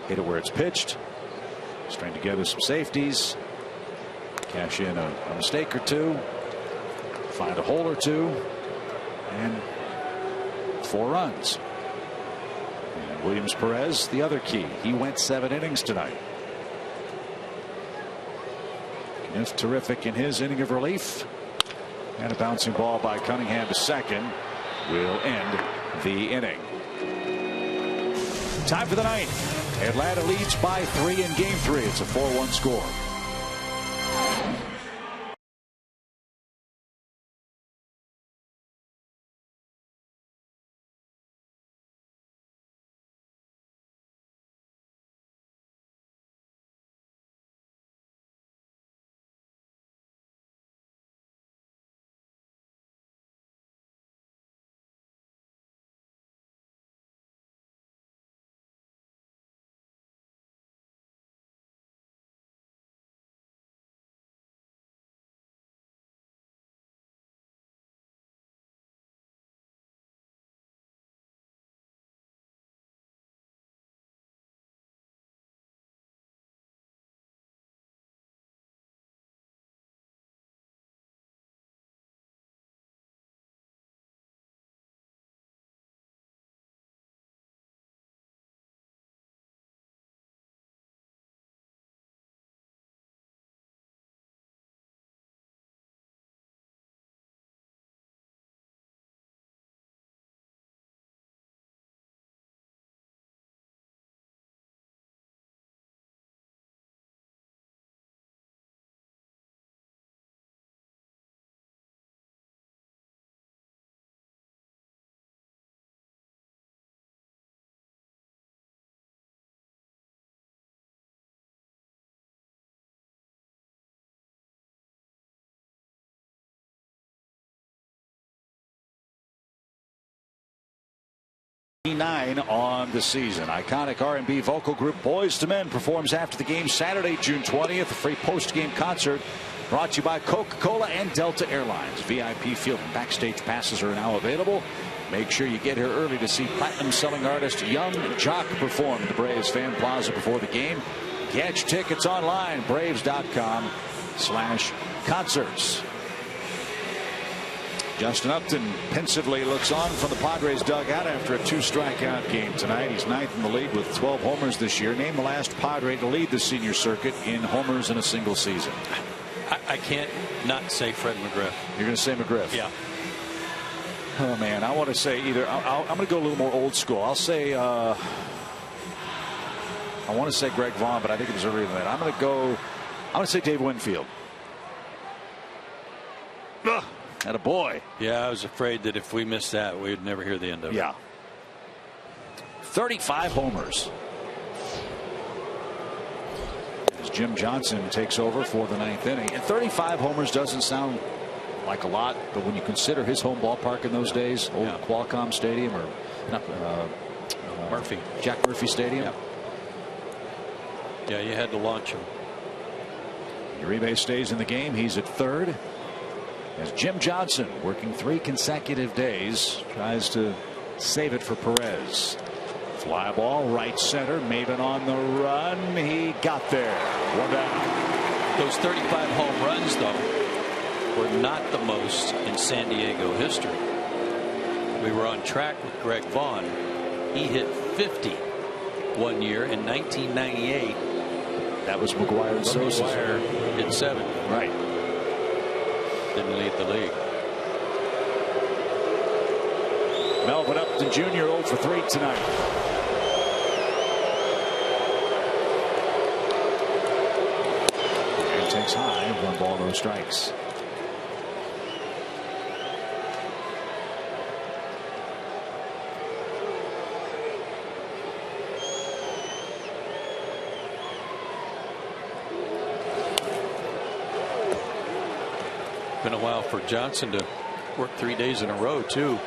hit it where it's pitched. String together some safeties. Cash in a mistake or two. Find a hole or two. And 4 runs. And Williams Perez, the other key. He went 7 innings tonight. Kniff terrific in his inning of relief. And a bouncing ball by Cunningham to second will end the inning. Time for the 9th. Atlanta leads by 3 in game 3. It's a 4-1 score. On the season. Iconic R&B vocal group Boyz II Men performs after the game Saturday, June 20th. A free post-game concert Brought to you by Coca-Cola and Delta Airlines. VIP field and backstage passes are now available. Make sure you get here early to see platinum-selling artist Young Jock perform at the Braves Fan Plaza before the game. Get your tickets online, braves.com/concerts. Justin Upton pensively looks on from the Padres dugout after a 2-strikeout game tonight. He's 9th in the league with 12 homers this year. Name the last Padre to lead the senior circuit in homers in a single season. I can't not say Fred McGriff. You're going to say McGriff? Yeah. Oh, man. I want to say either. I'm going to go a little more old school. I'll say. I want to say Greg Vaughn, but I think it was earlier than that. I'm going to say Dave Winfield. Ugh. Attaboy. Yeah, I was afraid that if we missed that, we'd never hear the end of it. Yeah. 35 homers. As Jim Johnson takes over for the 9th inning. And 35 homers doesn't sound like a lot, but when you consider his home ballpark in those days, old Qualcomm Stadium, or not, Jack Murphy Stadium. Yeah, you had to launch him. Uribe stays in the game. He's at third. As Jim Johnson, working 3 consecutive days, tries to save it for Perez. Fly ball right center. Maven on the run. He got there. 1 down. Those 35 home runs, though, were not the most in San Diego history. We were on track with Greg Vaughn. He hit 50 one year in 1998. That was McGuire and Sosa. McGuire hit 7. Right. Didn't lead the league. Melvin Upton Jr. 0 for 3 tonight. And takes high. 1 ball, no strikes. Been a while for Johnson to work 3 days in a row, too.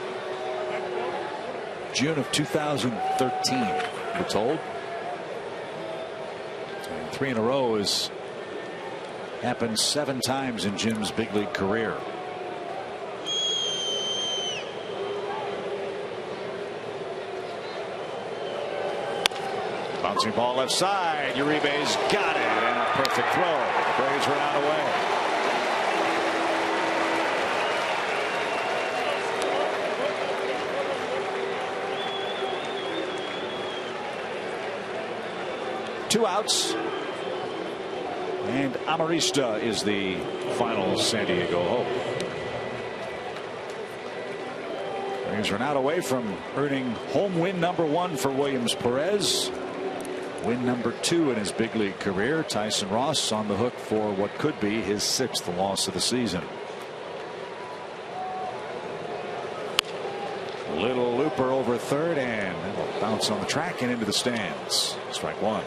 June of 2013, we're told. And 3 in a row has happened 7 times in Jim's big league career. Bouncing ball left side. Uribe's got it, and a perfect throw. The Braves run out away. Two outs, and Amarista is the final San Diego hope. Braves are now away from earning home win number 1 for Williams Perez. Win number 2 in his big league career. Tyson Ross on the hook for what could be his 6th loss of the season. Little looper over third, and it'll bounce on the track and into the stands. Strike 1.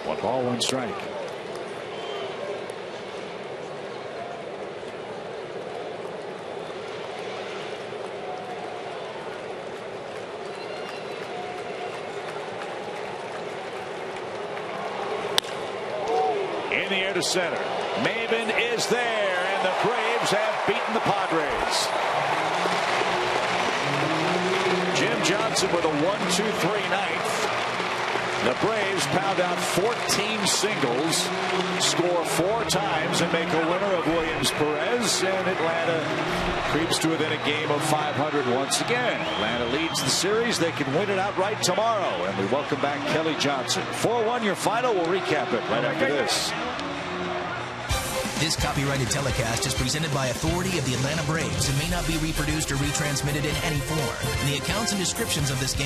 One ball, 1 strike. In the air to center. Maven is there, and the Braves have beaten the Padres. Jim Johnson with a 1-2-3 ninth. The Braves pound out 14 singles, score 4 times, and make a winner of Williams Perez, and Atlanta creeps to within a game of 500 once again. Atlanta leads the series. They can win it outright tomorrow, and we welcome back Kelly Johnson. 4-1 your final. We'll recap it right after this. This copyrighted telecast is presented by authority of the Atlanta Braves and may not be reproduced or retransmitted in any form. The accounts and descriptions of this game